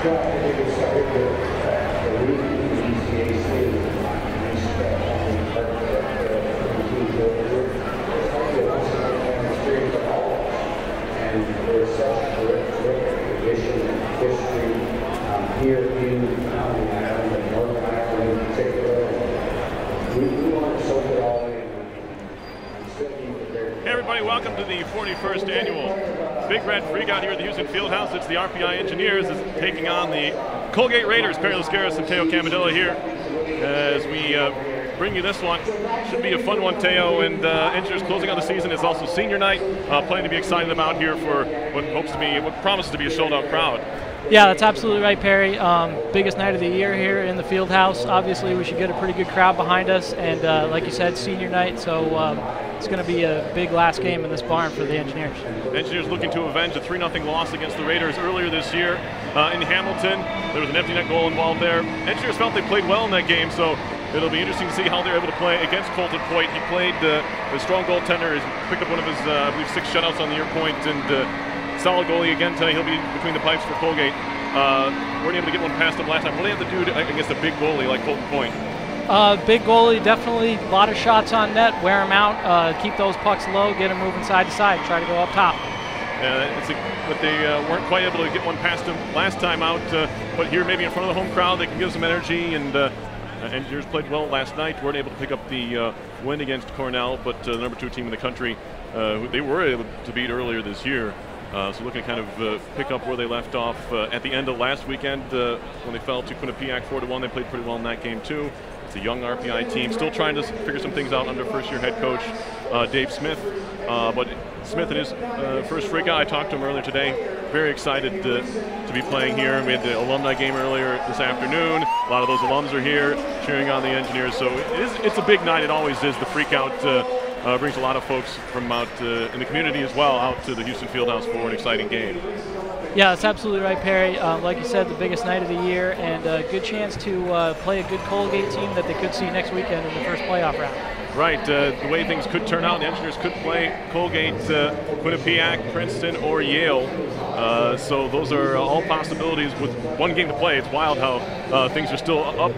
Here in Ireland and Northern Ireland in particular, we want to soak it all in and still be prepared. Hey everybody, welcome to the 41st annual Big Red Freakout here at the Houston Fieldhouse. It's the RPI Engineers taking on the Colgate Raiders. Perry Lascaris and Teo Camadilla here as we bring you this one. Should be a fun one, Teo, and Engineers closing on the season. It's also senior night. Plenty to be excited about here for what promises to be a sold-out crowd. Yeah, that's absolutely right, Perry. Biggest night of the year here in the Fieldhouse. Obviously, we should get a pretty good crowd behind us, and like you said, senior night, so it's going to be a big last game in this barn for the Engineers. Engineers looking to avenge a 3-0 loss against the Raiders earlier this year in Hamilton. There was an empty net goal involved there. Engineers felt they played well in that game, so it'll be interesting to see how they're able to play against Colton Poit. He played a strong goaltender. He's picked up one of his, I believe, 6 shutouts on the year point, and solid goalie again tonight. He'll be between the pipes for Colgate. Weren't able to get one past him last time. What do you have to do against a big goalie like Colton Poit? Big goalie, definitely a lot of shots on net, wear him out, keep those pucks low, get him moving side to side, try to go up top. But they weren't quite able to get one past him last time out. But here, maybe in front of the home crowd, they can give some energy. And Engineers played well last night. Weren't able to pick up the win against Cornell, but the number 2 team in the country, who they were able to beat earlier this year. So looking to kind of pick up where they left off at the end of last weekend when they fell to Quinnipiac 4-1. They played pretty well in that game too. It's a young RPI team, still trying to figure some things out under first-year head coach Dave Smith. But Smith, it is first Freakout. I talked to him earlier today. Very excited to be playing here. We had the alumni game earlier this afternoon. A lot of those alums are here cheering on the Engineers. So it's a big night. It always is. The Freakout brings a lot of folks from out in the community as well out to the Houston Fieldhouse for an exciting game. Yeah, that's absolutely right, Perry. Like you said, the biggest night of the year, and a good chance to play a good Colgate team that they could see next weekend in the first playoff round. Right, the way things could turn out, the Engineers could play Colgate, Quinnipiac, Princeton, or Yale. So those are all possibilities with one game to play. It's wild how things are still up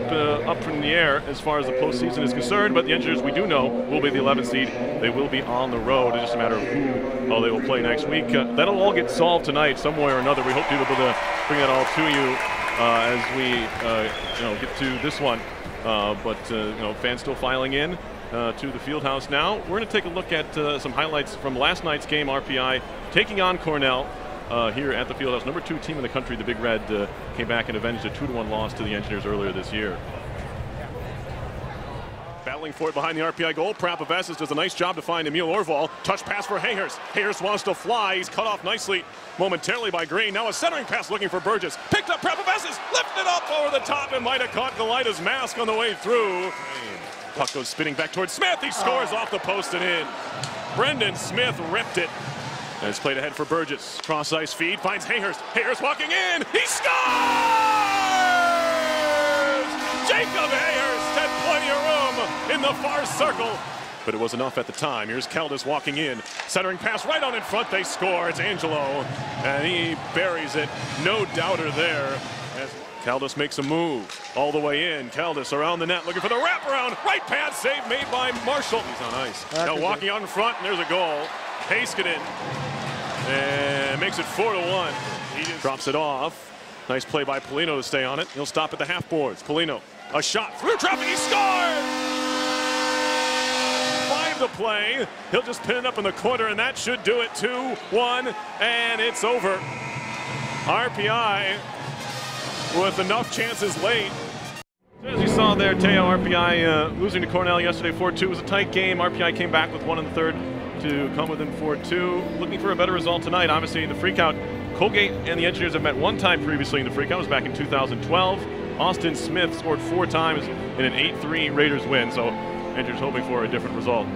in the air as far as the postseason is concerned. But the Engineers, we do know, will be the 11th seed. They will be on the road. It's just a matter of who they will play next week. That'll all get solved tonight, some way or another. We hope to be able to bring that all to you as we get to this one. But fans still filing in to the Fieldhouse now. We're going to take a look at some highlights from last night's game. RPI taking on Cornell here at the Fieldhouse. Number 2 team in the country, the Big Red, came back and avenged a 2-1 loss to the Engineers earlier this year. Battling for it behind the RPI goal. Prapavesis does a nice job to find Emil Orval. Touch pass for Hayhurst. Hayhurst wants to fly. He's cut off nicely momentarily by Green. Now a centering pass looking for Burgess. Picked up Prapavesis. Lifted up over the top and might have caught Galita's mask on the way through. Puck goes spinning back towards Smith. He scores off the post and in. Brendan Smith ripped it. And it's played ahead for Burgess. Cross ice feed finds Hayhurst. Hayhurst walking in. He scores! Jacob Hayhurst had plenty of room in the far circle. But it was enough at the time. Here's Caldas walking in. Centering pass right on in front. They score. It's Angelo. And he buries it. No doubter there. As Caldas makes a move all the way in. Caldas around the net looking for the wraparound. Right pass save made by Marshall. He's on ice. Now walking out in front, and there's a goal. Heiskanen and makes it 4-1. He just drops it off. Nice play by Polino to stay on it. He'll stop at the half boards. Polino, a shot through traffic. He scores! 5 to play. He'll just pin it up in the corner, and that should do it. 2-1, and it's over. RPI with enough chances late. As you saw there, Teo, RPI losing to Cornell yesterday 4-2. It was a tight game. RPI came back with 1 in the third to come within 4-2. Looking for a better result tonight. Obviously, the Freakout, Colgate and the Engineers have met 1 time previously in the Freakout. It was back in 2012. Austin Smith scored 4 times in an 8-3 Raiders win. So Engineers hoping for a different result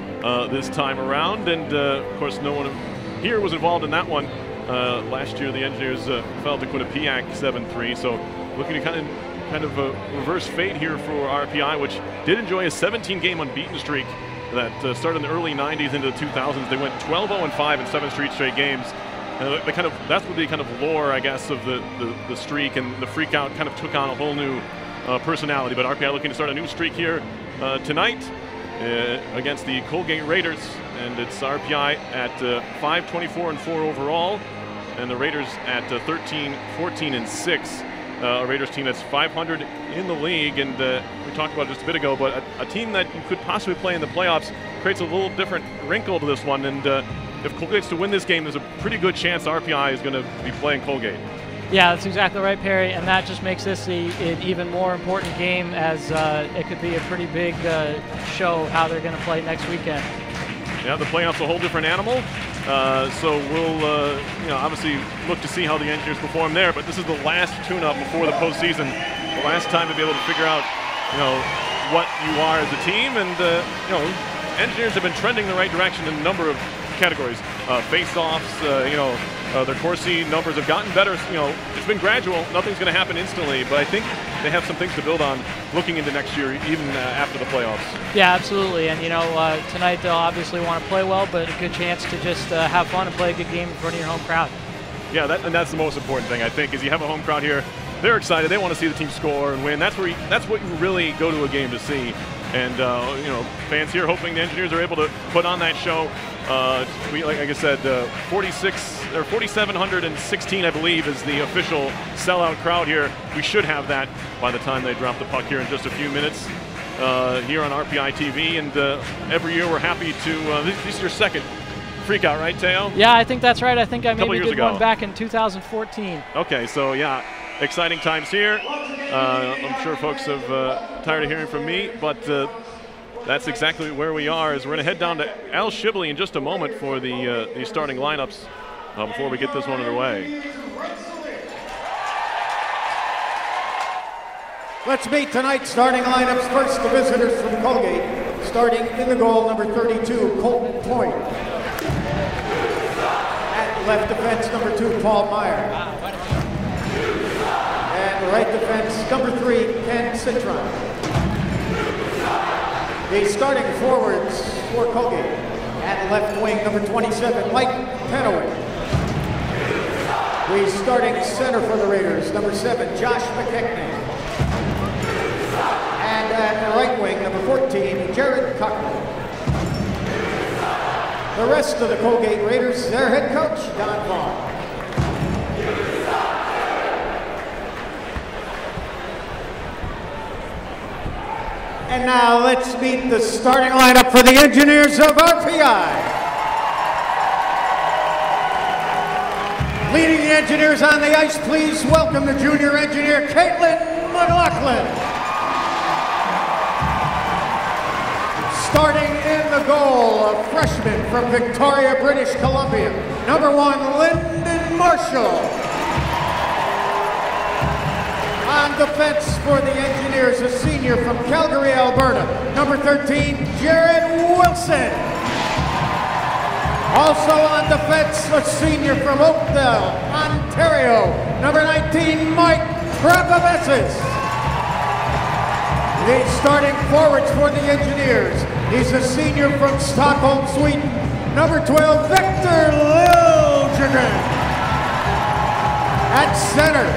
this time around. And of course, no one here was involved in that one. Last year, the Engineers fell to Quinnipiac 7-3. So looking to kind of a reverse fate here for RPI, which did enjoy a 17-game unbeaten streak that started in the early 90s into the 2000s. They went 12-0-5 in 7 straight games. That's what the kind of lore, I guess, of the streak, and the Freakout kind of took on a whole new personality. But RPI looking to start a new streak here tonight against the Colgate Raiders, and it's RPI at 5-24-4 overall, and the Raiders at 13-14-6. A Raiders team that's 500 in the league, and we talked about it just a bit ago, but a team that you could possibly play in the playoffs creates a little different wrinkle to this one, and if Colgate's to win this game, there's a pretty good chance RPI is going to be playing Colgate. Yeah, that's exactly right, Perry, and that just makes this an even more important game, as it could be a pretty big show how they're going to play next weekend. Yeah, the playoffs are a whole different animal. So we'll, obviously look to see how the Engineers perform there. But this is the last tune-up before the postseason. The last time to be able to figure out, what you are as a team. And Engineers have been trending in the right direction in a number of categories. Face-offs, their Corsi numbers have gotten better. It's been gradual. Nothing's going to happen instantly, but I think they have some things to build on looking into next year, even after the playoffs. Yeah, absolutely. And tonight they'll obviously want to play well, but a good chance to just have fun and play a good game in front of your home crowd. Yeah, that's the most important thing, I think, is you have a home crowd here. They're excited. They want to see the team score and win. That's what you really go to a game to see. And fans here hoping the Engineers are able to put on that show. Like I said, 4,716, I believe, is the official sellout crowd here. We should have that by the time they drop the puck here in just a few minutes here on RPI TV. And every year we're happy to. This is your second Freakout, right, Teo? Yeah, I think that's right. I think I maybe did one back in 2014. Okay, so yeah, exciting times here. I'm sure folks have tired of hearing from me, but that's exactly where we are. As we're going to head down to Al Shibley in just a moment for the starting lineups before we get this one underway. Let's meet tonight's starting lineups. First, the visitors from Colgate. Starting in the goal, number 32, Colton Point. At left defense, number 2, Paul Meyer. And right defense, number 3, Ken Citron. The starting forwards for Colgate. At left wing, number 27, Mike Penoway. The starting center for the Raiders, number 7, Josh McKechnie. And at right wing, number 14, Jared Cochran. The rest of the Colgate Raiders, their head coach, Don Vaughn. And now let's meet the starting lineup for the Engineers of RPI. Leading the Engineers on the ice, please welcome the junior engineer, Caitlin McLaughlin. Starting in the goal, a freshman from Victoria, British Columbia, number 1, Lyndon Marshall. On defense for the Engineers, a senior from Calgary, Alberta, number 13, Jared Wilson. Also on defense, a senior from Oakville, Ontario, number 19, Mike Trapavesis. The starting forwards for the Engineers, he's a senior from Stockholm, Sweden, number 12, Victor Liljegren. At center,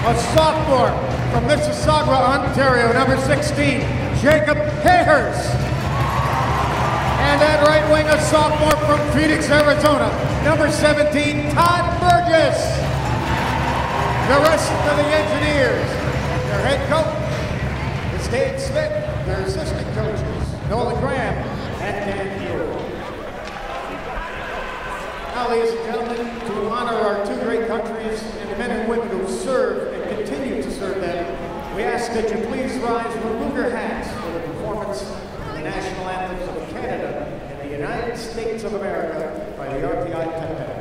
a sophomore from Mississauga, Ontario, number 16, Jacob Hayhurst. And at right wing, a sophomore from Phoenix, Arizona, number 17, Todd Burgess. The rest of the Engineers, their head coach is Dave Smith, their assistant coaches, Nolan Graham and Dan Hewitt. Now, ladies and gentlemen, to honor our two great countries and the men and women who serve and continue to serve them, we ask that you please rise and remove your hats for the performance of the national anthems of Canada and the United States of America by the RPI Pentathlon.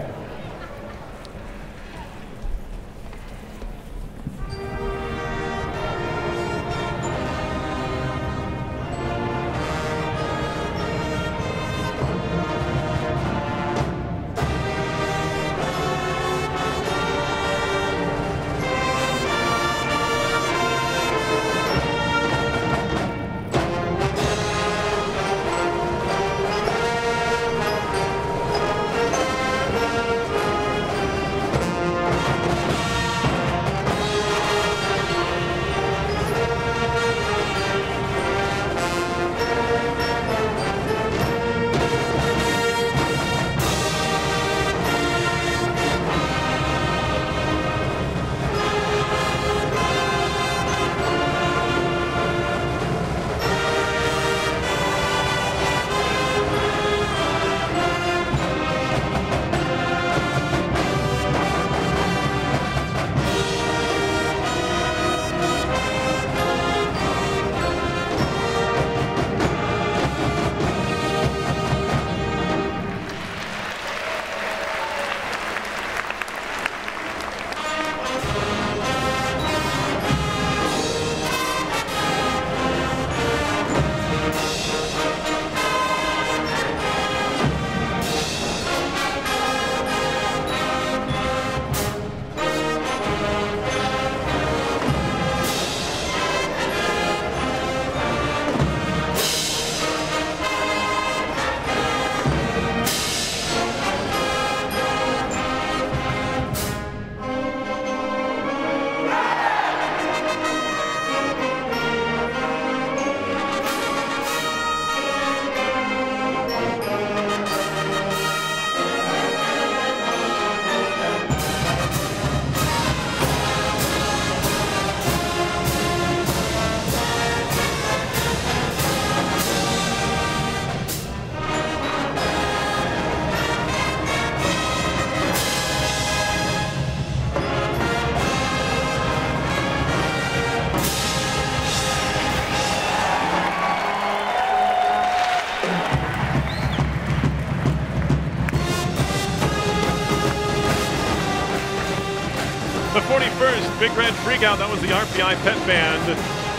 The 41st Big Red Freakout, that was the RPI Pet Band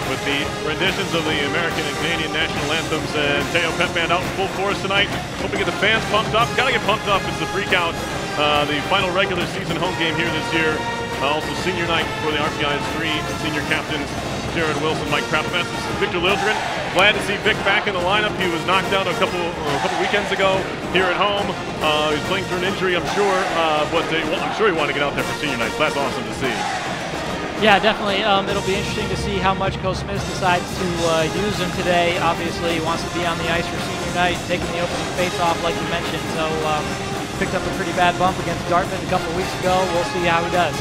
with the renditions of the American and Canadian national anthems. And Teo Pet Band out in full force tonight. Hope we get the fans pumped up. Gotta get pumped up. It's the Freakout, the final regular season home game here this year. Also senior night for the RPI's 3 senior captains, Jared Wilson, Mike Kraftmess, Victor Lildgren. Glad to see Vic back in the lineup. He was knocked out a couple weekends ago here at home. He's playing through an injury, I'm sure, but I'm sure he wanted to get out there for senior night. So that's awesome to see. Yeah, definitely. It'll be interesting to see how much Coach Smith decides to use him today. Obviously, he wants to be on the ice for senior night, taking the opening face-off like you mentioned. So picked up a pretty bad bump against Dartmouth a couple weeks ago. We'll see how he does.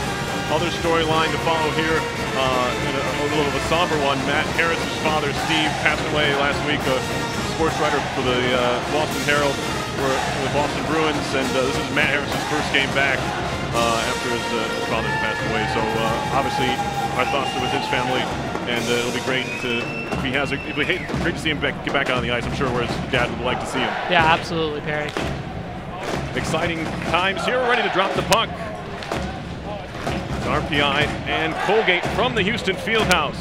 Other storyline to follow here, in a little of a somber one. Matt Harris's father, Steve, passed away last week, a sports writer for the Boston Herald for the Boston Bruins, and this is Matt Harris's first game back after his father passed away. So obviously, our thoughts are with his family, and it'll be great great to see him get back on the ice. I'm sure where his dad would like to see him. Yeah, absolutely, Perry. Exciting times here. We're ready to drop the puck. RPI and Colgate from the Houston Fieldhouse.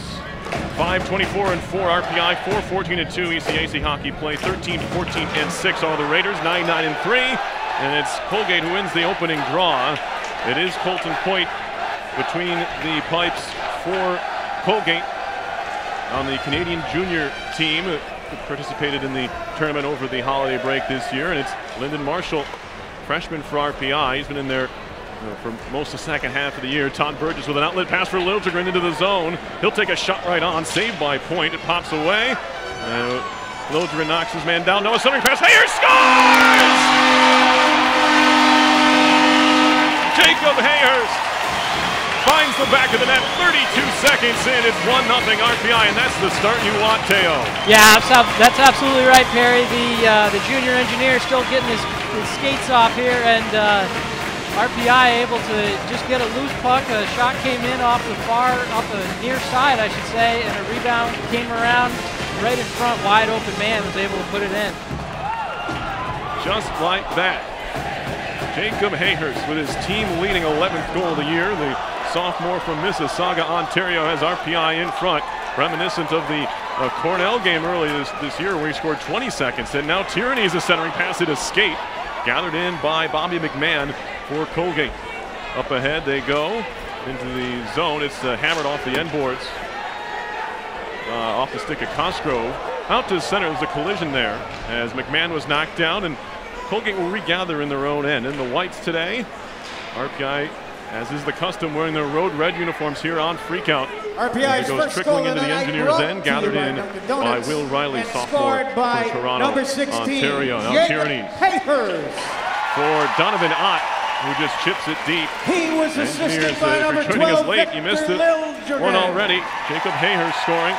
5-24-4 RPI, 4-14-2 ECAC hockey play, 13-14-6 all the Raiders, 9-9-3, and it's Colgate who wins the opening draw. It is Colton Point between the pipes for Colgate on the Canadian junior team who participated in the tournament over the holiday break this year, and it's Lyndon Marshall, freshman for RPI. He's been in there for most of the second half of the year. Todd Burgess with an outlet pass for Lildgren into the zone. He'll take a shot right on, saved by Point. It pops away. Lildgren knocks his man down. Noah centering pass. Hayers scores! Jacob Hayers finds the back of the net. 32 seconds in. It's 1-0 RPI, and that's the start you want, Teo. Yeah, that's absolutely right, Perry. The junior engineer still getting his skates off here, and RPI able to just get a loose puck. A shot came in off the near side, I should say, and a rebound came around right in front. Wide open man was able to put it in. Just like that. Jacob Hayhurst with his team-leading 11th goal of the year. The sophomore from Mississauga, Ontario, has RPI in front, reminiscent of the Cornell game earlier this year where he scored 20 seconds. And now Tierney is a centering pass. It is skate. Gathered in by Bobby McMahon for Colgate. Up ahead they go into the zone. It's hammered off the end boards. Off the stick of Cosgrove. Out to center. There's a collision there as McMahon was knocked down, and Colgate will regather in their own end. In the whites today, RPI, as is the custom, wearing their road red uniforms here on Freakout. RPI's goes trickling into the Engineers' end, gathered in by Will Riley, sophomore from Toronto, number 16, Ontario. Now Tierney for Donovan Ott, who just chips it deep. He was assisted by number 12, joining us late, you missed it. Lildgren. One already. Jacob Hayhurst scoring.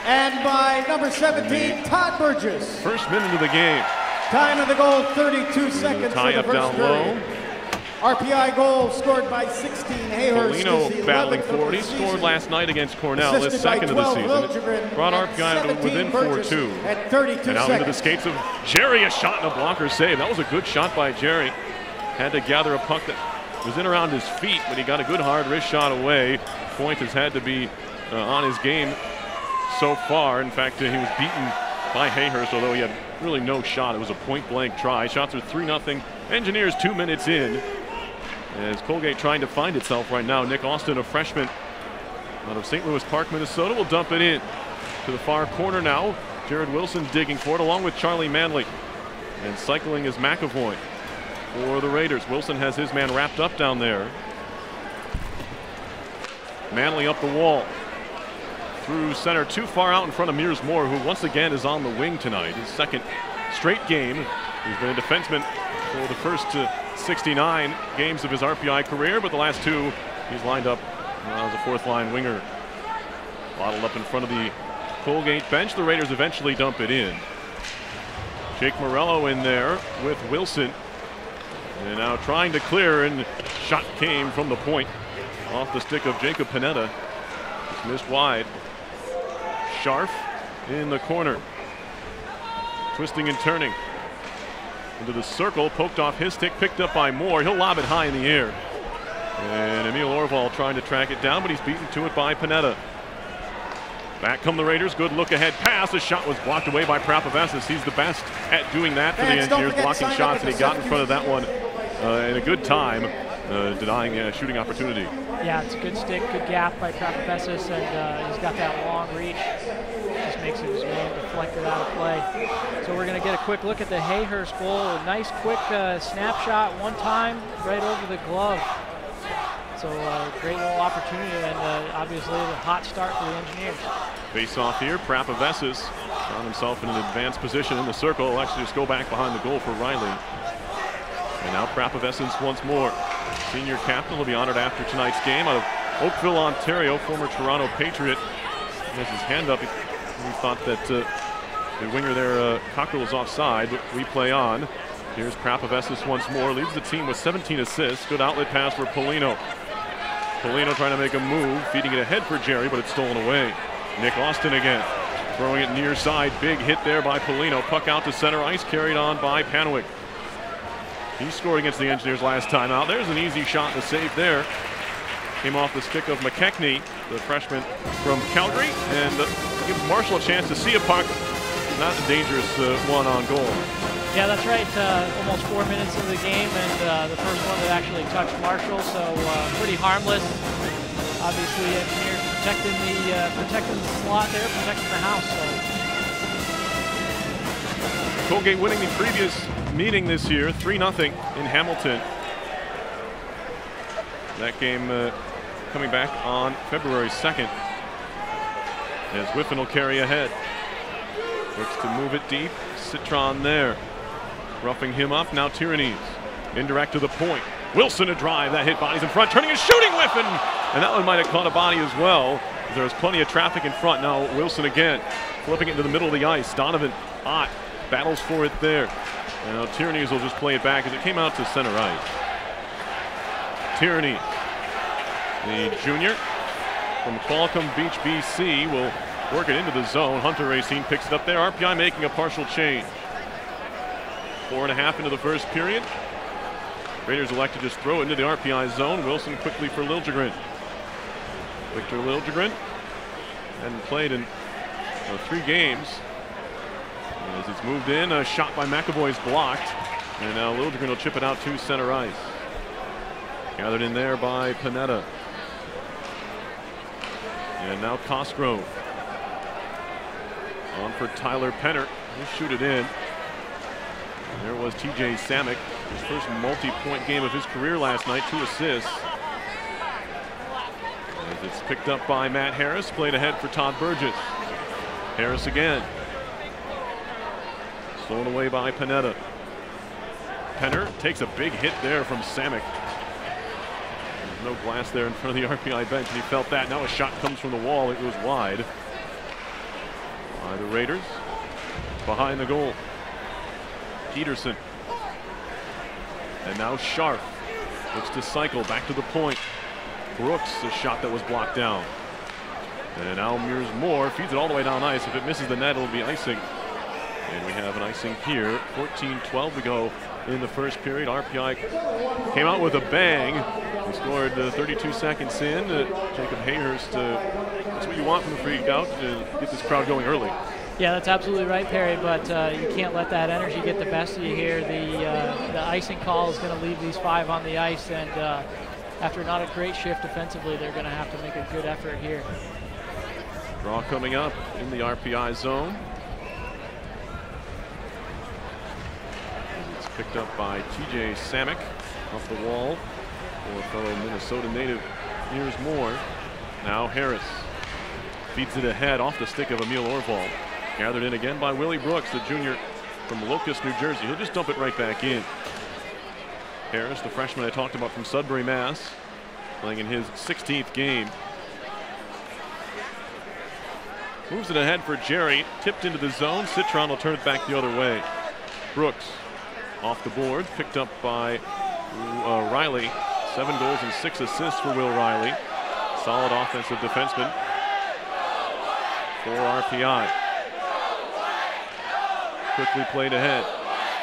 And by number 17, Todd Burgess. First minute of the game. Time of the goal, 32 seconds Tie for up the first down period. low. RPI goal scored by 16. Hayhurst Polino battling forward. He scored last night against Cornell, his second of the season. It brought RPI within 4-2. At 32 and now seconds. into the skates of Jerry, a shot and a blocker save. That was a good shot by Jerry. Had to gather a puck that was in around his feet, but he got a good hard wrist shot away. Point has had to be on his game so far. In fact, he was beaten by Hayhurst, although he had really no shot. It was a point-blank try. Shots are 3-0. Engineers 2 minutes in. As Colgate trying to find itself right now. Nick Austin, a freshman out of St. Louis Park, Minnesota, will dump it in to the far corner now. Jared Wilson digging for it along with Charlie Manley. And cycling is McAvoy for the Raiders. Wilson has his man wrapped up down there. Manley up the wall. Through center, too far out in front of Mears Moore, who once again is on the wing tonight. His second straight game. He's been a defenseman for the first 69 games of his RPI career, but the last 2 he's lined up as a fourth-line winger. Bottled up in front of the Colgate bench. The Raiders eventually dump it in. Jake Morello in there with Wilson. And now trying to clear, and shot came from the point off the stick of Jacob Panetta. It's missed wide. Scharf in the corner. Twisting and turning. Into the circle, poked off his stick, picked up by Moore. He'll lob it high in the air. And Emil Orval trying to track it down, but he's beaten to it by Panetta. Back come the Raiders. Good look ahead pass. The shot was blocked away by Prapavessis. He's the best at doing that for the Engineers, blocking shots, and he got in front of that one in a good time, denying a shooting opportunity. Yeah, it's a good stick, good gap by Prapavessis, and he's got that long reach. Just makes his man deflect it out of play. So we're going to get a quick look at the Hayhurst goal. A nice quick snapshot one time right over the glove. So great little opportunity, and obviously a hot start for the Engineers. Face off here. Prapavessis found himself in an advanced position in the circle. He'll actually just go back behind the goal for Riley. And now Prapavessis once more. Senior captain will be honored after tonight's game out of Oakville, Ontario, former Toronto Patriot. He has his hand up. He thought that the winger there, Cockrell, was offside, but we play on. Here's Prapavessis once more. Leads the team with 17 assists. Good outlet pass for Polino. Polino trying to make a move, feeding it ahead for Jerry, but it's stolen away. Nick Austin again, throwing it near side. Big hit there by Polino. Puck out to center ice, carried on by Panwick. He scored against the Engineers last time out. There's an easy shot to save there. Came off the stick of McKechnie, the freshman from Calgary, and gives Marshall a chance to see a puck. Not a dangerous one on goal. Yeah, that's right. Almost 4 minutes into the game, and the first one that actually touched Marshall, so pretty harmless. Obviously, Engineers protecting the slot there, protecting the house. So. Colgate winning the previous meeting this year, 3-0 in Hamilton. That game coming back on February 2nd. As Whiffen will carry ahead. Looks to move it deep. Citron there. Roughing him up, now Tyrannies. Indirect to the point. Wilson a drive, that hit bodies in front, turning and shooting Whiffen! And that one might have caught a body as well. There's plenty of traffic in front. Now Wilson again, flipping it into the middle of the ice. Donovan, Ott, battles for it there. Now Tyrannies will just play it back as it came out to center ice. Tyrannies, the junior from Qualicum Beach, BC, will work it into the zone. Hunter Racine picks it up there. RPI making a partial change. 4.5 into the first period. Raiders elect to just throw it into the RPI zone. Wilson quickly for Liljegren. Victor Liljegren hadn't played in 3 games. As it's moved in, a shot by McAvoy's blocked. And now Liljegren will chip it out to center ice. Gathered in there by Panetta. And now Cosgrove. On for Tyler Penner. He'll shoot it in. And there was TJ Samick, his first multi-point game of his career last night, 2 assists. As it's picked up by Matt Harris, played ahead for Todd Burgess. Harris again. Stolen away by Panetta. Penner takes a big hit there from Samick. There's no glass there in front of the RPI bench, and he felt that. Now a shot comes from the wall. It was wide by the Raiders. Behind the goal, Peterson. And now Scharf looks to cycle back to the point. Brooks, a shot that was blocked down. And now Mears Moore feeds it all the way down ice. If it misses the net, it'll be icing. And we have an icing here. 14-12 to go in the first period. RPI came out with a bang. He scored 32 seconds in. Jacob Hayhurst, that's what you want from the Freakout, to get this crowd going early. Yeah, that's absolutely right, Perry, but you can't let that energy get the best of you here. The icing call is going to leave these 5 on the ice, and after not a great shift defensively, they're going to have to make a good effort here. Draw coming up in the RPI zone. It's picked up by TJ Samick off the wall for fellow Minnesota native Mears Moore. Now Harris feeds it ahead off the stick of Emil Orval. Gathered in again by Willie Brooks, the junior from Locust, New Jersey. He'll just dump it right back in. Harris, the freshman I talked about from Sudbury, Mass, playing in his 16th game. Moves it ahead for Jerry, tipped into the zone. Citron will turn it back the other way. Brooks off the board, picked up by Riley. 7 goals and 6 assists for Will Riley. Solid offensive defenseman for RPI. Quickly played ahead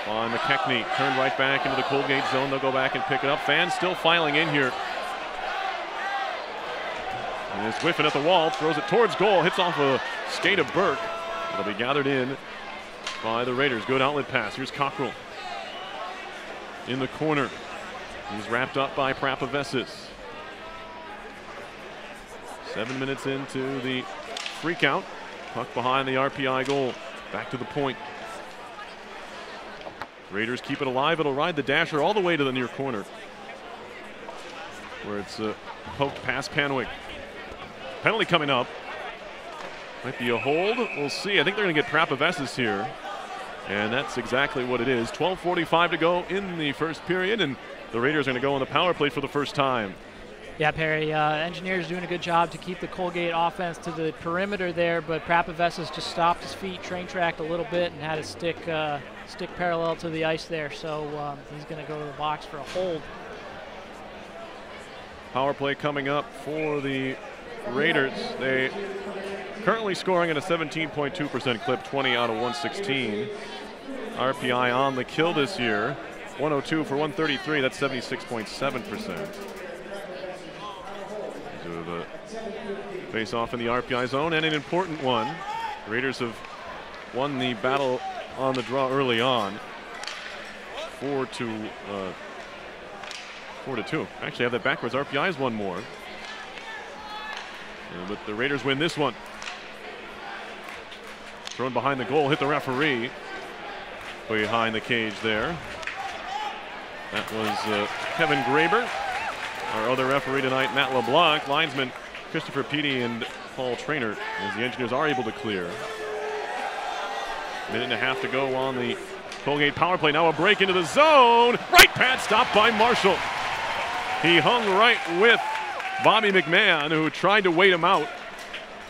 by McKechnie. Turned right back into the Colgate zone. They'll go back and pick it up. Fans still filing in here And is whiffing at the wall, throws it towards goal, hits off a skate of Burke. It'll be gathered in by the Raiders. Good outlet pass. Here's Cockrell in the corner. He's wrapped up by Prapavesis. 7 minutes into the freakout. Puck behind the RPI goal. Back to the point. Raiders keep it alive. It'll ride the dasher all the way to the near corner, where it's poked past Panwick. Penalty coming up. Might be a hold. We'll see. I think they're going to get Prapavesis here. And that's exactly what it is. 12:45 to go in the first period, and the Raiders are going to go on the power play for the first time. Yeah, Perry, Engineers doing a good job to keep the Colgate offense to the perimeter there, but Prapavesis just stopped his feet, train tracked a little bit, and had his stick parallel to the ice there. So he's going to go to the box for a hold. Power play coming up for the Raiders. They currently scoring at a 17.2% clip, 20 out of 116. RPI on the kill this year, 102 for 133. That's 76.7%. The face-off in the RPI zone, and an important one. The Raiders have won the battle on the draw early on, 4-2. Actually, I have that backwards. RPI's one more. But the Raiders win this one. Thrown behind the goal, hit the referee behind the cage there. That was Kevin Graber. Our other referee tonight, Matt LeBlanc. Linesman Christopher Petey and Paul Traynor, as the Engineers are able to clear. Minute and a half to go on the Colgate power play. Now a break into the zone. Right pad stopped by Marshall. He hung right with Bobby McMahon, who tried to wait him out,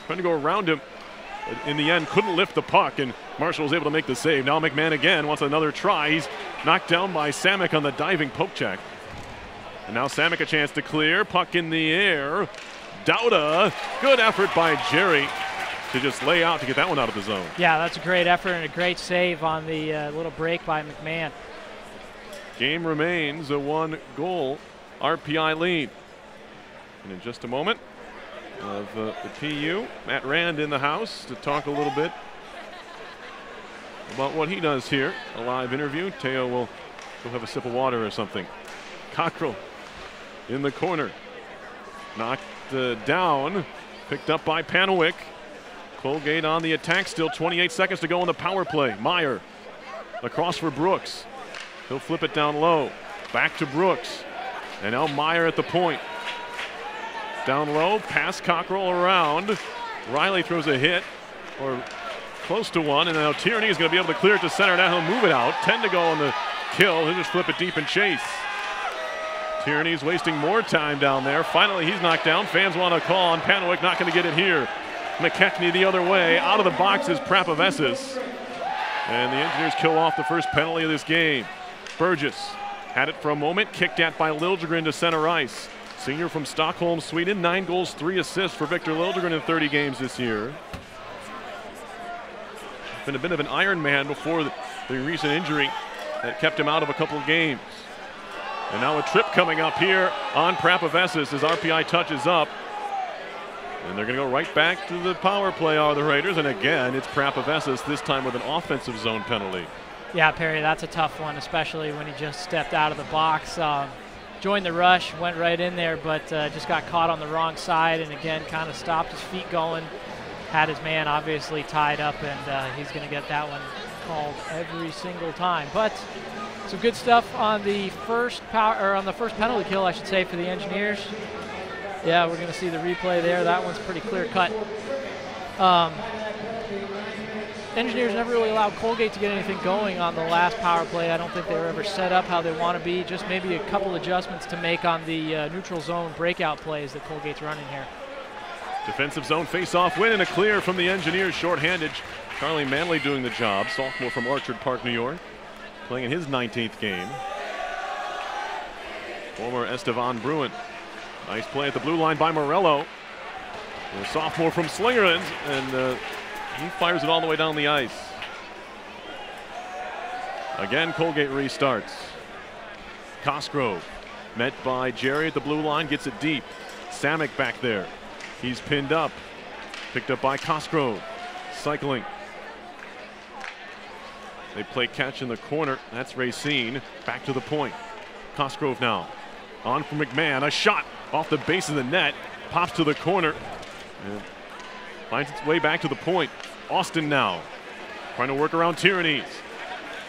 trying to go around him. But in the end, couldn't lift the puck, and Marshall was able to make the save. Now McMahon again wants another try. He's knocked down by Samek on the diving poke check. And now Samek a chance to clear. Puck in the air. Dauda. Good effort by Jerry to just lay out to get that one out of the zone. Yeah, that's a great effort and a great save on the little break by McMahon. Game remains a 1-goal RPI lead. And in just a moment, of the PU, Matt Rand in the house to talk a little bit about what he does here. A live interview. Teo will go have a sip of water or something. Cockrell in the corner. Knocked down. Picked up by Panwick. Colgate on the attack still. 28 seconds to go in the power play. Meyer across for Brooks. He'll flip it down low. Back to Brooks. And now Meyer at the point. Down low, pass Cockrell around. Riley throws a hit, or close to one, and now Tierney is going to be able to clear it to center. Now he'll move it out. 10 to go on the kill. He'll just flip it deep and chase. Tierney's wasting more time down there. Finally, he's knocked down. Fans want to call on Panwick, not going to get it here. McKechnie the other way. Out of the box is Prapavesis. And the Engineers kill off the first penalty of this game. Burgess had it for a moment, kicked at by Liljegren to center ice. Senior from Stockholm, Sweden, 9 goals, 3 assists for Victor Liljegren in 30 games this year. Been a bit of an Iron Man before the recent injury that kept him out of a couple of games. And now a trip coming up here on Prapavesis as RPI touches up. And they're going to go right back to the power play, are the Raiders. And again, it's Prapavesis, this time with an offensive zone penalty. Yeah, Perry, that's a tough one, especially when he just stepped out of the box. Joined the rush, went right in there, but just got caught on the wrong side, and again, kind of stopped his feet going. Had his man obviously tied up, and he's going to get that one called every single time. But some good stuff on the first penalty kill, I should say, for the Engineers. Yeah, we're going to see the replay there. That one's pretty clear cut. Engineers never really allowed Colgate to get anything going on the last power play. I don't think they were ever set up how they want to be. Just maybe a couple adjustments to make on the neutral zone breakout plays that Colgate's running here. Defensive zone face-off win and a clear from the Engineers shorthanded. Charlie Manley doing the job. Sophomore from Orchard Park, New York, playing in his 19th game. Former Estevan Bruin. Nice play at the blue line by Morello. A sophomore from Slingerland, and he fires it all the way down the ice. Again, Colgate restarts. Cosgrove met by Jerry at the blue line, gets it deep. Samek back there. He's pinned up. Picked up by Cosgrove. Cycling. They play catch in the corner. That's Racine. Back to the point. Cosgrove now. On for McMahon. A shot off the base of the net. Pops to the corner. And finds its way back to the point. Austin now. Trying to work around Tyrannies.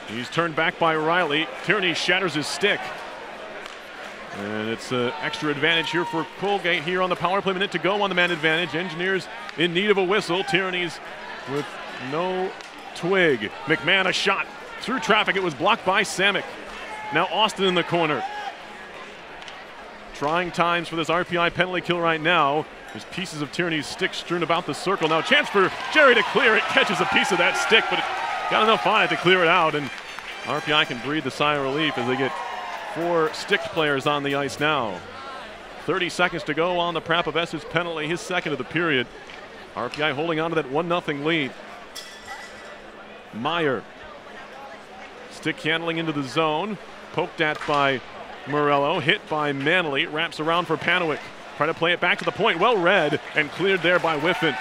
He's turned back by Riley. Tyranny shatters his stick. And it's an extra advantage here for Colgate here on the power play. Minute to go on the man advantage. Engineers in need of a whistle. Tyrannies with no twig. McMahon a shot through traffic. It was blocked by Samick. Now Austin in the corner. Trying times for this RPI penalty kill right now. There's pieces of Tyranny's stick strewn about the circle. Now a chance for Jerry to clear it. Catches a piece of that stick, but it got enough on it to clear it out. And RPI can breathe the sigh of relief as they get 4 sticked players on the ice now. 30 seconds to go on the Prapaves's penalty, his second of the period. RPI holding on to that 1-0 lead. Meyer. Stick handling into the zone. Poked at by Morello. Hit by Manley. Wraps around for Panowick. Try to play it back to the point. Well read and cleared there by Whiffen.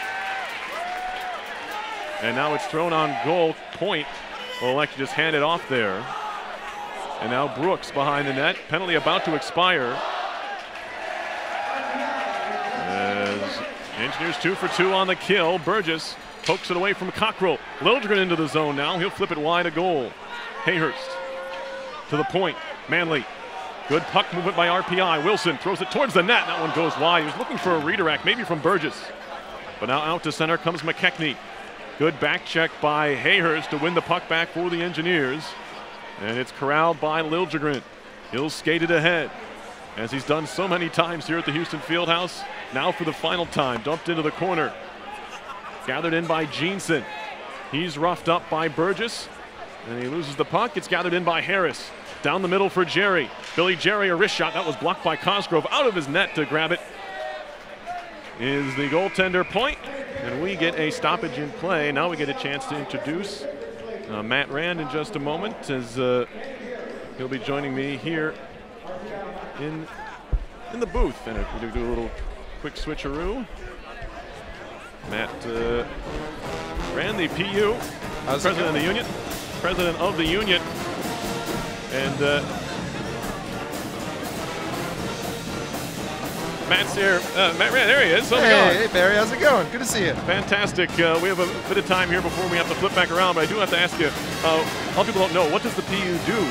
And now it's thrown on goal. Point will elect to just hand it off there. And now Brooks behind the net. Penalty about to expire. As Engineers 2 for 2 on the kill. Burgess pokes it away from Cockrell. Liljegren into the zone now. He'll flip it wide, a goal. Hayhurst to the point. Manley. Good puck movement by RPI. Wilson throws it towards the net. That one goes wide. He was looking for a redirect, maybe from Burgess. But now out to center comes McKechnie. Good back check by Hayhurst to win the puck back for the Engineers. And it's corralled by Liljegren. He'll skate it ahead, as he's done so many times here at the Houston Fieldhouse. Now for the final time, dumped into the corner. Gathered in by Jeanson. He's roughed up by Burgess, and he loses the puck. It's gathered in by Harris. Down the middle for Jerry. Billy Jerry, a wrist shot. That was blocked by Cosgrove. Out of his net to grab it is the goaltender Point. And we get a stoppage in play. Now we get a chance to introduce Matt Rand in just a moment, as he'll be joining me here in the booth. And if we do a little quick switcheroo. Matt Rand, the PU, president of the union. President of the union. And Matt's here. Matt Rand, there he is. How's it going? Hey, Barry, how's it going? Good to see you. Fantastic. We have a bit of time here before we have to flip back around, but I do have to ask you, a lot of people don't know, what does the PU do?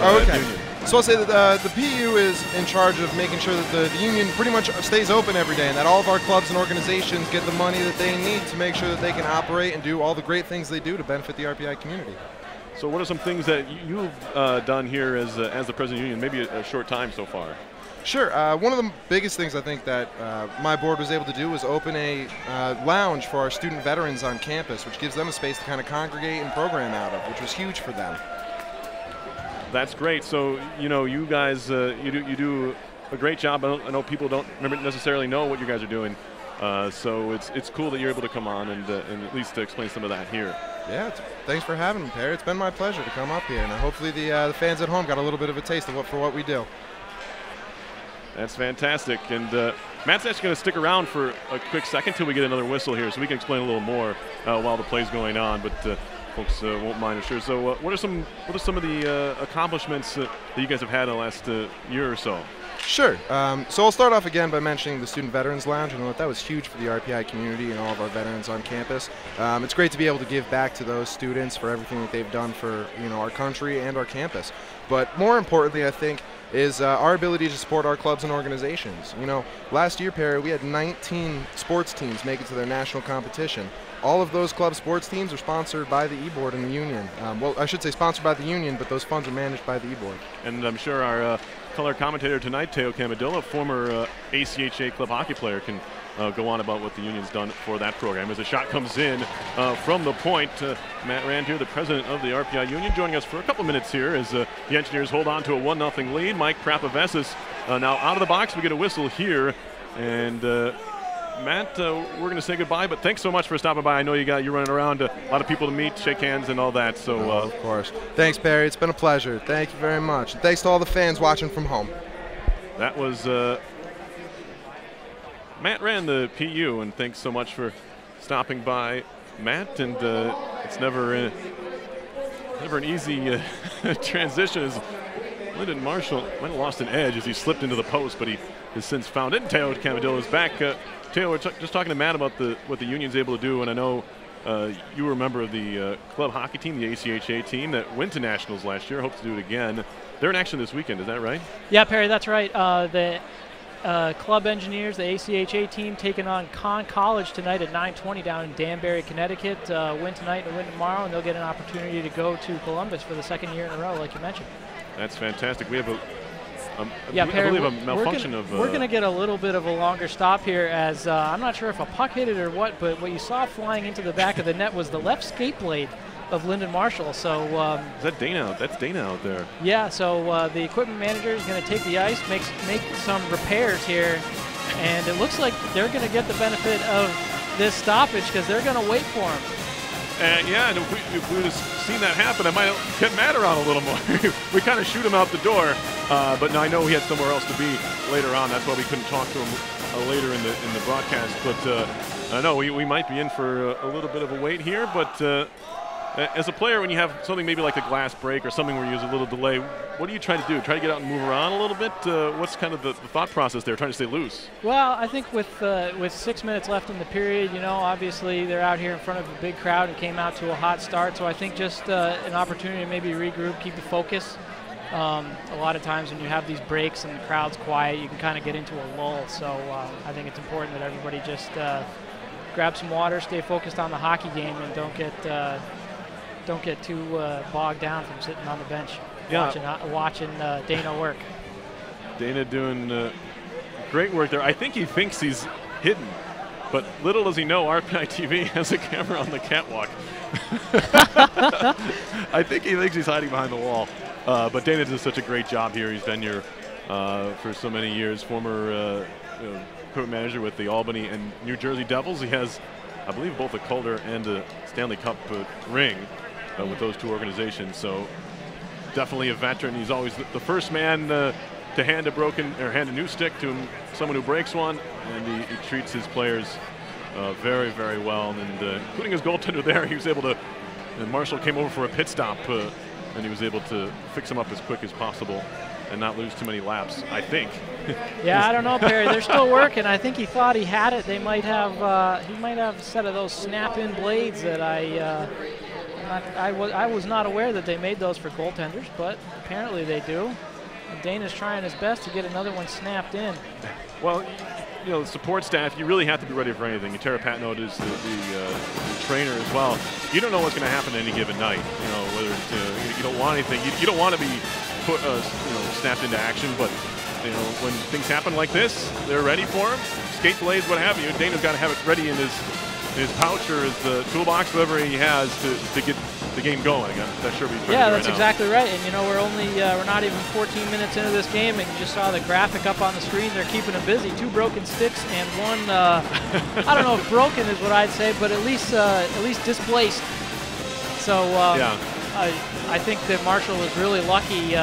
Okay. So I'll say that the PU is in charge of making sure that the union pretty much stays open every day, and that all of our clubs and organizations get the money that they need to make sure that they can operate and do all the great things they do to benefit the RPI community. So what are some things that you've done here as the president of the union, maybe a short time so far? Sure. One of the biggest things I think that my board was able to do was open a lounge for our student veterans on campus, which gives them a space to kind of congregate and program out of, which was huge for them. That's great. So, you know, you guys, you do a great job. I know people don't necessarily know what you guys are doing. So it's cool that you're able to come on and at least to explain some of that here. Yeah, thanks for having me, Perry. It's been my pleasure to come up here, and hopefully the fans at home got a little bit of a taste of what we do. That's fantastic. And Matt's actually going to stick around for a quick second till we get another whistle here, so we can explain a little more while the play's going on. But folks won't mind, I'm sure. So what are some of the accomplishments that you guys have had in the last year or so? Sure. So I'll start off again by mentioning the Student Veterans Lounge. I know that was huge for the RPI community and all of our veterans on campus. It's great to be able to give back to those students for everything that they've done for our country and our campus. But more importantly, I think, is our ability to support our clubs and organizations. Last year, Perry, we had 19 sports teams make it to their national competition. All of those club sports teams are sponsored by the E-Board and the union. Well, I should say sponsored by the union, but those funds are managed by the E-Board. And I'm sure our color commentator tonight, Teo Camadilla, former ACHA club hockey player, can go on about what the union's done for that program. As a shot comes in from the point, Matt Rand here, the president of the RPI union, joining us for a couple minutes here as the Engineers hold on to a 1-0 lead. Mike Prapavessis now out of the box. We get a whistle here, and Matt, we're going to say goodbye, but thanks so much for stopping by. I know you're running around, a lot of people to meet, shake hands, and all that. So of course. Thanks, Barry. It's been a pleasure. Thank you very much. And thanks to all the fans watching from home. That was Matt ran the PU, and thanks so much for stopping by, Matt. And it's never an easy transition. As Lyndon Marshall might have lost an edge as he slipped into the post, but he has since found it. And Teo Camadillo is back. Teo, we're just talking to Matt about what the union's able to do, and I know you were a member of the club hockey team, the ACHA team, that went to nationals last year. Hope to do it again. They're in action this weekend, is that right? Yeah, Perry, that's right. The Club Engineers, the ACHA team, taking on Conn College tonight at 9:20 down in Danbury, Connecticut. Win tonight and win tomorrow, and they'll get an opportunity to go to Columbus for the second year in a row, like you mentioned. That's fantastic. We have yeah, Perry, I believe a malfunction we're going to get a little bit of a longer stop here, as I'm not sure if a puck hit it or what, but what you saw flying into the back of the net was the left skate blade of Lyndon Marshall. So is that Dana? That's Dana out there. Yeah. So the equipment manager is going to take the ice, make some repairs here, and it looks like they're going to get the benefit of this stoppage because they're going to wait for him. Yeah, and if we would have seen that happen, I might have kept Matt around a little more. We kind of shoot him out the door, but now I know he had somewhere else to be later on. That's why we couldn't talk to him later in the broadcast. But I know we might be in for a little bit of a wait here. But as a player, when you have something maybe like a glass break or something where you use a little delay, what do you try to do? Try to get out and move around a little bit? What's kind of the thought process there, trying to stay loose? Well, I think with 6 minutes left in the period, obviously they're out here in front of a big crowd and came out to a hot start. So I think just an opportunity to maybe regroup, keep the focus. A lot of times when you have these breaks and the crowd's quiet, you can kind of get into a lull. So I think it's important that everybody just grab some water, stay focused on the hockey game, and don't get too bogged down from sitting on the bench watching Dana work. Dana doing great work there. I think he thinks he's hidden, but little does he know RPI TV has a camera on the catwalk. I think he thinks he's hiding behind the wall. But Dana does such a great job here. He's been here for so many years, former equipment manager with the Albany and New Jersey Devils. He has, I believe, both a Calder and a Stanley Cup ring with those two organizations. So definitely a veteran. He's always the first man to hand a new stick to someone who breaks one, and he treats his players very, very well. And including his goaltender there, he was able to. And Marshall came over for a pit stop, and he was able to fix him up as quick as possible and not lose too many laps, I think. Yeah, I don't know, Perry. They're still working. I think he thought he had it. They might have. He might have a set of those snap-in blades that I was not aware that they made those for goaltenders, but apparently they do. And Dana's trying his best to get another one snapped in. Well, the support staff, you really have to be ready for anything. Tara Patnoe is the trainer as well. You don't know what's going to happen any given night. Whether it's, you don't want anything. You don't want to be put, snapped into action, but when things happen like this, they're ready for him. Skate blades, what have you. Dana's got to have it ready in his pouch or his toolbox, whatever he has to get the game going. That's sure he's yeah, that's exactly right. And we're not even 14 minutes into this game, and you just saw the graphic up on the screen. They're keeping him busy. 2 broken sticks and one. I don't know if broken is what I'd say, but at least displaced. So yeah. I think that Marshall was really lucky.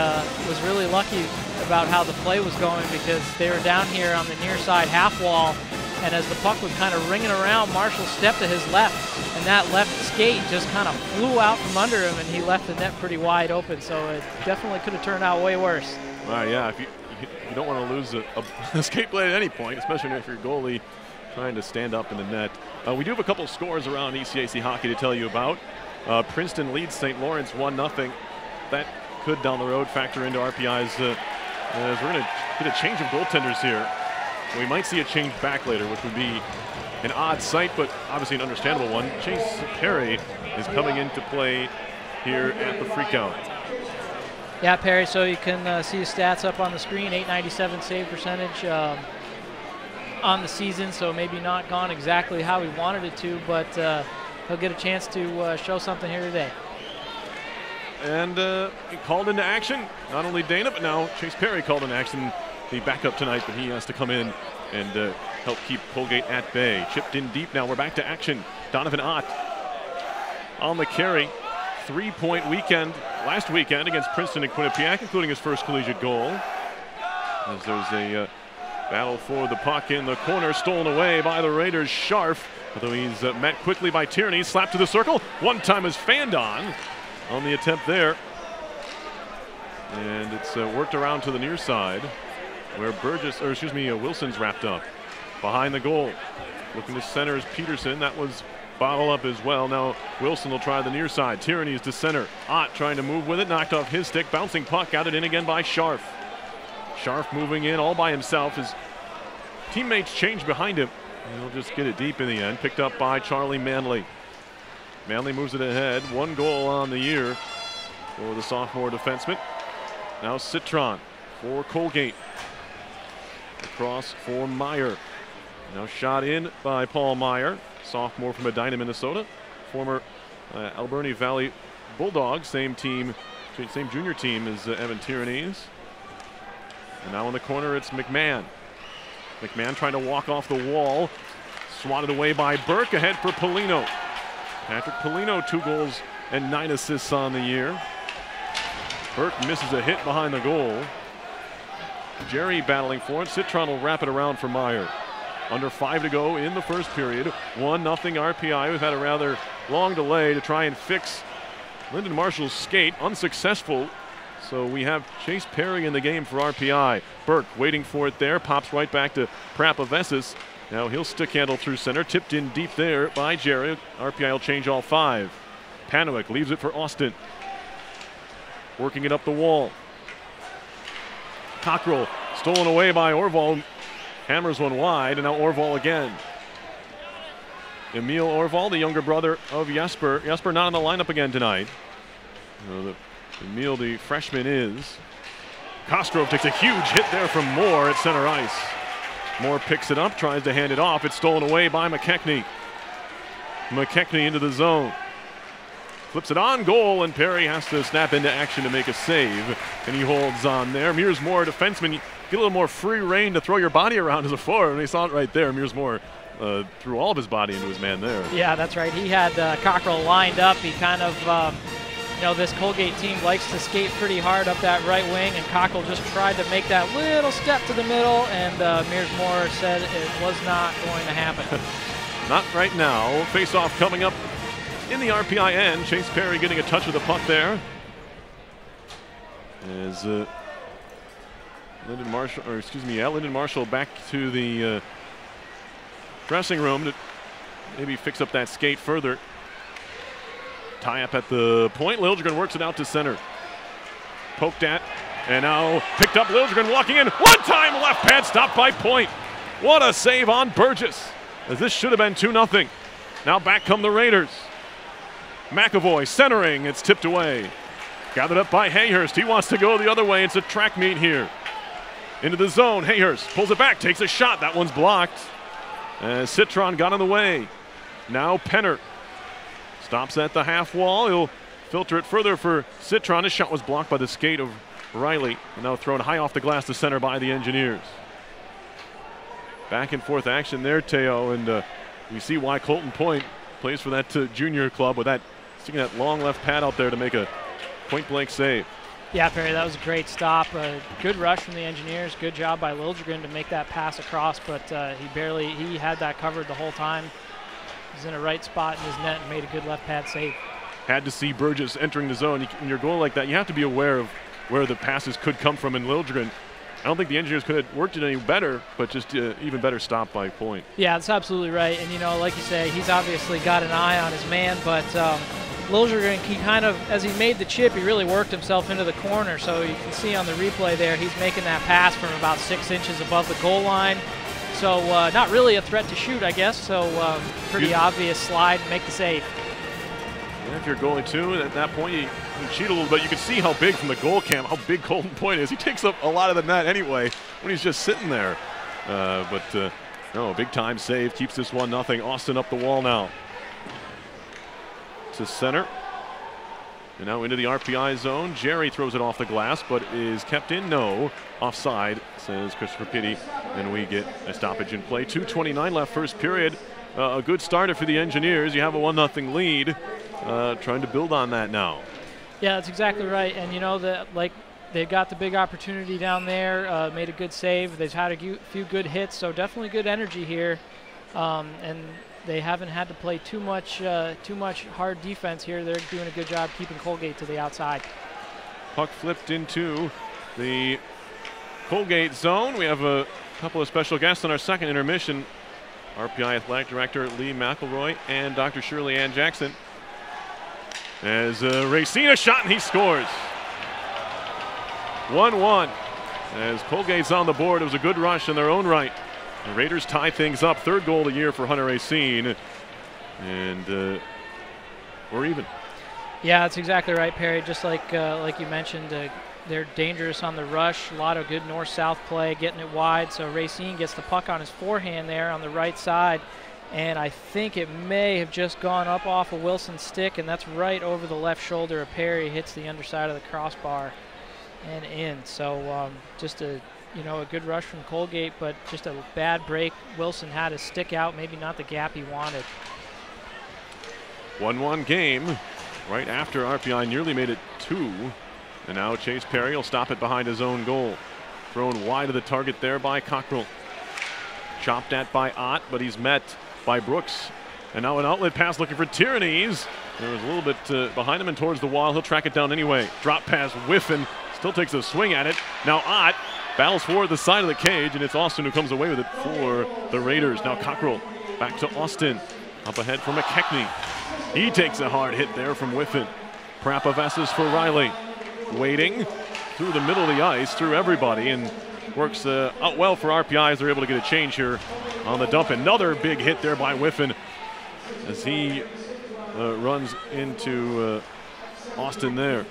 About how the play was going, because they were down here on the near side half wall, and as the puck was kind of ringing around, Marshall stepped to his left, and that left skate just kind of flew out from under him, and he left the net pretty wide open. So it definitely could have turned out way worse. Yeah, if you don't want to lose a skate blade at any point, especially if you're a goalie trying to stand up in the net. We do have a couple of scores around ECAC hockey to tell you about. Princeton leads St. Lawrence 1-0. That could down the road factor into RPI's. As we're going to get a change of goaltenders here. We might see a change back later, which would be an odd sight, but obviously an understandable one. Chase Perry is coming into play here at the Freakout. Yeah, Perry, so you can see his stats up on the screen. .897 save percentage on the season, so maybe not gone exactly how he wanted it to, but he'll get a chance to show something here today. And he called into action. Not only Dana, but now Chase Perry called into action. The backup tonight, but he has to come in and help keep Colgate at bay. Chipped in deep now. We're back to action. Donovan Ott on the carry. 3-point weekend last weekend against Princeton and Quinnipiac, including his first collegiate goal. As there's a Battle for the puck in the corner, stolen away by the Raiders. Scharf, although he's met quickly by Tierney, slapped to the circle. One time is fanned on the attempt there. And it's worked around to the near side where Wilson's wrapped up. Behind the goal, looking to center is Peterson. That was bottled up as well. Now Wilson will try the near side. Tierney is to center. Ott trying to move with it, knocked off his stick. Bouncing puck, got it in again by Scharf. Scharf moving in all by himself. His teammates change behind him. He'll just get it deep in the end. Picked up by Charlie Manley. Manley moves it ahead. 1 goal on the year for the sophomore defenseman. Now Citron for Colgate. Across for Meyer. Now shot in by Paul Meyer, sophomore from Edina, Minnesota. Former Alberni Valley Bulldogs, same junior team as Evan Tierney's. And now in the corner, it's McMahon. McMahon trying to walk off the wall. Swatted away by Burke, ahead for Polino. Patrick Polino, 2 goals and 9 assists on the year. Burke misses a hit behind the goal. Jerry battling for it. Citron will wrap it around for Meyer. Under 5 to go in the first period. 1-0 RPI. We've had a rather long delay to try and fix Lyndon Marshall's skate. Unsuccessful. So we have Chase Perry in the game for RPI. Burke waiting for it there. Pops right back to Prapavesis. Now he'll stick handle through center. Tipped in deep there by Jerry. RPI will change all 5. Panewick leaves it for Austin. Working it up the wall. Cockrell stolen away by Orval. Hammers one wide, and now Orval again. Emil Orval, the younger brother of Jesper. Jesper not in the lineup again tonight. Emil, the freshman, is. Kostrov takes a huge hit there from Moore at center ice. Moore picks it up, tries to hand it off. It's stolen away by McKechnie. McKechnie into the zone. Flips it on goal, and Perry has to snap into action to make a save. And he holds on there. Mears Moore, defenseman, you get a little more free reign to throw your body around as a forward. And he saw it right there. Mears Moore threw all of his body into his man there. Yeah, that's right. He had Cockrell lined up. He kind of, this Colgate team likes to skate pretty hard up that right wing, and Cockrell just tried to make that little step to the middle, and Mears Moore said it was not going to happen. Not right now. Face-off coming up in the RPI end. Chase Perry getting a touch of the puck there. As Lyndon Marshall back to the dressing room to maybe fix up that skate further. Tie up at the point. Liljegren works it out to center. Poked at, and now picked up. Liljegren walking in. One time left pad stopped by Point. What a save on Burgess, as this should have been 2-0. Now back come the Raiders. McAvoy centering. It's tipped away. Gathered up by Hayhurst. He wants to go the other way. It's a track meet here. Into the zone. Hayhurst pulls it back, takes a shot. That one's blocked. As Citron got in the way. Now Penner stops at the half wall. He'll filter it further for Citron. His shot was blocked by the skate of Riley. And now thrown high off the glass to center by the Engineers. Back and forth action there, Teo. And we see why Colton Point plays for that junior club with that sticking that long left pad out there to make a point-blank save. Yeah, Perry, that was a great stop. Good rush from the Engineers. Good job by Liljegren to make that pass across, but he had that covered the whole time. He's in a right spot in his net and made a good left pad save. Had to see Burgess entering the zone. In your goal like that, you have to be aware of where the passes could come from in Liljegren. I don't think the Engineers could have worked it any better, but just even better stop by Point. Yeah, that's absolutely right. And, like you say, he's obviously got an eye on his man, but Liljegren, he kind of, as he made the chip, he really worked himself into the corner. So you can see on the replay there, he's making that pass from about 6 inches above the goal line. So not really a threat to shoot, I guess. So pretty obvious slide, make the save. Yeah, if you're goalie too, at that point you cheat a little bit. You can see how big from the goal cam, how big Colton Point is. He takes up a lot of the net anyway when he's just sitting there. No, big time save, keeps this 1-0. Austin up the wall now. To center. And now into the RPI zone. Jerry throws it off the glass, but is kept in. No. Offside, says Christopher Pitty. And we get a stoppage in play. 2:29 left first period. A good starter for the Engineers. You have a 1-0 lead. Trying to build on that now. Yeah, that's exactly right. And that, like they've got the big opportunity down there, made a good save. They've had a few good hits, so definitely good energy here. And they haven't had to play too much hard defense here. They're doing a good job keeping Colgate to the outside. Puck flipped into the Colgate zone. We have a couple of special guests on our second intermission. RPI Athletic Director Lee McElroy and Dr. Shirley Ann Jackson. As Racine a shot and he scores. 1-1. As Colgate's on the board, it was a good rush in their own right. The Raiders tie things up. Third goal of the year for Hunter Racine. And we're even. Yeah, that's exactly right, Perry. Just like you mentioned, they're dangerous on the rush. A lot of good north-south play, getting it wide. So Racine gets the puck on his forehand there on the right side. And I think it may have just gone up off of Wilson's stick, and that's right over the left shoulder of Perry. Hits the underside of the crossbar and in. So just a good rush from Colgate, but just a bad break. Wilson had his stick out, maybe not the gap he wanted. 1-1 game. Right after RPI nearly made it 2. And now Chase Perry will stop it behind his own goal. Thrown wide of the target there by Cockrell. Chopped at by Ott, but he's met by Brooks. And now an outlet pass looking for Tyrannies. There was a little bit behind him and towards the wall. He'll track it down anyway. Drop pass whiffing. Still takes a swing at it. Now Ott battles forward the side of the cage, and it's Austin who comes away with it for the Raiders. Now Cockrell back to Austin. Up ahead for McKechnie. He takes a hard hit there from Whiffen. Prapavessis for Riley. Waiting through the middle of the ice, through everybody, and works out well for RPI as they're able to get a change here on the dump. Another big hit there by Whiffen as he runs into Austin there.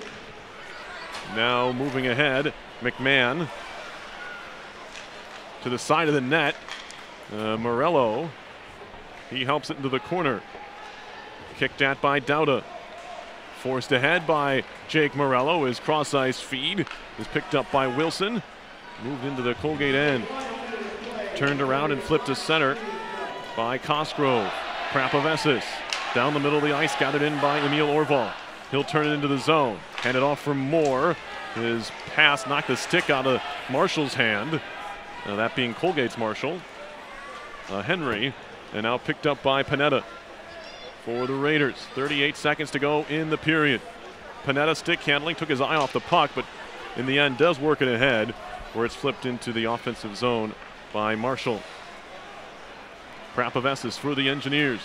Now moving ahead, McMahon to the side of the net. Morello, he helps it into the corner. Kicked at by Dauda. Forced ahead by Jake Morello. His cross-ice feed is picked up by Wilson. Moved into the Colgate end. Turned around and flipped to center by Cosgrove. Prapavessis down the middle of the ice, gathered in by Emil Orval. He'll turn it into the zone. Hand it off for Moore. His pass knocked the stick out of Marshall's hand. That being Colgate's Marshall. Henry. And now picked up by Panetta for the Raiders. 38 seconds to go in the period. Panetta stick handling, took his eye off the puck, but in the end does work it ahead, where it's flipped into the offensive zone by Marshall. Prapavessis for the Engineers.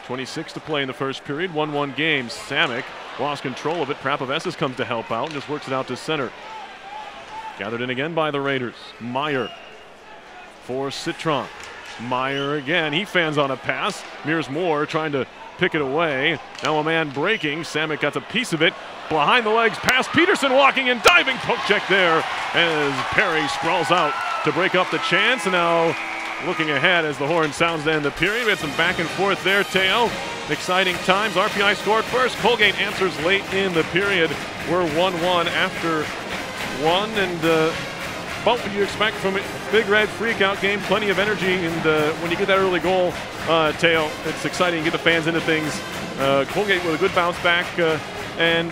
26 to play in the first period, 1-1 game. Samick lost control of it. Prapavessis comes to help out and just works it out to center. Gathered in again by the Raiders. Meyer for Citron. Meyer again, he fans on a pass. Mears Moore trying to pick it away. Now a man breaking. Samick got a piece of it. Behind the legs, pass. Peterson walking and diving. Poke check there as Perry sprawls out to break up the chance. And now looking ahead as the horn sounds to end the period. We had some back and forth there, Teo. Exciting times. RPI scored first. Colgate answers late in the period. We're 1-1 after one, and about what you expect from a Big Red Freakout game. Plenty of energy, and when you get that early goal, Teo, it's exciting. You get the fans into things. Colgate with a good bounce back, and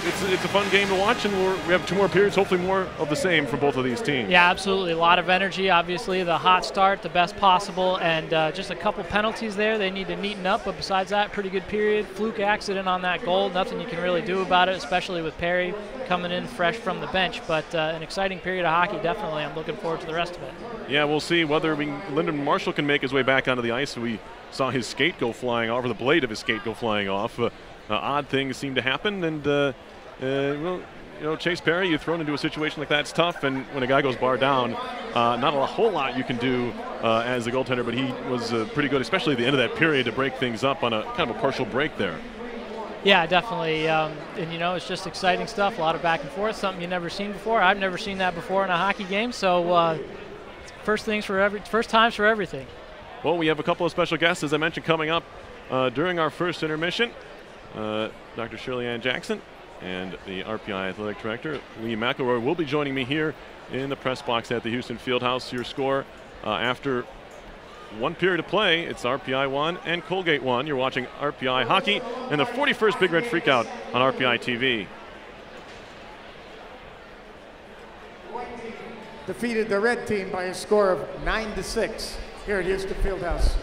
it's a fun game to watch, and we have 2 more periods, hopefully more of the same from both of these teams. Yeah, absolutely. A lot of energy, obviously. The hot start, the best possible, and just a couple penalties there. They need to neaten up, but besides that, pretty good period. Fluke accident on that goal. Nothing you can really do about it, especially with Perry coming in fresh from the bench. But an exciting period of hockey, definitely. I'm looking forward to the rest of it. Yeah, we'll see whether Lyndon Marshall can make his way back onto the ice. We saw his skate go flying off, or the blade of his skate go flying off. Odd things seem to happen, and Chase Perry, you're thrown into a situation like that, it's tough, and when a guy goes bar down, not a whole lot you can do as a goaltender, but he was pretty good, especially at the end of that period, to break things up on a kind of a partial break there. Yeah, definitely, and it's just exciting stuff, a lot of back and forth, something you've never seen before. I've never seen that before in a hockey game, so first times for everything. Well, we have a couple of special guests, as I mentioned, coming up during our first intermission. Dr. Shirley Ann Jackson and the RPI Athletic Director, Lee McElroy, will be joining me here in the press box at the Houston Fieldhouse. Your score after 1 period of play, it's RPI 1 and Colgate 1. You're watching RPI Hockey and the 41st Big Red Freakout on RPI TV. defeated the red team by a score of 9-6 here at Houston Fieldhouse.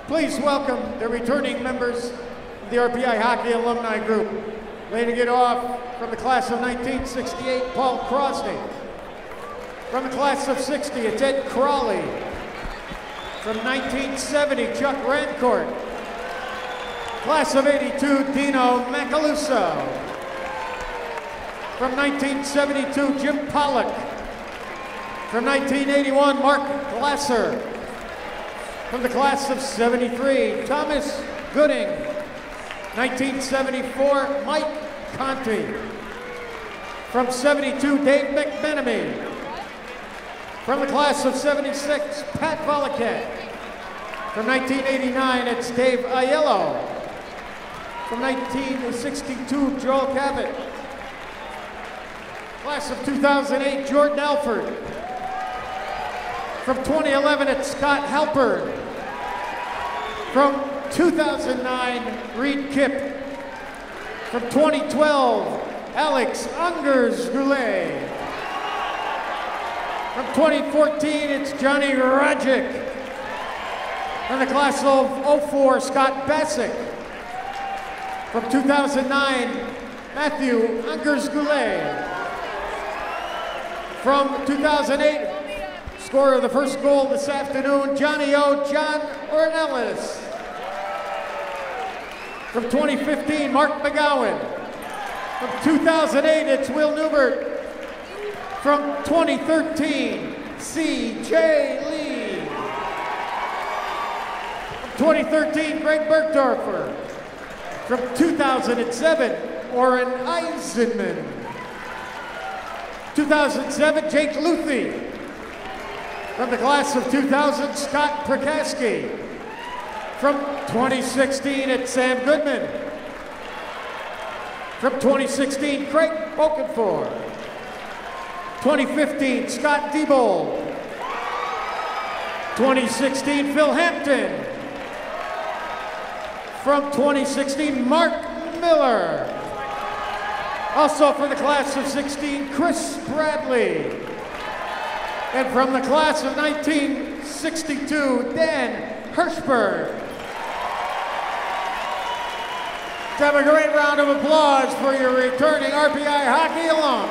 Please welcome the returning members of the RPI Hockey Alumni Group. Leading it off from the class of 1968, Paul Crosney. From the class of 60, it's Ed Crawley. From 1970, Chuck Rancourt. Class of 82, Dino Macaluso. From 1972, Jim Pollock. From 1981, Mark Glasser. From the class of 73, Thomas Gooding. 1974, Mike Conti. From 72, Dave McMenemy. From the class of 76, Pat Voliket. From 1989, it's Dave Aiello. From 1962, Joel Cabot. Class of 2008, Jordan Alford. From 2011, it's Scott Halpern. From 2009, Reed Kipp. From 2012, Alex Ungers-Goulet. From 2014, it's Johnny Rajic. From the class of 04, Scott Bassick. From 2009, Matthew Ungers-Goulet. From 2008, scorer of the first goal this afternoon, Johnny O. John Ornelas. From 2015, Mark McGowan. From 2008, it's Will Newbert. From 2013, C.J. Lee. From 2013, Greg Bergdorfer. From 2007, Orrin Eisenman. 2007, Jake Luthi. From the class of 2000, Scott Prakaski. From 2016, it's Sam Goodman. From 2016, Craig Okenfor. 2015, Scott Diebold. 2016, Phil Hampton. From 2016, Mark Miller. Also from the class of 16, Chris Bradley. And from the class of 1962, Dan Hirschberg. Let's have a great round of applause for your returning RPI hockey alum.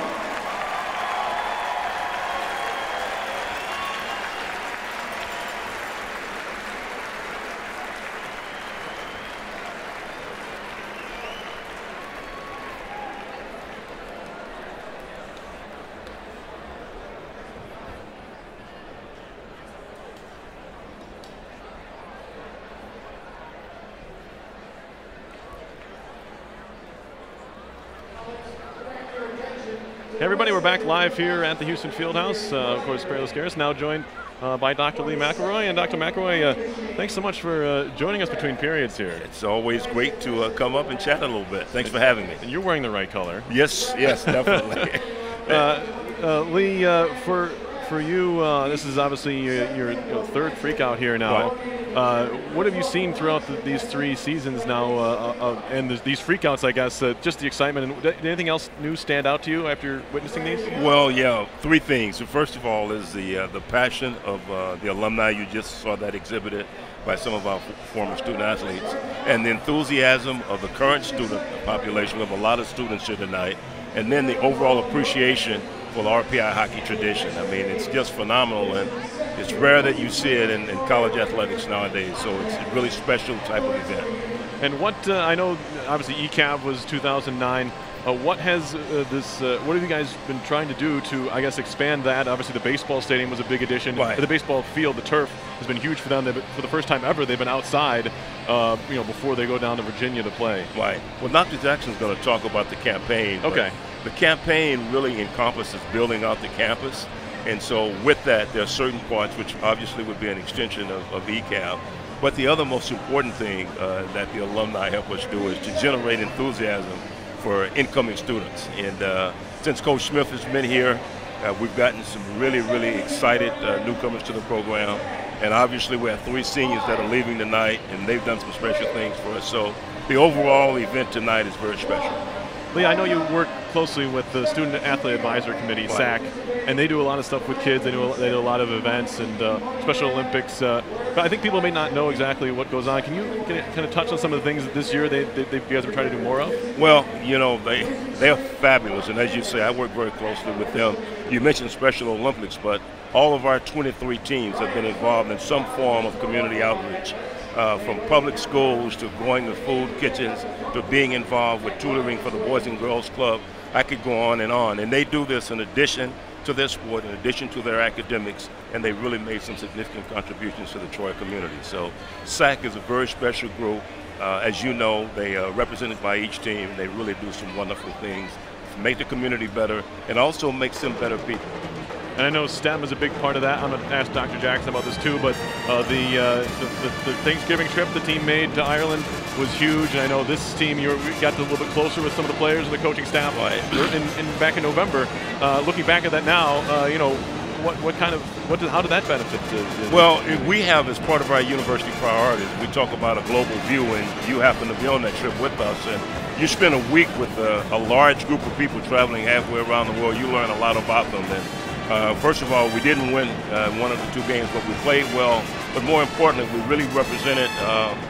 Hey everybody, we're back live here at the Houston Fieldhouse. Of course, Peerless Garris now joined by Dr. Lee McElroy. And Dr. McElroy, thanks so much for joining us between periods here. It's always great to come up and chat a little bit. Thanks for having me. And you're wearing the right color. Yes, definitely. Lee, for you, this is obviously your third Freakout here now. Right. What have you seen throughout these 3 seasons now, and these Freakouts, I guess, just the excitement, and did anything else new stand out to you after witnessing these? Well, yeah, 3 things. So first of all is the passion of the alumni. You just saw that exhibited by some of our former student athletes, and the enthusiasm of the current student population. We have a lot of students here tonight, and then the overall appreciation for the RPI hockey tradition. I mean, it's just phenomenal, and it's rare that you see it in college athletics nowadays, so it's a really special type of event. And what, I know obviously ECAV was 2009, what has what have you guys been trying to do to, I guess, expand that? Obviously the baseball stadium was a big addition. Right. The baseball field, the turf, has been huge for them. For the first time ever, they've been outside, before they go down to Virginia to play. Right. Well, Dr. Jackson's going to talk about the campaign. Okay. The campaign really encompasses building out the campus, and so with that, there are certain parts which obviously would be an extension of ECAV. But the other most important thing that the alumni help us do is to generate enthusiasm for incoming students. And since Coach Smith has been here, We've gotten some really, really excited newcomers to the program. And obviously we have 3 seniors that are leaving tonight, and they've done some special things for us. So the overall event tonight is very special. Lee, I know you work closely with the Student Athlete Advisor Committee, SAC, and they do a lot of stuff with kids. They do a lot of events and Special Olympics. But I think people may not know exactly what goes on. Can you kind of touch on some of the things that this year you guys are trying to do more of? Well, you know, they're fabulous, and as you say, I work very closely with them. You mentioned Special Olympics, but all of our 23 teams have been involved in some form of community outreach. From public schools to going to food kitchens to being involved with tutoring for the Boys and Girls Club. I could go on, and they do this in addition to their sport, in addition to their academics, and they really made some significant contributions to the Troy community. So SAC is a very special group. As you know, they are represented by each team. They really do some wonderful things to make the community better and also makes them better people. And I know STEM is a big part of that. I'm going to ask Dr. Jackson about this too, but the Thanksgiving trip the team made to Ireland was huge. And I know this team, you got a little bit closer with some of the players and the coaching staff back in November. Looking back at that now, you know, how did that benefit? Well, we have, as part of our university priorities, we talk about a global view, and you happen to be on that trip with us. And you spend a week with a large group of people traveling halfway around the world. You learn a lot about them. And first of all, we didn't win one of the 2 games, but we played well. But more importantly, we really represented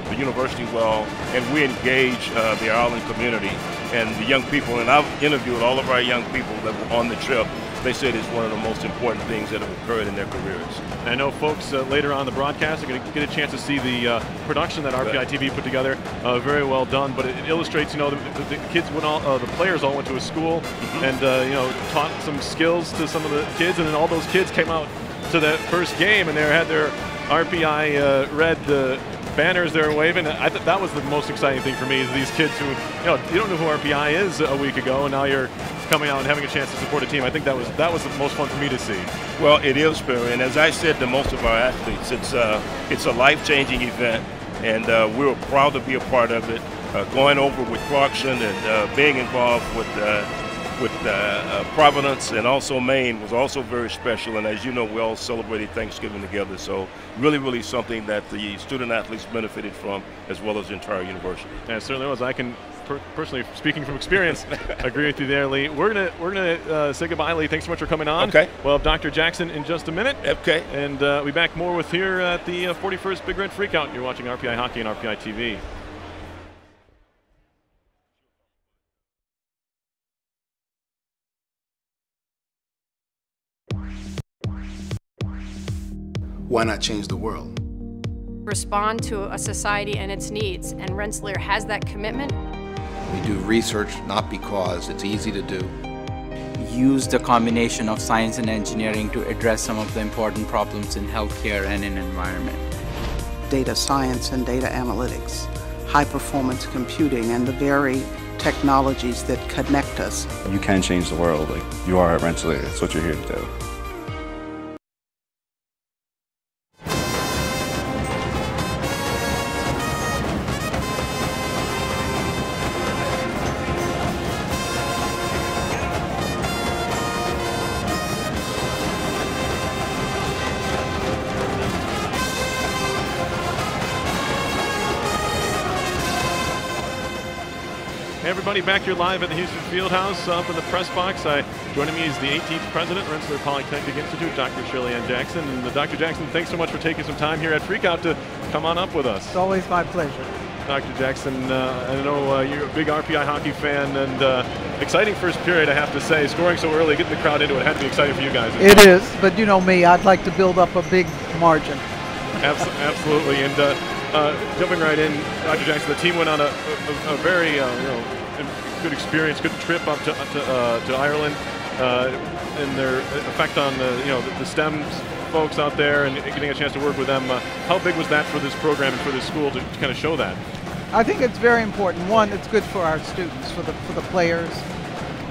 the university well, and we engaged the Ireland community and the young people. And I've interviewed all of our young people that were on the trip. They said it's one of the most important things that have occurred in their careers. And I know folks later on the broadcast are going to get a chance to see the production that RPI TV put together. Very well done, but it illustrates, you know, the kids went the players all went to a school and you know, taught some skills to some of the kids, and then all those kids came out to that first game and they had their RPI red banners they were waving. I thought that was the most exciting thing for me, is these kids who, you know, you don't know who RPI is a week ago, and now you're coming out and having a chance to support a team. I think that was the most fun for me to see. Well, it is, Perry, and as I said to most of our athletes, it's a life-changing event, and we're proud to be a part of it. Going over with Clarkson and being involved with Providence and also Maine was also very special. And as you know, we all celebrated Thanksgiving together. So really, really something that the student athletes benefited from, as well as the entire university. Yeah, it certainly was. I can personally, speaking from experience, agree with you there, Lee. We're gonna say goodbye, Lee. Thanks so much for coming on. Okay. We'll have Dr. Jackson in just a minute. Okay. And we'll be back more with here at the 41st Big Red Freakout. You're watching RPI Hockey and RPI TV. Why not change the world? Respond to a society and its needs, and Rensselaer has that commitment. We do research not because it's easy to do. Use the combination of science and engineering to address some of the important problems in healthcare and in environment. Data science and data analytics, high-performance computing, and the very technologies that connect us. You can change the world. Like you are at Rensselaer. That's what you're here to do. Hey everybody, back here live at the Houston Fieldhouse up in the press box. Joining me is the 18th president, Rensselaer Polytechnic Institute, Dr. Shirley Ann Jackson. And Dr. Jackson, thanks so much for taking some time here at Freakout to come on up with us. It's always my pleasure. Dr. Jackson, I know you're a big RPI hockey fan, and exciting first period, I have to say. Scoring so early, getting the crowd into it, had to be exciting for you guys. It is, but you know me, I'd like to build up a big margin. Absolutely, and jumping right in, Dr. Jackson, the team went on a very good experience, good trip up to Ireland, and their effect on the STEM folks out there and getting a chance to work with them. How big was that for this program and for this school to kind of show that? I think it's very important. One, it's good for our students, for the players,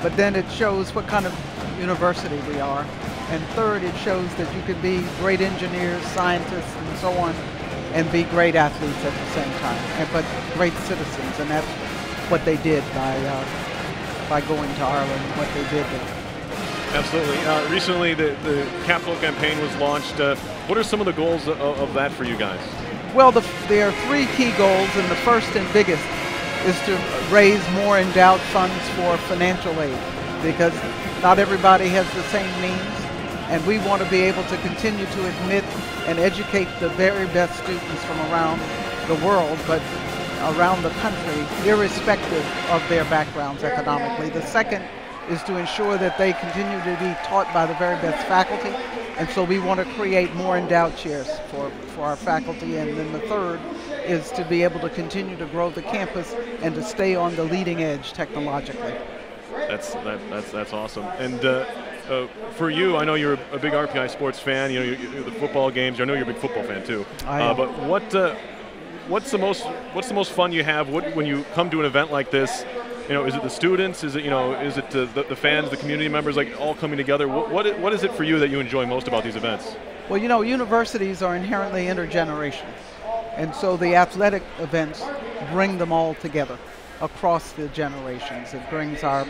but then it shows what kind of university we are. And third, it shows that you can be great engineers, scientists, and so on, and be great athletes at the same time, but great citizens, and that's what they did by going to Ireland, what they did there. Absolutely. Recently, the capital campaign was launched. What are some of the goals of that for you guys? Well, there are 3 key goals, and the first and biggest is to raise more endowed funds for financial aid, because not everybody has the same means, and we want to be able to continue to admit and educate the very best students from around the world, but around the country, irrespective of their backgrounds economically. The second is to ensure that they continue to be taught by the very best faculty, and so we want to create more endowed chairs for our faculty. And then the third is to be able to continue to grow the campus and to stay on the leading edge technologically. That's awesome. And for you, I know you're a big RPI sports fan. You know, the football games. I know you're a big football fan too. But what's the most fun you have when you come to an event like this? You know, is it the students? Is it the fans, the community members, like all coming together? What is it for you that you enjoy most about these events? Well, you know, universities are inherently intergenerational, and so the athletic events bring them all together across the generations. It brings our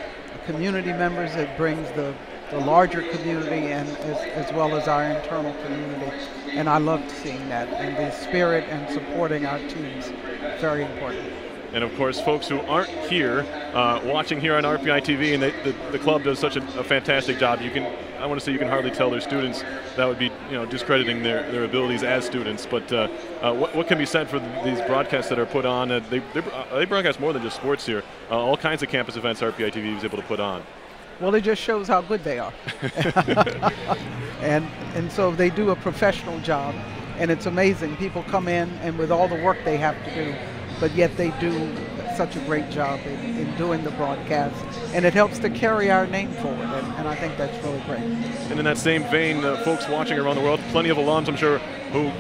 community members, it brings the larger community, and as well as our internal community. And I loved seeing that, and the spirit and supporting our teams, very important. And of course, folks who aren't here, watching here on RPI TV, and the club does such a fantastic job. I want to say you can hardly tell their students. That would be, discrediting their abilities as students. But what can be said for these broadcasts that are put on? They broadcast more than just sports here. All kinds of campus events RPI TV is able to put on. Well, it just shows how good they are. and so they do a professional job, and it's amazing. People come in, and with all the work they have to do, but yet they do such a great job in doing the broadcast, and it helps to carry our name forward, and I think that's really great. And in that same vein, folks watching around the world, plenty of alums, I'm sure, who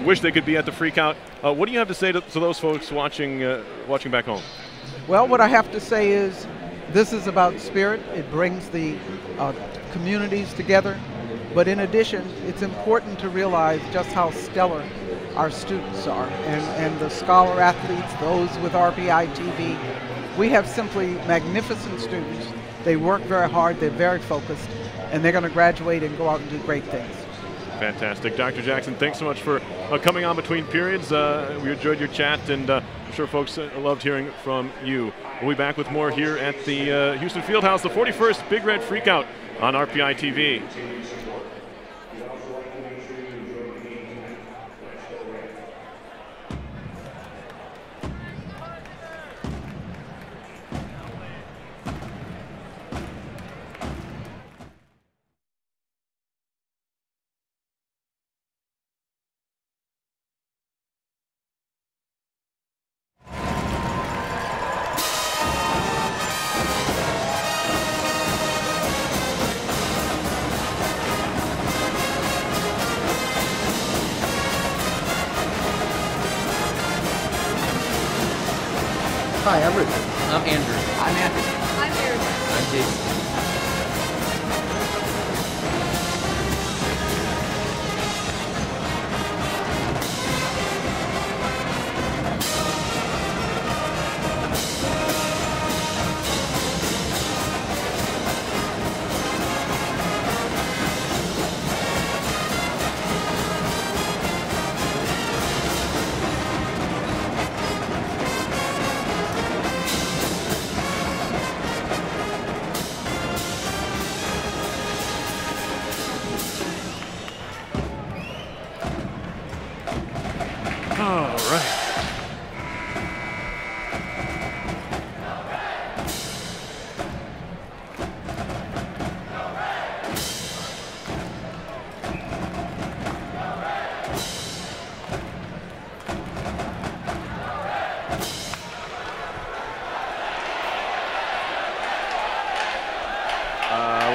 wish they could be at the Freakout. What do you have to say to those folks watching back home? Well, what I have to say is this is about spirit. It brings the communities together, but in addition, it's important to realize just how stellar our students are, and the scholar athletes, those with RPI TV. We have simply magnificent students. They work very hard, they're very focused, and they're going to graduate and go out and do great things. Fantastic. Dr. Jackson, thanks so much for coming on between periods. We enjoyed your chat, and I'm sure folks loved hearing from you. We'll be back with more here at the Houston Fieldhouse, the 41st Big Red Freakout on RPI TV. Hi, I'm Richard. I'm Andrew. I'm Andrew. I'm here. I'm Jason.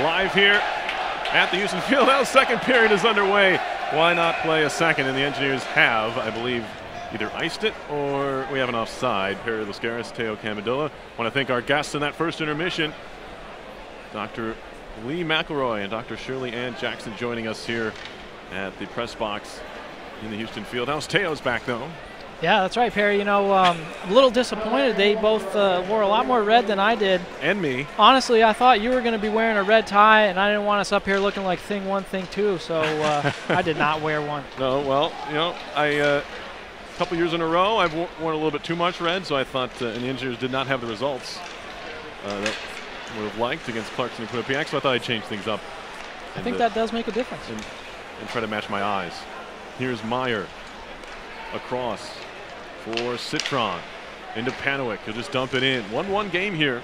Live here at the Houston Fieldhouse. Second period is underway. Why not play a second? And the Engineers have, I believe, either iced it or we have an offside. Perry Lascaris, Teo Camadilla. Want to thank our guests in that first intermission, Dr. Lee McElroy and Dr. Shirley Ann Jackson, joining us here at the press box in the Houston Fieldhouse. Teo's back though. Yeah, that's right, Perry. You know, a little disappointed. They both wore a lot more red than I did. And me. Honestly, I thought you were going to be wearing a red tie, and I didn't want us up here looking like thing one, thing two, so I did not wear one. No, well, you know, a couple years in a row, I've worn a little bit too much red, so I thought, and the Engineers did not have the results that would have liked against Clarkson and Quinnipiac, so I thought I'd change things up. I think that does make a difference. And try to match my eyes. Here's Meyer across for Citron into Panowick. He'll just dump it in. 1-1 game here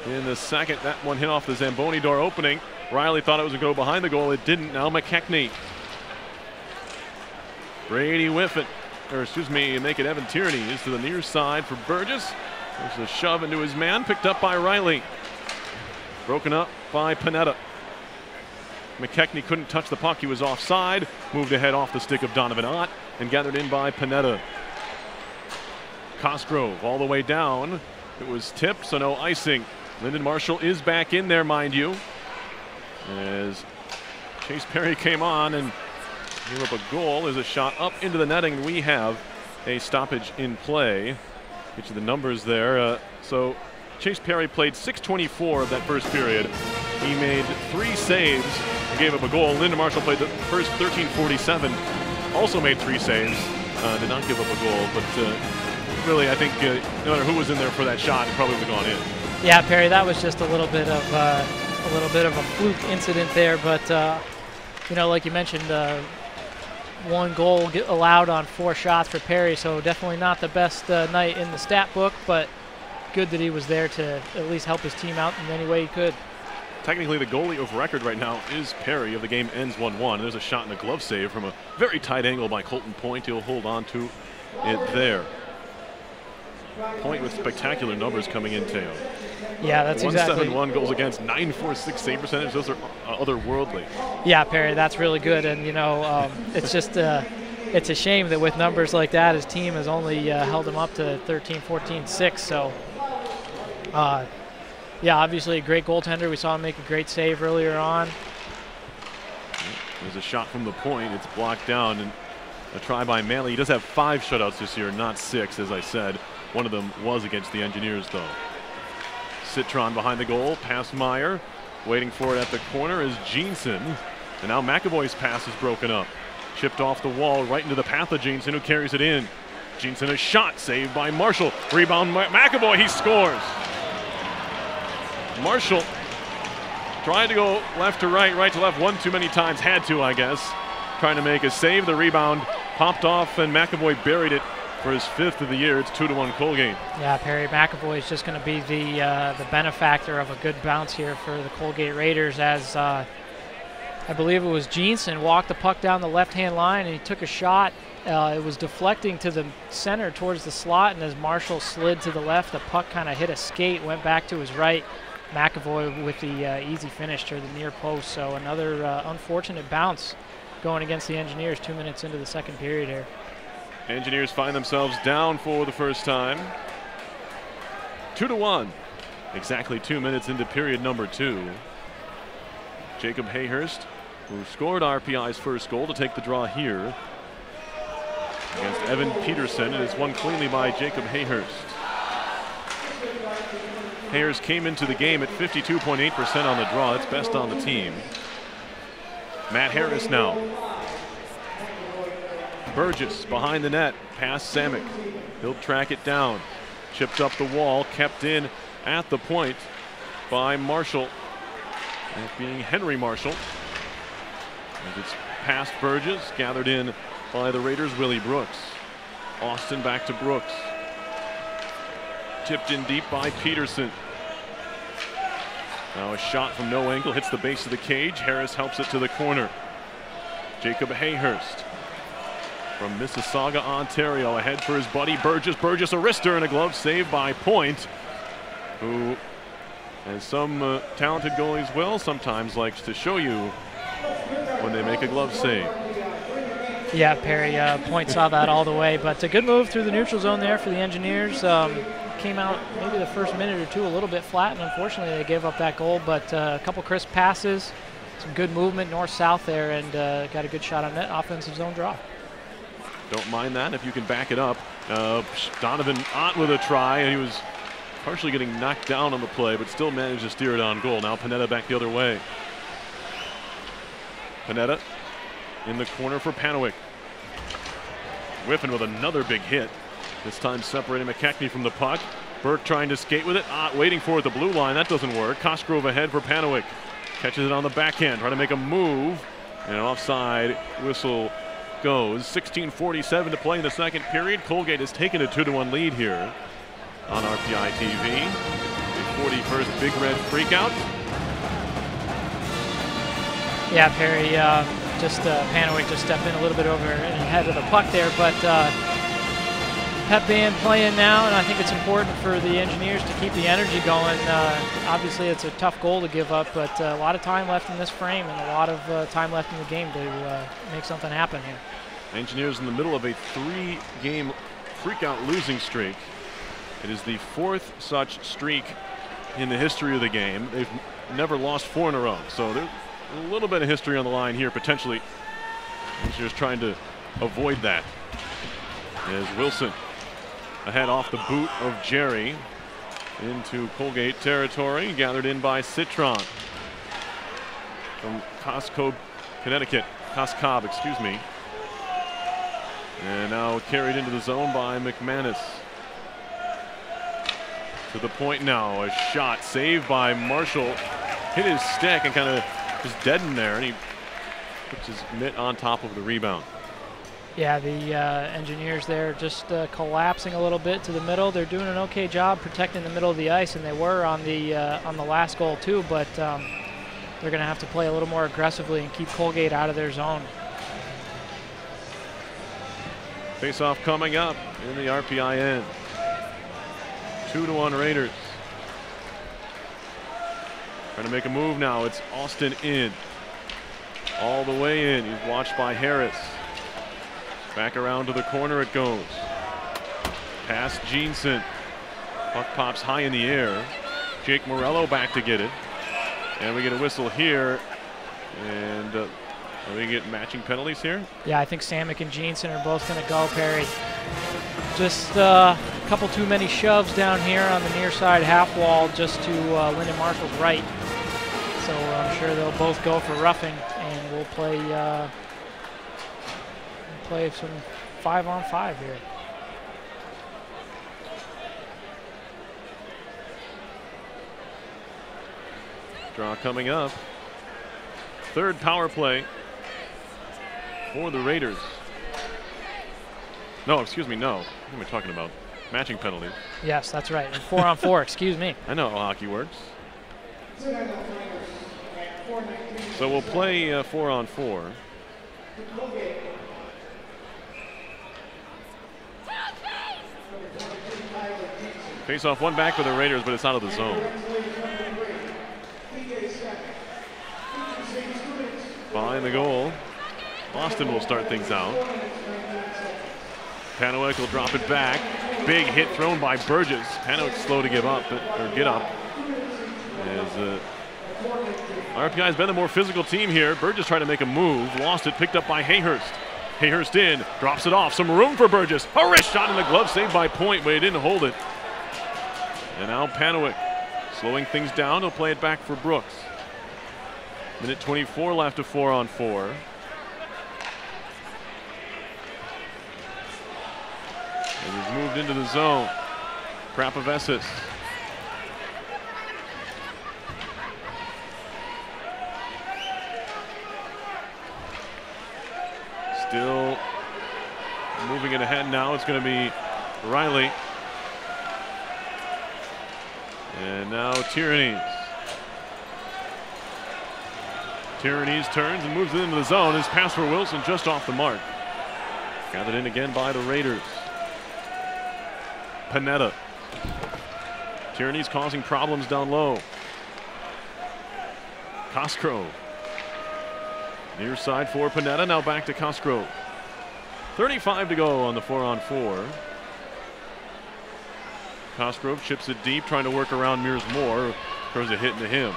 in the second. That one hit off the Zamboni door opening. Riley thought it was going to go behind the goal. It didn't. Now McKechnie. Brady Whiffin, or excuse me, make it Evan Tierney is to the near side for Burgess. There's a shove into his man, picked up by Riley. Broken up by Panetta. McKechnie couldn't touch the puck. He was offside. Moved ahead off the stick of Donovan Ott and gathered in by Panetta. Cosgrove all the way down. It was tipped, so no icing. Lyndon Marshall is back in there, mind you, as Chase Perry came on and gave up a goal. There's a shot up into the netting. We have a stoppage in play. Get you the numbers there. So Chase Perry played 6:24 of that first period. He made 3 saves and gave up a goal. Lyndon Marshall played the first 13:47, also made 3 saves, did not give up a goal, but really, I think no matter who was in there for that shot, it probably would have gone in. Yeah, Perry, that was just a little bit of a fluke incident there, but you know, like you mentioned, 1 goal allowed on 4 shots for Perry, so definitely not the best night in the stat book, but good that he was there to at least help his team out in any way he could. Technically, the goalie of record right now is Perry. If the game ends 1-1, there's a shot and a glove save from a very tight angle by Colton Point. He'll hold on to it there. Point with spectacular numbers coming in, Teo. Yeah, that's exactly. 171 goals against, 946 save percentage. Those are otherworldly. Yeah, Perry, that's really good. And, you know, it's just it's a shame that with numbers like that, his team has only held him up to 13-14-6. So, yeah, obviously a great goaltender. We saw him make a great save earlier on. There's a shot from the point. It's blocked down. And a try by Manley. He does have 5 shutouts this year, not 6, as I said. One of them was against the Engineers, though. Citron behind the goal, past Meyer. Waiting for it at the corner is Jeanson. And now McAvoy's pass is broken up. Chipped off the wall right into the path of Jeanson, who carries it in. Jeanson, a shot, saved by Marshall. Rebound, McAvoy, he scores. Marshall tried to go left to right, right to left, one too many times, had to, I guess. Trying to make a save, the rebound popped off, and McAvoy buried it for his 5th of the year. It's 2-1 Colgate. Yeah, Perry McAvoy is just going to be the benefactor of a good bounce here for the Colgate Raiders, as I believe it was Jeanson walked the puck down the left-hand line and he took a shot. It was deflecting to the center towards the slot, and as Marshall slid to the left, the puck kind of hit a skate, went back to his right. McAvoy with the easy finish to the near post. So another unfortunate bounce going against the Engineers 2 minutes into the second period here. Engineers find themselves down for the first time. 2-1. Exactly 2 minutes into period number 2. Jacob Hayhurst, who scored RPI's first goal to take the draw here against Evan Peterson. It is won cleanly by Jacob Hayhurst. Hayhurst came into the game at 52.8% on the draw. That's best on the team. Matt Harris now. Burgess behind the net, past Samick. He'll track it down. Chipped up the wall, kept in at the point by Marshall. That being Henry Marshall. As it's past Burgess, gathered in by the Raiders' Willie Brooks. Austin back to Brooks. Tipped in deep by Peterson. Now a shot from no angle, hits the base of the cage. Harris helps it to the corner. Jacob Hayhurst from Mississauga, Ontario, ahead for his buddy Burgess. Burgess a wrister and a glove save by Point, who, as some talented goalies will, sometimes likes to show you when they make a glove save. Yeah, Perry, Point saw that all the way, but a good move through the neutral zone there for the Engineers. Came out maybe the first minute or two a little bit flat, and unfortunately they gave up that goal, but a couple crisp passes, some good movement north-south there, and got a good shot on net, offensive zone draw. Don't mind that if you can back it up. Donovan Ott with a try, and he was partially getting knocked down on the play, but still managed to steer it on goal. Now Panetta back the other way. Panetta in the corner for Panowick. Whiffin with another big hit. This time separating McKechnie from the puck. Burke trying to skate with it. Ott waiting for it at the blue line. That doesn't work. Cosgrove ahead for Panowick. Catches it on the backhand, trying to make a move. And an offside whistle goes. 16:47 to play in the second period. Colgate has taken a 2-1 lead here on RPI TV. The 41st Big Red Freakout. Yeah, Perry, Panowick just stepped in a little bit over and ahead of the puck there, but Pep band playing now, and I think it's important for the Engineers to keep the energy going. Obviously, it's a tough goal to give up, but a lot of time left in this frame and a lot of time left in the game to make something happen here. Engineers in the middle of a 3-game Freakout losing streak. It is the 4th such streak in the history of the game. They've never lost 4 in a row, so there's a little bit of history on the line here, potentially. Engineers trying to avoid that. As Wilson ahead off the boot of Jerry into Colgate territory, gathered in by Citron from Costco, Connecticut. Coscob, excuse me. And now carried into the zone by McManus. To the point now, a shot saved by Marshall. Hit his stick and kind of just deadened there, and he puts his mitt on top of the rebound. Yeah, the Engineers there just collapsing a little bit to the middle. They're doing an okay job protecting the middle of the ice, and they were on the last goal too, but they're going to have to play a little more aggressively and keep Colgate out of their zone. Face-off coming up in the RPI end. 2-1 Raiders. Trying to make a move now. It's Austin in. All the way in. He's watched by Harris. Back around to the corner it goes. Past Jeanson. Puck pops high in the air. Jake Morello back to get it. And we get a whistle here. And are we get matching penalties here? Yeah, I think Samick and Jeanson are both going to go, Perry. Just a couple too many shoves down here on the near side half wall just to Lyndon Marshall's right. So I'm sure they'll both go for roughing, and we'll play some 5-on-5 here. Draw coming up. Third power play for the Raiders. No, excuse me, no. What am I talking about? Matching penalties. Yes, that's right. And 4-on-4, excuse me. I know how hockey works. So we'll play 4-on-4. Face off one back for the Raiders, but it's out of the zone. Behind the goal, Austin will start things out. Panowick will drop it back. Big hit thrown by Burgess. Panowick slow to give up, or get up. As RPI has been the more physical team here. Burgess tried to make a move, lost it, picked up by Hayhurst. Hayhurst in, drops it off. Some room for Burgess. A wrist shot in the glove, saved by Point, but he didn't hold it. And now Panowick slowing things down. He'll play it back for Brooks. Minute 24 left of 4-on-4. And he's moved into the zone. Prapavesis. Still moving it ahead now. It's going to be Riley. And now Tyrannies. Tyrannies turns and moves it into the zone. His pass for Wilson just off the mark. Gathered in again by the Raiders. Panetta. Tyrannies causing problems down low. Cosgrove. Near side for Panetta. Now back to Cosgrove. 35 to go on the 4-on-4. Cosgrove chips it deep, trying to work around Mears Moore. Throws a hit into him.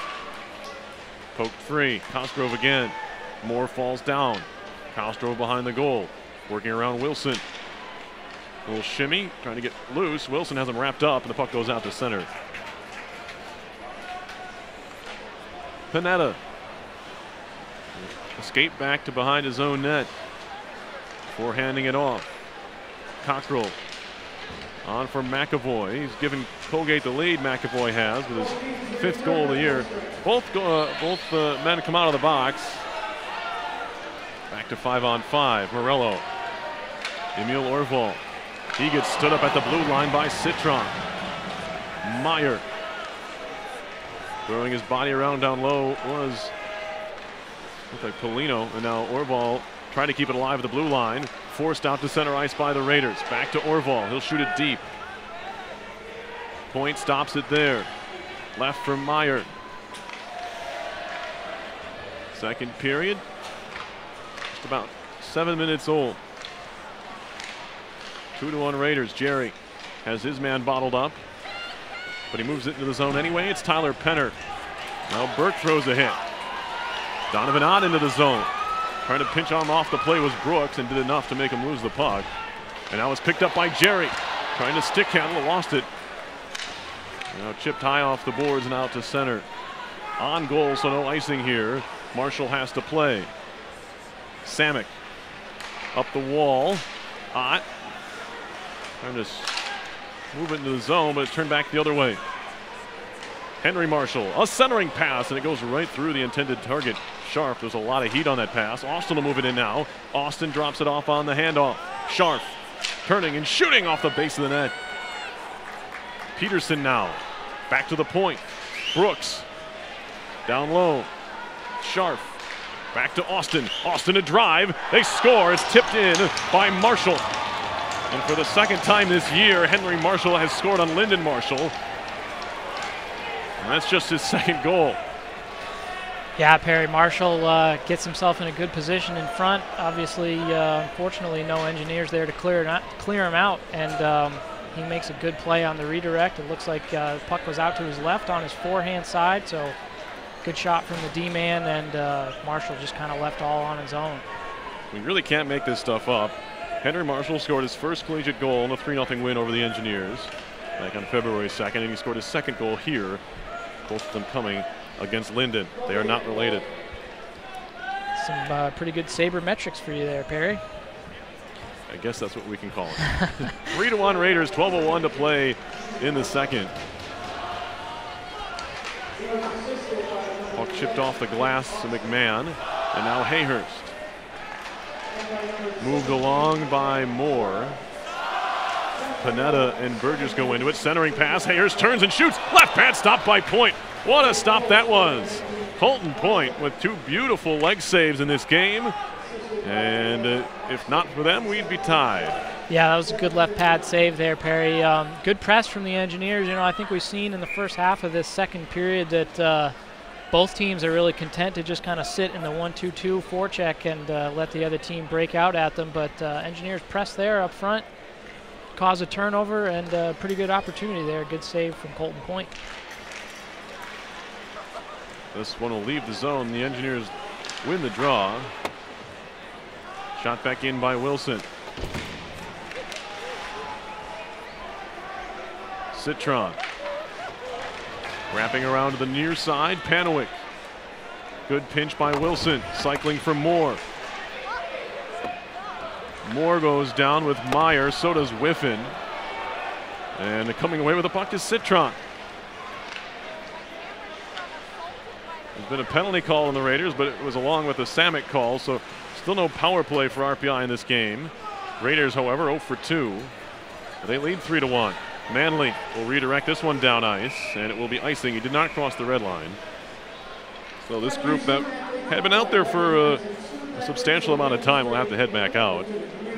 Poked free. Cosgrove again. Moore falls down. Cosgrove behind the goal. Working around Wilson. A little shimmy, trying to get loose. Wilson has him wrapped up, and the puck goes out to center. Panetta. Escape back to behind his own net. Before handing it off. Cockrell on for McAvoy. He's given Colgate the lead, McAvoy has, with his 5th goal of the year. Both men come out of the box. Back to 5-on-5. Morello. Emil Orval. He gets stood up at the blue line by Citron. Meyer. Throwing his body around down low was, looked like Polino, and now Orval trying to keep it alive at the blue line. Forced out to center ice by the Raiders. Back to Orval. He'll shoot it deep. Point stops it there. Left for Meyer. Second period. Just about 7 minutes old. 2-1 Raiders. Jerry has his man bottled up, but he moves it into the zone anyway. It's Tyler Penner. Now Burke throws a hit. Donovan Ott into the zone. Trying to pinch him off the play was Brooks and did enough to make him lose the puck. And now it's picked up by Jerry. Trying to stick handle, lost it. Now chipped high off the boards and out to center. On goal, so no icing here. Marshall has to play. Samick up the wall. Ott trying to move it into the zone, but it's turned back the other way. Henry Marshall, a centering pass, and it goes right through the intended target. Sharp, there's a lot of heat on that pass. Austin will move it in now. Austin drops it off on the handoff. Sharp turning and shooting off the base of the net. Peterson now back to the point. Brooks down low. Sharp back to Austin. Austin a drive. They score. It's tipped in by Marshall. And for the second time this year, Henry Marshall has scored on Lyndon Marshall. And that's just his 2nd goal. Yeah, Perry Marshall gets himself in a good position in front. Obviously, unfortunately, no Engineers there to clear him out, and he makes a good play on the redirect. It looks like the puck was out to his left on his forehand side, so good shot from the D-man, and Marshall just kind of left all on his own. We really can't make this stuff up. Henry Marshall scored his first collegiate goal in a 3-0 win over the Engineers back on February 2nd, and he scored his 2nd goal here, both of them coming against Lyndon. They are not related. Some pretty good sabermetrics for you there, Perry. I guess that's what we can call it. 3-1 Raiders, 12:01 to play in the second. Puck chipped off the glass to McMahon, and now Hayhurst. Moved along by Moore. Panetta and Burgess go into it. Centering pass. Hayhurst turns and shoots. Left pad stopped by Point. What a stop that was. Colton Point with 2 beautiful leg saves in this game. And if not for them, we'd be tied. Yeah, that was a good left pad save there, Perry. Good press from the Engineers. You know, I think we've seen in the first half of this second period that both teams are really content to just kind of sit in the 1-2-2 forecheck and let the other team break out at them. But Engineers press there up front, cause a turnover, and a pretty good opportunity there. Good save from Colton Point. This one will leave the zone. The Engineers win the draw. Shot back in by Wilson. Citron. Wrapping around to the near side. Panowick. Good pinch by Wilson. Cycling for Moore. Moore goes down with Meyer. So does Whiffen. And coming away with the puck is Citron. There's been a penalty call on the Raiders, but it was along with the Samick call, so still no power play for RPI in this game. Raiders, however, 0 for 2. They lead 3-1. Manley will redirect this one down ice, and it will be icing. He did not cross the red line. So this group that had been out there for a substantial amount of time will have to head back out.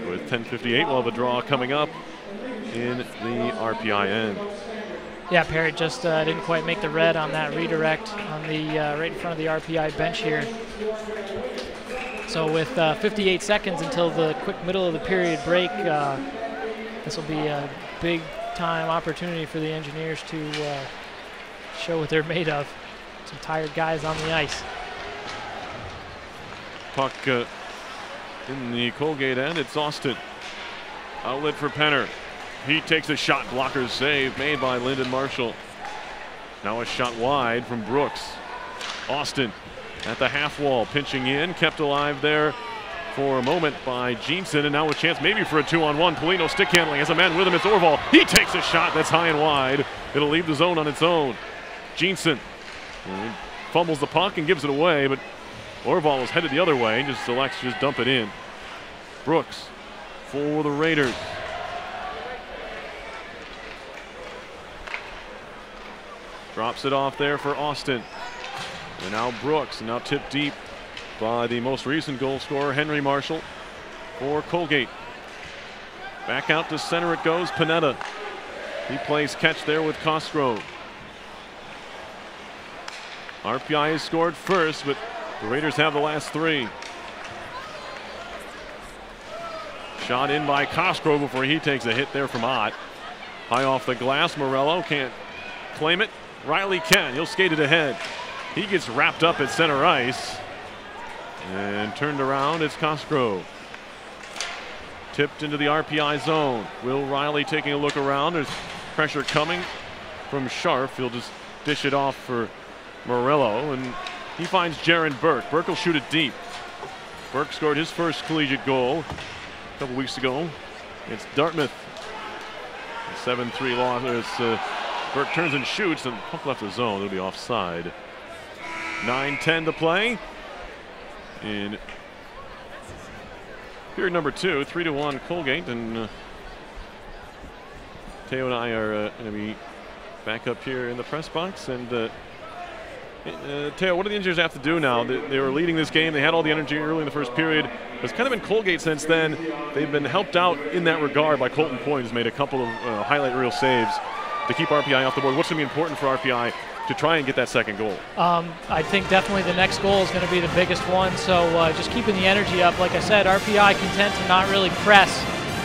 With 10:58, we'll have a draw coming up in the RPI end. Yeah, Perry just didn't quite make the red on that redirect on the right in front of the RPI bench here. So with 58 seconds until the quick middle of the period break, this will be a big time opportunity for the Engineers to show what they're made of. Some tired guys on the ice. Puck in the Colgate end, it's Austin. Outlet for Penner. He takes a shot, blocker save made by Lyndon Marshall. Now a shot wide from Brooks. Austin at the half wall, pinching in, kept alive there for a moment by Jeanson, and now a chance maybe for a 2-on-1. Polino stick handling, has a man with him, it's Orval. He takes a shot that's high and wide. It'll leave the zone on its own. Jeanson fumbles the puck and gives it away, but Orval was headed the other way, just selects to just dump it in. Brooks for the Raiders. Drops it off there for Austin. And now Brooks, now tipped deep by the most recent goal scorer, Henry Marshall, for Colgate. Back out to center it goes, Panetta. He plays catch there with Cosgrove. RPI has scored first, but the Raiders have the last three. Shot in by Cosgrove before he takes a hit there from Ott. High off the glass, Morello can't claim it. Riley can, he'll skate it ahead. He gets wrapped up at center ice. And turned around, it's Cosgrove. Tipped into the RPI zone. Will Riley taking a look around. There's pressure coming from Scharf. He'll just dish it off for Morello, and he finds Jaron Burke. Burke will shoot it deep. Burke scored his first collegiate goal a couple weeks ago. It's Dartmouth. 7-3 loss. Burke turns and shoots, and puck left the zone. It'll be offside. 9:10 to play in period number 2. 3-1 Colgate, and Teo and I are going to be back up here in the press box. And Teo, what do the Engineers have to do now? They were leading this game. They had all the energy early in the first period. It's kind of been Colgate since then. They've been helped out in that regard by Colton Coyne, who's made a couple of highlight reel saves to keep RPI off the board. What's going to be important for RPI to try and get that second goal? I think definitely the next goal is going to be the biggest one. So just keeping the energy up. Like I said, RPI content to not really press.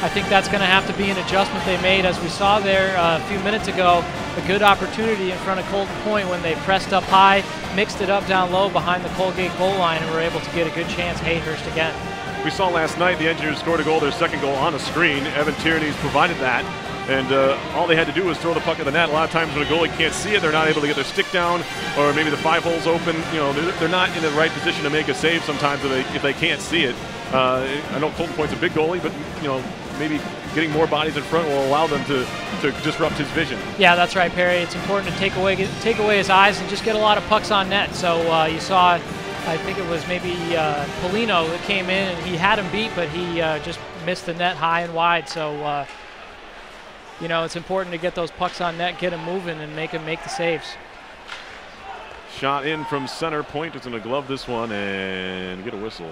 I think that's going to have to be an adjustment they made. As we saw there a few minutes ago, a good opportunity in front of Colton Point when they pressed up high, mixed it up down low behind the Colgate goal line, and were able to get a good chance. Hayhurst again. We saw last night the Engineers scored a goal, their second goal on a screen. Evan Tierney's provided that. And all they had to do was throw the puck at the net. A lot of times when a goalie can't see it, they're not able to get their stick down, or maybe the 5 hole's open. You know, they're not in the right position to make a save sometimes if they can't see it. I know Colton Point's a big goalie, but you know, maybe getting more bodies in front will allow them to disrupt his vision. Yeah, that's right, Perry. It's important to take away his eyes and just get a lot of pucks on net. So you saw, I think it was maybe Polino that came in, and he had him beat, but he just missed the net high and wide. So you know, it's important to get those pucks on net, get them moving, and make them make the saves. Shot in from center. Point is going to glove this one and get a whistle.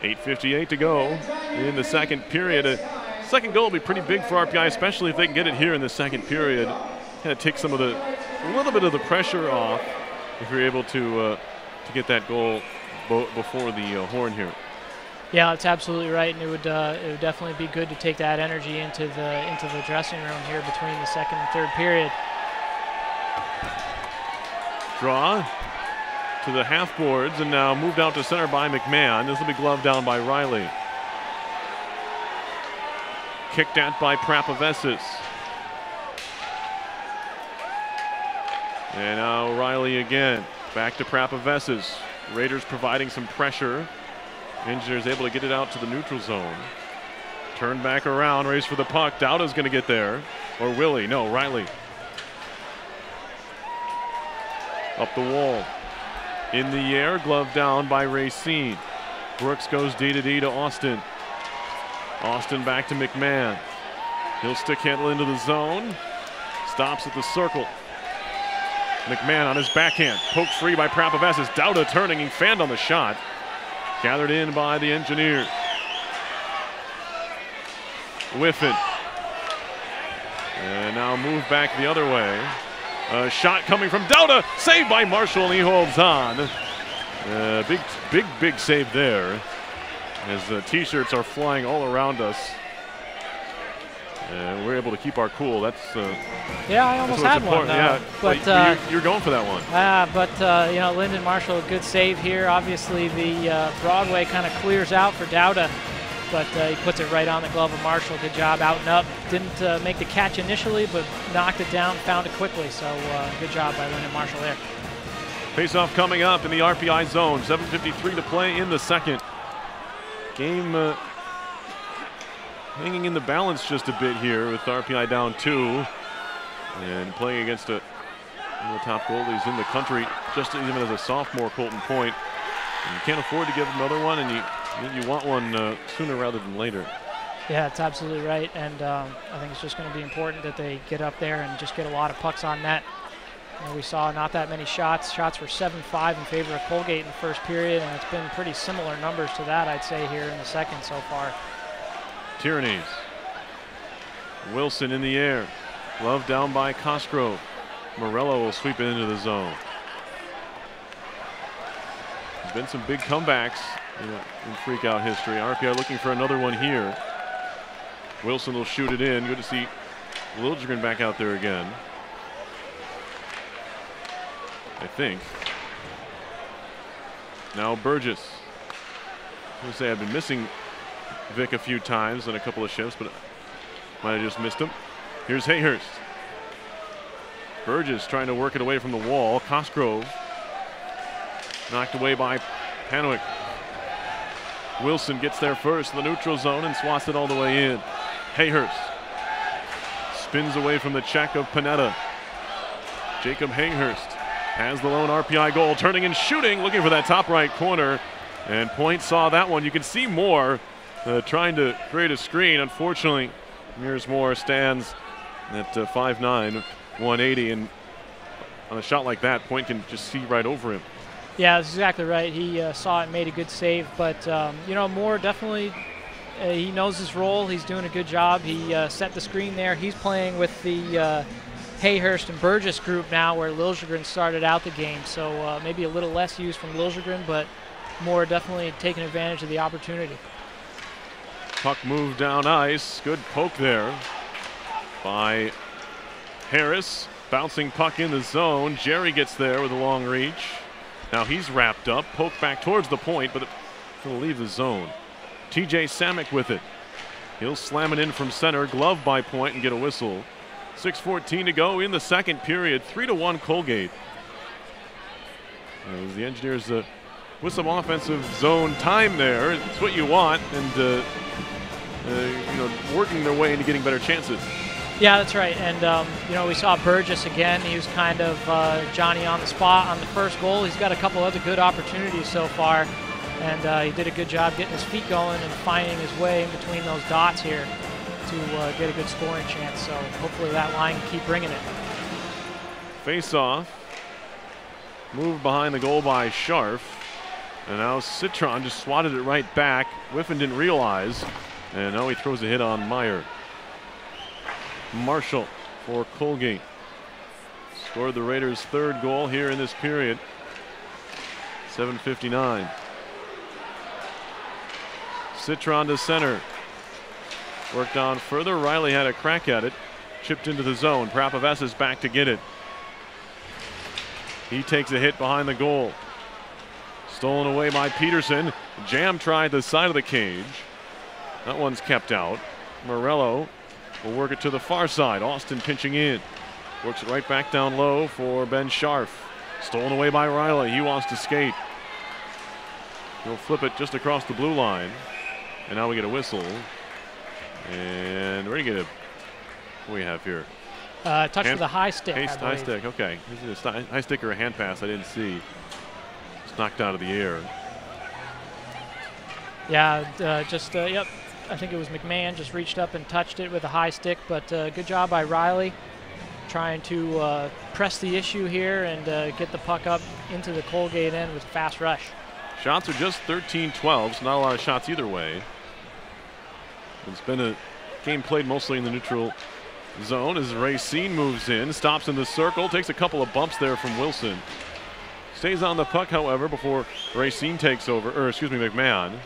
8:58 to go in the second period. A second goal will be pretty big for RPI, especially if they can get it here in the second period. Kind of take some of a little bit of the pressure off if you're able to get that goal before the horn here. Yeah, that's absolutely right, and it would definitely be good to take that energy into the dressing room here between the second and third period. Draw to the half boards, and now moved out to center by McMahon. This will be gloved down by Riley. Kicked at by Prapavesis. And now Riley again. Back to Prapavesis. Raiders providing some pressure. Engineers able to get it out to the neutral zone. Turn back around, race for the puck. Dowda's going to get there. Or Willie. No, Riley. Up the wall. In the air, glove down by Racine. Brooks goes D-to-D to Austin. Austin back to McMahon. He'll stick handle into the zone. Stops at the circle. McMahon on his backhand. Poked free by Prapavesis. Dowda turning. He fanned on the shot. Gathered in by the Engineers. Whiffin. And now move back the other way. A shot coming from Dowda. Saved by Marshall, and he holds on. Big save there. As the T-shirts are flying all around us. And we're able to keep our cool. That's yeah, I almost had one. Yeah, but you're going for that one. But you know, Lyndon Marshall, a good save here. Obviously, the Broadway kind of clears out for Dowda. but he puts it right on the glove of Marshall. Good job out and up. Didn't make the catch initially, but knocked it down, found it quickly. So good job by Lyndon Marshall there. Face-off coming up in the RPI zone. 7:53 to play in the second. Game hanging in the balance just a bit here with RPI down 2 and playing against one of the top goalies in the country, just even as a sophomore, Colton Point. And you can't afford to give another one, and you want one sooner rather than later. Yeah, that's absolutely right, and I think it's just going to be important that they get up there and just get a lot of pucks on net. We saw not that many shots. Shots were 7-5 in favor of Colgate in the first period, and it's been pretty similar numbers to that, I'd say, here in the second so far. Tyrannies. Wilson in the air. Glove down by Cosgrove. Morello will sweep it into the zone. There's been some big comebacks in Freakout history. RPI looking for another one here. Wilson will shoot it in. Good to see Liljegren back out there again, I think. Now Burgess. I was going to say I've been missing Vic a few times on a couple of shifts, but might have just missed him. Here's Hayhurst. Burgess trying to work it away from the wall. Cosgrove knocked away by Panowick. Wilson gets there first in the neutral zone and swats it all the way in. Hayhurst spins away from the check of Panetta. Jacob Hayhurst has the lone RPI goal, turning and shooting, looking for that top right corner. And Point saw that one. You can see Moore trying to create a screen. Unfortunately, Mears Moore stands at 5'9", 180, and on a shot like that, Point can just see right over him. Yeah, that's exactly right. He saw it and made a good save, but Moore definitely, he knows his role. He's doing a good job. He set the screen there. He's playing with the Hayhurst and Burgess group now, where Liljegren started out the game, so maybe a little less use from Liljegren, but Moore definitely taking advantage of the opportunity. Puck moved down ice. Good poke there by Harris. Bouncing puck in the zone. Jerry gets there with a long reach. Now he's wrapped up. Poke back towards the point, but it's going to leave the zone. TJ Samick with it. He'll slam it in from center. Glove by Point and get a whistle. 6:14 to go in the second period. 3-1 Colgate. As the Engineers with some offensive zone time there. It's what you want, and working their way into getting better chances. Yeah, that's right. And we saw Burgess again. He was kind of Johnny on the spot on the first goal. He's got a couple other good opportunities so far, and he did a good job getting his feet going and finding his way in between those dots here to get a good scoring chance. So hopefully that line can keep bringing it. Face-off. Moved behind the goal by Scharf. And now Citron just swatted it right back. Whiffen didn't realize. And now he throws a hit on Meyer. Marshall for Colgate. Scored the Raiders' third goal here in this period. 7:59. Citron to center. Worked on further. Riley had a crack at it. Chipped into the zone. Prapaves is back to get it. He takes a hit behind the goal. Stolen away by Peterson. Jam tried the side of the cage. That one's kept out. Morello will work it to the far side. Austin pinching in. Works it right back down low for Ben Scharf. Stolen away by Riley. He wants to skate. He'll flip it just across the blue line. And now we get a whistle. And we're going to get what do we have here? Touch with a high stick. High stick, okay. Is it a high stick or a hand pass? I didn't see. It's knocked out of the air. Yeah, yep. I think it was McMahon just reached up and touched it with a high stick, but good job by Riley trying to press the issue here and get the puck up into the Colgate end with a fast rush. Shots are just 13-12, so not a lot of shots either way. It's been a game played mostly in the neutral zone as Racine moves in, stops in the circle, takes a couple of bumps there from Wilson. Stays on the puck, however, before Racine takes over, McMahon.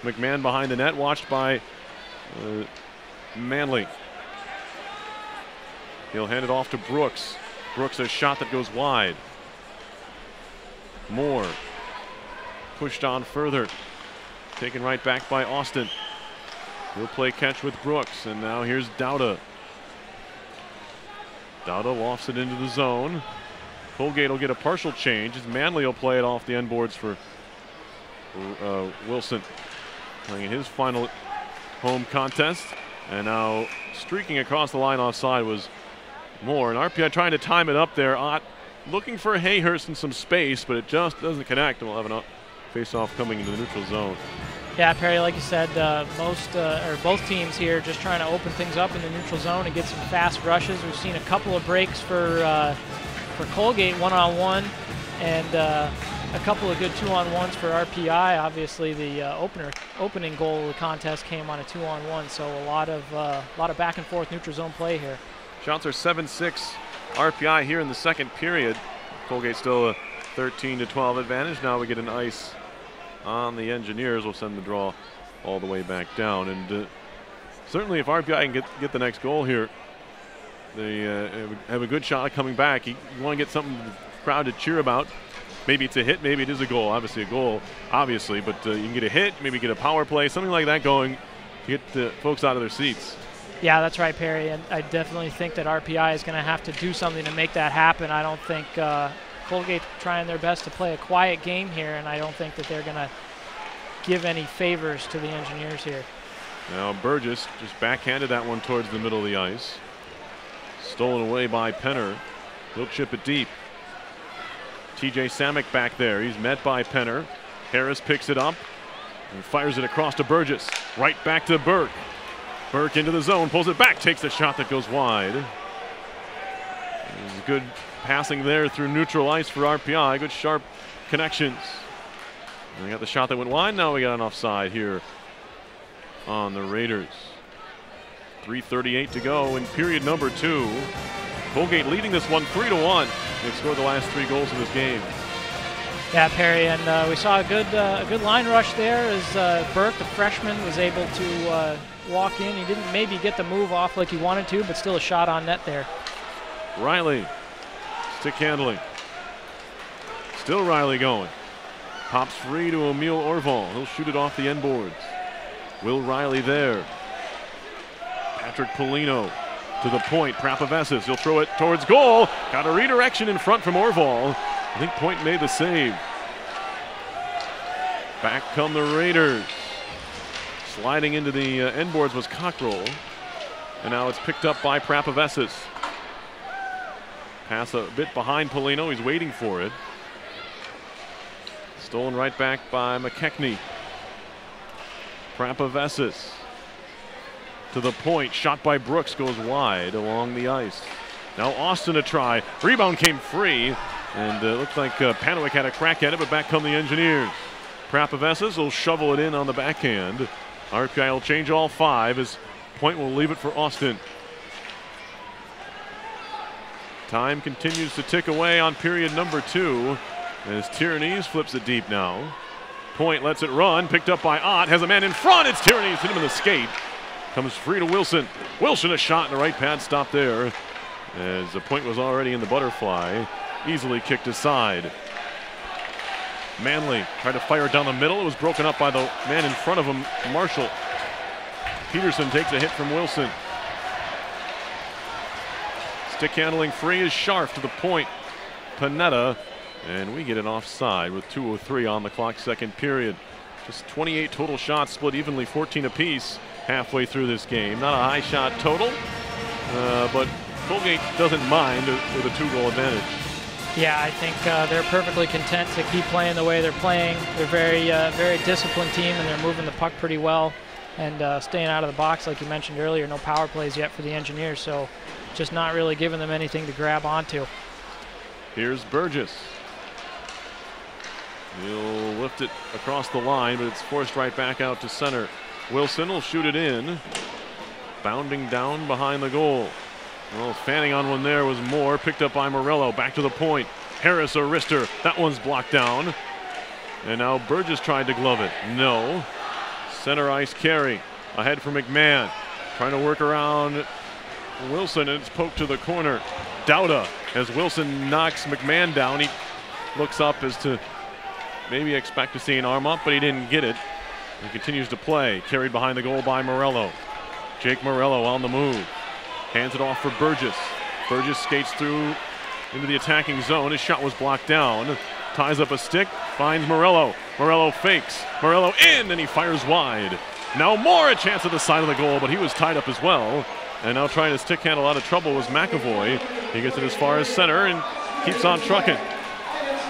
McMahon behind the net, watched by Manley. He'll hand it off to Brooks. Brooks, a shot that goes wide. Moore pushed on further. taken right back by Austin. He'll play catch with Brooks, and now here's Dauda. Dauda lofts it into the zone. Colgate will get a partial change as Manley will play it off the end boards for Wilson. Playing his final home contest. And now streaking across the line offside was Moore. And RPI trying to time it up there. Ott looking for Hayhurst in some space, but it just doesn't connect. And we'll have a face-off coming into the neutral zone. Yeah, Perry, like you said, both teams here just trying to open things up in the neutral zone and get some fast rushes. We've seen a couple of breaks for Colgate one-on-one, and a couple of good two-on-ones for RPI. Obviously, the opening goal of the contest came on a two-on-one, so a lot of back-and-forth neutral zone play here. Shots are 7-6 RPI here in the second period. Colgate still a 13-12 advantage. Now we get an ice on the Engineers. Will send the draw all the way back down, and certainly if RPI can get the next goal here, they have a good shot of coming back. You want to get something the crowd to cheer about. Maybe it's a hit, maybe it is a goal. Obviously a goal, obviously, but you can get a hit, maybe get a power play, something like that going to get the folks out of their seats. Yeah, that's right, Perry, and I definitely think that RPI is going to have to do something to make that happen. I don't think Colgate's trying their best to play a quiet game here, and I don't think that they're going to give any favors to the Engineers here. Now Burgess just backhanded that one towards the middle of the ice. Stolen away by Penner. He'll chip it deep. TJ Samick back there. He's met by Penner. Harris picks it up and fires it across to Burgess. Right back to Burke. Burke into the zone, pulls it back, takes a shot that goes wide. There's good passing there through neutral ice for RPI. Good sharp connections. And we got the shot that went wide. Now we got an offside here on the Raiders. 3:38 to go in period number 2. Colgate leading this one 3-1. They've scored the last 3 goals in this game. Yeah, Perry, and we saw a good line rush there as Burke, the freshman, was able to walk in. He didn't maybe get the move off like he wanted to, but still a shot on net there. Riley, stick handling. Still Riley going. Pops free to Emil Orval. He'll shoot it off the end boards. Will Riley there. Patrick Polino to the point. Prapavesis. He'll throw it towards goal. Got a redirection in front from Orval. I think Point made the save. Back come the Raiders. Sliding into the end boards was Cockrell. And now it's picked up by Prapavesis. Pass a bit behind Polino. He's waiting for it. Stolen right back by McKechnie. Prapavesis to the point. Shot by Brooks goes wide along the ice. Now Austin a try. Rebound came free. And it looks like Panowick had a crack at it, but back come the Engineers. Prapavesis will shovel it in on the backhand. RPI will change all 5 as Point will leave it for Austin. Time continues to tick away on period number 2 as Tyrannese flips it deep now. Point lets it run, picked up by Ott, has a man in front. It's Tyrannese, hit him in the skate. Comes free to Wilson. Wilson a shot in the right pad stop there as the Point was already in the butterfly. Easily kicked aside. Manley tried to fire down the middle. It was broken up by the man in front of him, Marshall. Peterson takes a hit from Wilson. Stick handling free is Scharf to the point. Panetta, and we get an offside with 2:03 on the clock, second period. Just 28 total shots, split evenly, 14 apiece halfway through this game. Not a high shot total, but Colgate doesn't mind with a 2-goal advantage. Yeah, I think they're perfectly content to keep playing the way they're playing. They're very disciplined team, and they're moving the puck pretty well and staying out of the box, like you mentioned earlier. No power plays yet for the Engineers, so just not really giving them anything to grab onto. Here's Burgess. He'll lift it across the line, but it's forced right back out to center. Wilson will shoot it in, bounding down behind the goal. Well, fanning on one there was Moore, picked up by Morello. Back to the point. Harris a wrister. That one's blocked down. And now Burgess tried to glove it. No. Center ice carry. Ahead for McMahon. Trying to work around Wilson, and it's poked to the corner. Dauda, as Wilson knocks McMahon down. He looks up as to maybe expect to see an arm up, but he didn't get it. He continues to play, carried behind the goal by Morello. Jake Morello on the move. Hands it off for Burgess. Burgess skates through into the attacking zone. His shot was blocked down. Ties up a stick, finds Morello. Morello fakes. Morello in, and he fires wide. Now Moore a chance at the side of the goal, but he was tied up as well. And now trying to stick handle out of trouble was McAvoy. He gets it as far as center and keeps on trucking.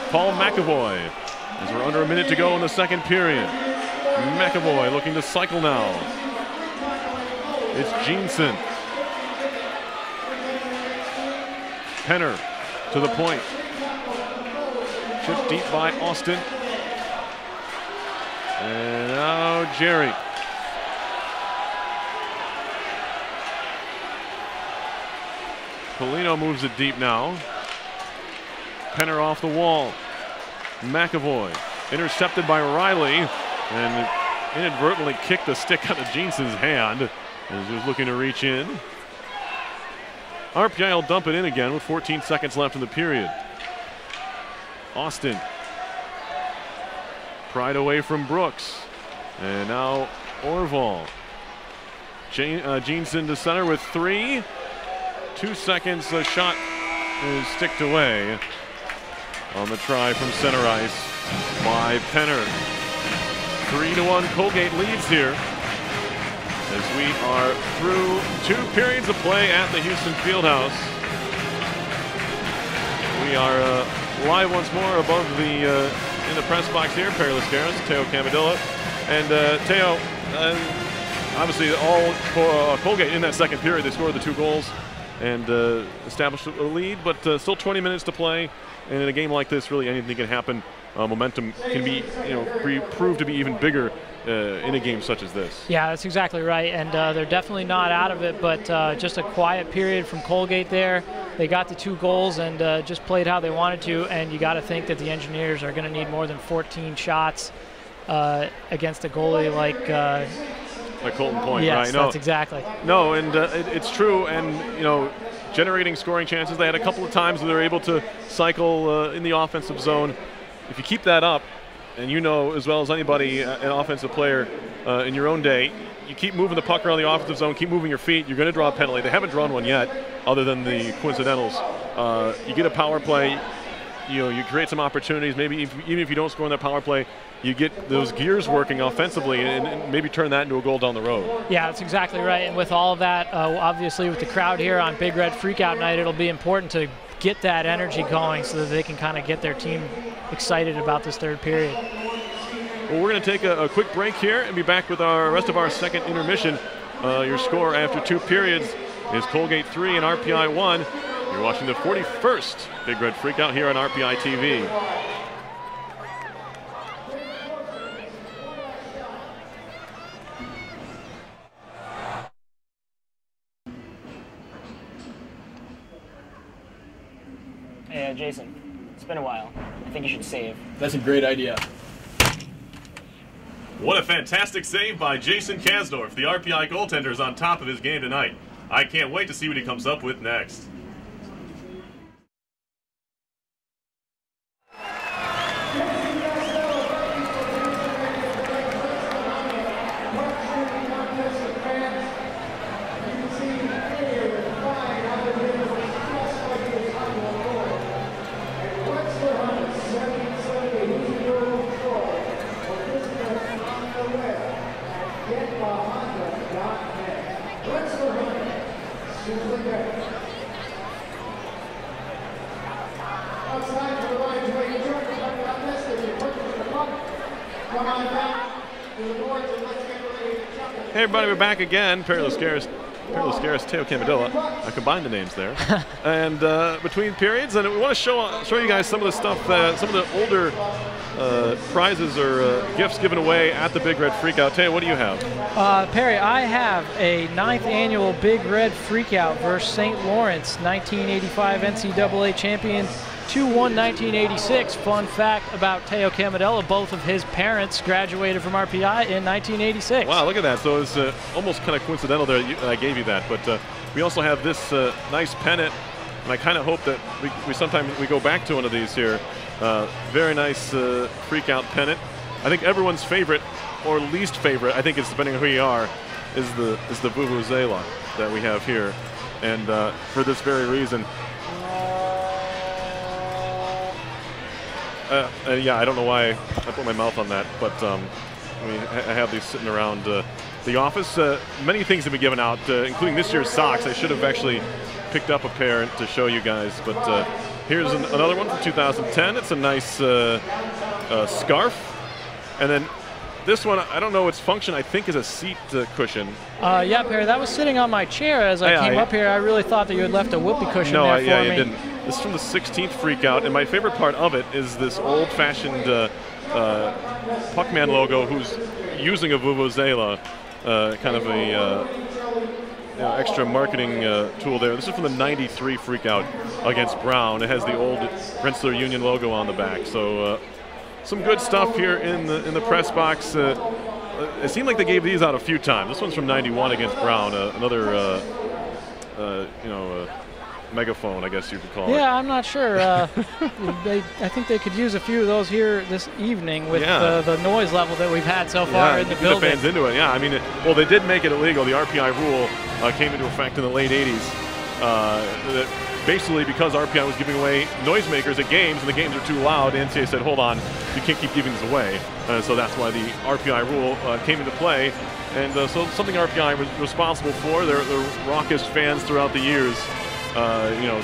Paul McAvoy, as we're under a minute to go in the second period. McAvoy looking to cycle now. It's Jeanson. Penner to the point. Chipped deep by Austin. And now Jerry. Polino moves it deep now. Penner off the wall. McAvoy intercepted by Riley and inadvertently kicked the stick out of Jeanson's hand as he was looking to reach in. RPI will dump it in again with 14 seconds left in the period. Austin pried away from Brooks. And now Orval. Jeanson to center with 3. 2 seconds, the shot is sticked away on the try from center ice by Penner. 3-1 Colgate leads here as we are through 2 periods of play at the Houston Fieldhouse. We are live once more above the in the press box here. Perry Lascaris, Teo Camadilla, and Teo. Obviously, all Colgate in that second period. They scored the 2 goals and established a lead, but still 20 minutes to play. And in a game like this, really anything can happen. Momentum can be, proved to be even bigger in a game such as this. Yeah, that's exactly right. And they're definitely not out of it, but just a quiet period from Colgate there. They got the 2 goals and just played how they wanted to. And you got to think that the Engineers are going to need more than 14 shots against a goalie like Colton Point, yes, right? No, that's exactly. No, and it's true. And generating scoring chances. They had a couple of times where they were able to cycle in the offensive zone. If you keep that up, and as well as anybody, an offensive player in your own day, you keep moving the puck around the offensive zone, keep moving your feet, you're going to draw a penalty. They haven't drawn one yet, other than the coincidentals. You get a power play, you create some opportunities. Maybe even if you don't score in that power play, you get those gears working offensively and maybe turn that into a goal down the road. Yeah, that's exactly right. And with all of that, obviously with the crowd here on Big Red Freakout Night, it'll be important to get that energy going so that they can kind of get their team excited about this third period. Well, we're going to take a quick break here and be back with our rest of our second intermission. Your score after 2 periods is Colgate 3 and RPI 1. You're watching the 41st Big Red Freakout here on RPI TV. Hey, Jason, it's been a while. I think you should save. That's a great idea. What a fantastic save by Jason Kasdorf. The RPI goaltender is on top of his game tonight. I can't wait to see what he comes up with next. Hey everybody, we're back again. Perry Lascaris, Teo Camadilla. I combined the names there. And between periods, and we want to show you guys some of the stuff, some of the older prizes or gifts given away at the Big Red Freakout. Teo, what do you have? Perry, I have a 9th annual Big Red Freakout versus St. Lawrence, 1985 NCAA champion. 2-1 1986. Fun fact about Teo Camadella, both of his parents graduated from RPI in 1986. Wow, look at that. So it's almost kind of coincidental there that I gave you that. But we also have this nice pennant, and I kind of hope that we sometimes we go back to one of these here. Very nice Freakout pennant. I think everyone's favorite or least favorite, I think it's depending on who you are, is the Vuvuzela that we have here. And for this very reason, yeah, I don't know why I put my mouth on that, but I mean, I have these sitting around the office. Many things have been given out, including this year's socks. I should have actually picked up a pair to show you guys, but here's another one from 2010. It's a nice scarf. And then this one, I don't know its function, I think is a seat cushion. Yeah, Perry, that was sitting on my chair as I came up here. I really thought that you had left a whoopee cushion there for me. No, you didn't. This is from the 16th Freakout, and my favorite part of it is this old-fashioned Puckman logo who's using a Vuvuzela, kind of a extra marketing tool there. This is from the 93 Freakout against Brown. It has the old Rensselaer Union logo on the back. So some good stuff here in the press box. It seemed like they gave these out a few times. This one's from 91 against Brown, another megaphone, I guess you could call it. Yeah, I'm not sure. I think they could use a few of those here this evening with the noise level that we've had so far in the building. The fans into it. Yeah, I mean, well, they did make it illegal. The RPI rule came into effect in the late 80s. Basically, because RPI was giving away noisemakers at games, and the games are too loud, the NCAA said, hold on, you can't keep giving these away. So that's why the RPI rule came into play. And so something RPI was responsible for. They're raucous fans throughout the years,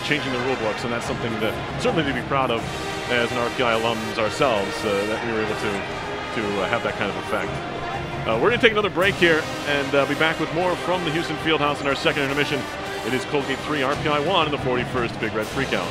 changing the rule books, and that's something that certainly to be proud of as an RPI alums ourselves, that we were able to have that kind of effect. We're going to take another break here and be back with more from the Houston Fieldhouse in our second intermission. It is Colgate 3, RPI 1 in the 41st Big Red Freakout.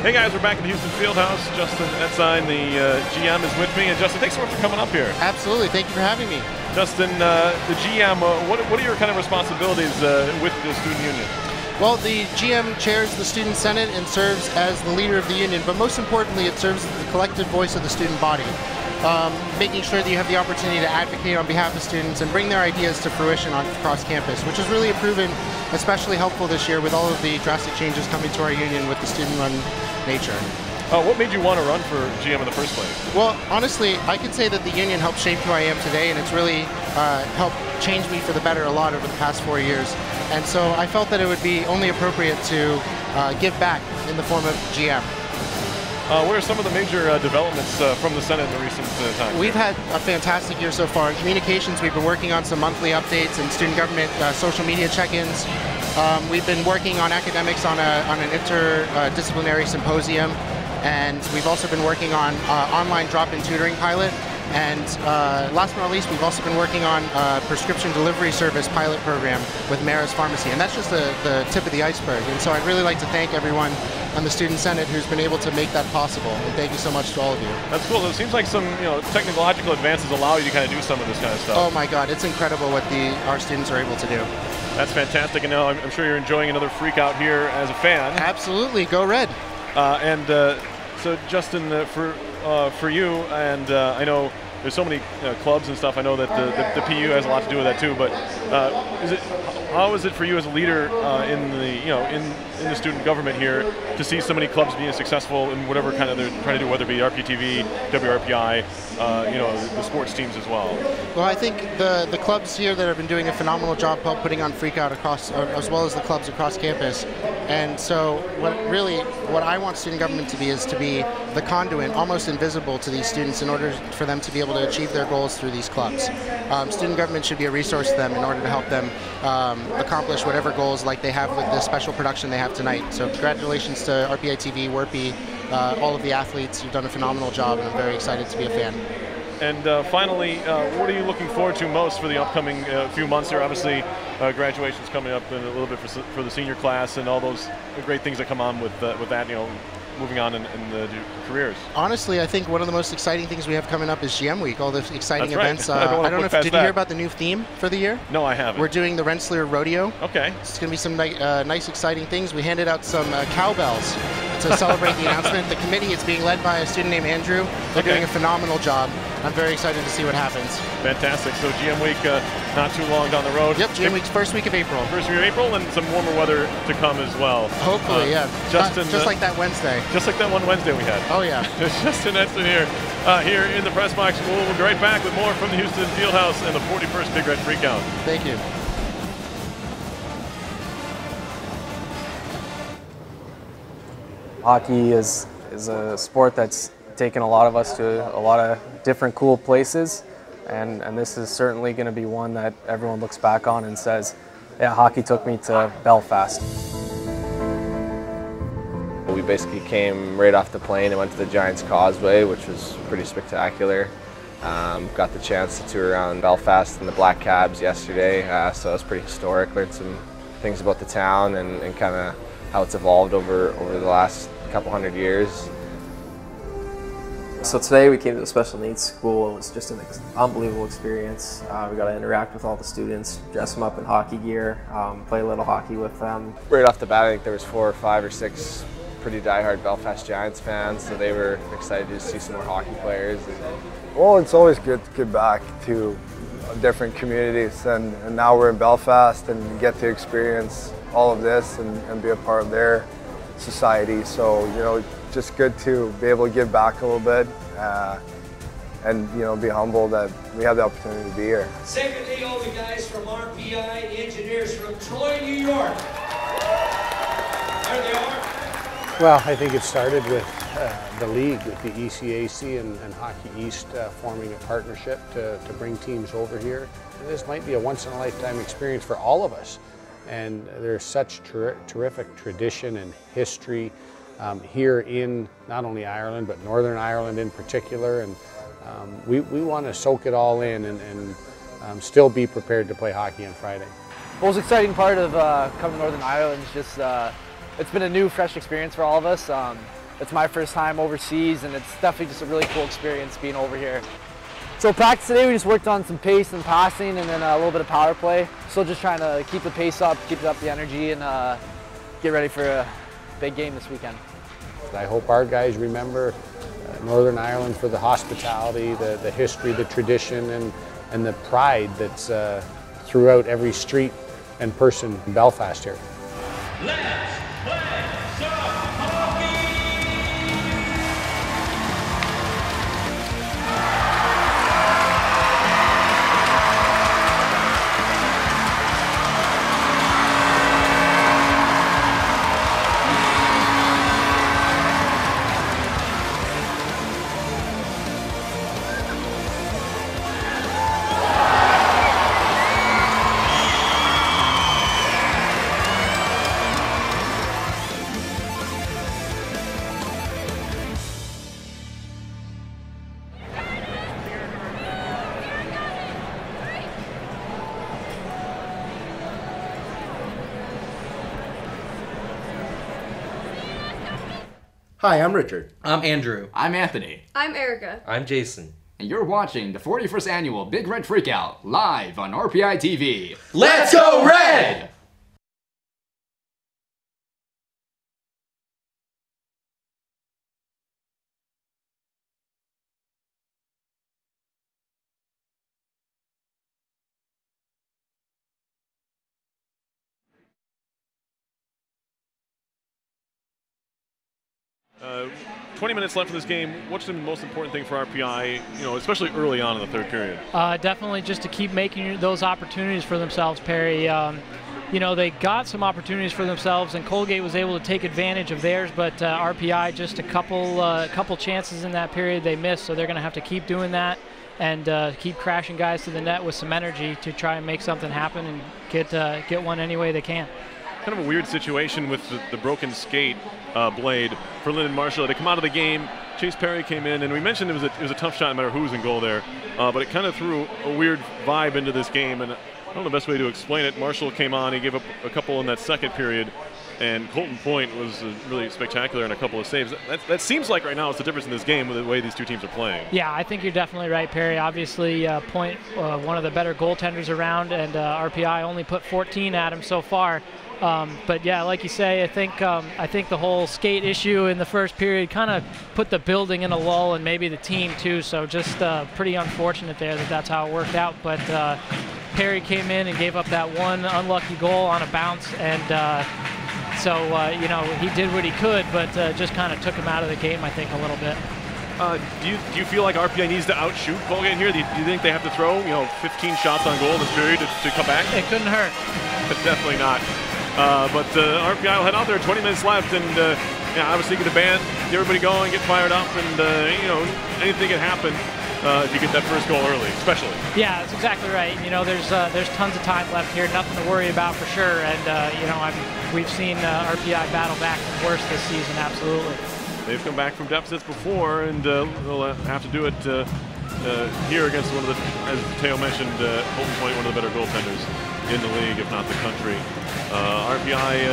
Hey guys, we're back in the Houston Fieldhouse. Justin Etzine, the GM, is with me. And Justin, thanks so much for coming up here. Absolutely, thank you for having me. Justin, the GM, what are your kind of responsibilities with the student union? Well, the GM chairs the student senate and serves as the leader of the union, but most importantly, it serves as the collective voice of the student body, making sure that you have the opportunity to advocate on behalf of students and bring their ideas to fruition across campus, which has really proven especially helpful this year with all of the drastic changes coming to our union with the student-run nature. What made you want to run for GM in the first place? Well, honestly, I could say that the union helped shape who I am today, and it's really helped change me for the better a lot over the past 4 years. And so I felt that it would be only appropriate to give back in the form of GM. What are some of the major developments from the Senate in the recent times? We've had a fantastic year so far. In communications, we've been working on some monthly updates and student government social media check-ins. We've been working on academics on an interdisciplinary symposium, and we've also been working on online drop-in tutoring pilot. And last but not least, we've also been working on a prescription delivery service pilot program with Mara's Pharmacy, and that's just the tip of the iceberg. And so I'd really like to thank everyone on the Student Senate who's been able to make that possible. And thank you so much to all of you. That's cool. It seems like some technological advances allow you to kind of do some of this kind of stuff. Oh my God, it's incredible what our students are able to do. That's fantastic, and now I'm sure you're enjoying another Freakout here as a fan. Absolutely, go Red. So Justin, for you, and I know there's so many clubs and stuff. I know that the PU has a lot to do with that too. But how is it for you as a leader in the student government here to see so many clubs being successful in whatever kind of they're trying to do, whether it be RPTV, WRPI, the sports teams as well? Well, I think the clubs here that have been doing a phenomenal job putting on Freakout across, as well as the clubs across campus. And so what I want student government to be is to be the conduit, almost invisible to these students in order for them to be able to achieve their goals through these clubs. Student government should be a resource to them in order to help them accomplish whatever goals like they have with the special production they have tonight. So congratulations to RPI TV, WRPI, all of the athletes. You've done a phenomenal job, and I'm very excited to be a fan. And finally, what are you looking forward to most for the upcoming few months here? Obviously, graduation's coming up in a little bit for the senior class, and all those great things that come on with that. Moving on in the careers. Honestly, I think one of the most exciting things we have coming up is GM Week. All the exciting That's events. Right. I don't know if did you hear about the new theme for the year? No, I haven't. We're doing the Rensselaer Rodeo. Okay. It's going to be some nice, exciting things. We handed out some cowbells to celebrate the announcement. The committee is being led by a student named Andrew. They're doing a phenomenal job. I'm very excited to see what happens. Fantastic. So GM Week, not too long down the road. Yep, GM Week's first week of April. First week of April, and some warmer weather to come as well. Hopefully, yeah. Justin, just like that Wednesday. Just like that one Wednesday we had. Oh, yeah. Justin Edson here in the press box. We'll be right back with more from the Houston Fieldhouse and the 41st Big Red Freakout. Thank you. Hockey is a sport that's taken a lot of us to a lot of different cool places, and this is certainly going to be one that everyone looks back on and says, yeah, hockey took me to Belfast. We basically came right off the plane and went to the Giants Causeway, which was pretty spectacular. Got the chance to tour around Belfast in the Black Cabs yesterday, so it was pretty historic. Learned some things about the town and kind of how it's evolved over the last couple hundred years. So today we came to the special needs school. It was just an unbelievable experience. We got to interact with all the students, dress them up in hockey gear, play a little hockey with them. Right off the bat, I think there was 4 or 5 or 6 pretty diehard Belfast Giants fans, so they were excited to see some more hockey players. Well, it's always good to get back to different communities, and now we're in Belfast and get to experience all of this and be a part of their society. So, just good to be able to give back a little bit and, be humble that we have the opportunity to be here. Secondly, all the guys from RPI, engineers from Troy, New York. There they are. Well, I think it started with the league, with the ECAC and Hockey East forming a partnership to bring teams over here. And this might be a once-in-a-lifetime experience for all of us. And there's such terrific tradition and history here in not only Ireland, but Northern Ireland in particular. And we want to soak it all in and still be prepared to play hockey on Friday. The most exciting part of coming to Northern Ireland is just it's been a new, fresh experience for all of us. It's my first time overseas, and it's definitely just a really cool experience being over here. So practice today, we just worked on some pace and passing, and then a little bit of power play. Still just trying to keep the pace up, keep up the energy, and get ready for a big game this weekend. I hope our guys remember Northern Ireland for the hospitality, the history, the tradition, and the pride that's throughout every street and person in Belfast here. Let's play some hockey! Hi, I'm Richard. I'm Andrew. I'm Anthony. I'm Erica. I'm Jason. And you're watching the 41st Annual Big Red Freakout live on RPI TV. Let's go Red! Uh, 20 minutes left in this game. What's the most important thing for RPI, especially early on in the third period? Definitely just to keep making those opportunities for themselves, Perry. They got some opportunities for themselves, and Colgate was able to take advantage of theirs, but RPI just a couple chances in that period they missed, so they're going to have to keep doing that and keep crashing guys to the net with some energy to try and make something happen and get one any way they can. Kind of a weird situation with the broken skate blade for Lyndon Marshall. They come out of the game. Chase Perry came in, and we mentioned it was a tough shot no matter who was in goal there, but it kind of threw a weird vibe into this game, and I don't know the best way to explain it. Marshall came on. He gave up a couple in that second period, and Colton Point was really spectacular in a couple of saves. That seems like right now it's the difference in this game with the way these two teams are playing. Yeah, I think you're definitely right, Perry. Obviously, Point, one of the better goaltenders around, and RPI only put 14 at him so far. But yeah, like you say, I think the whole skate issue in the first period kind of put the building in a lull, and maybe the team too. So just pretty unfortunate there that's how it worked out. But Perry came in and gave up that one unlucky goal on a bounce, and so he did what he could, but just kind of took him out of the game, I think, a little bit. Do you feel like RPI needs to outshoot Colgate here? Do you think they have to throw 15 shots on goal in this period to come back? It couldn't hurt. Definitely not. But RPI will head out there, 20 minutes left, and obviously get a band, get everybody going, get fired up, and anything can happen if you get that first goal early, especially. Yeah, that's exactly right. There's tons of time left here, nothing to worry about for sure, and we've seen RPI battle back from worse this season, absolutely. They've come back from deficits before, and they'll have to do it here against one of the, as Teo mentioned, Colton Point, one of the better goaltenders in the league, if not the country. RPI,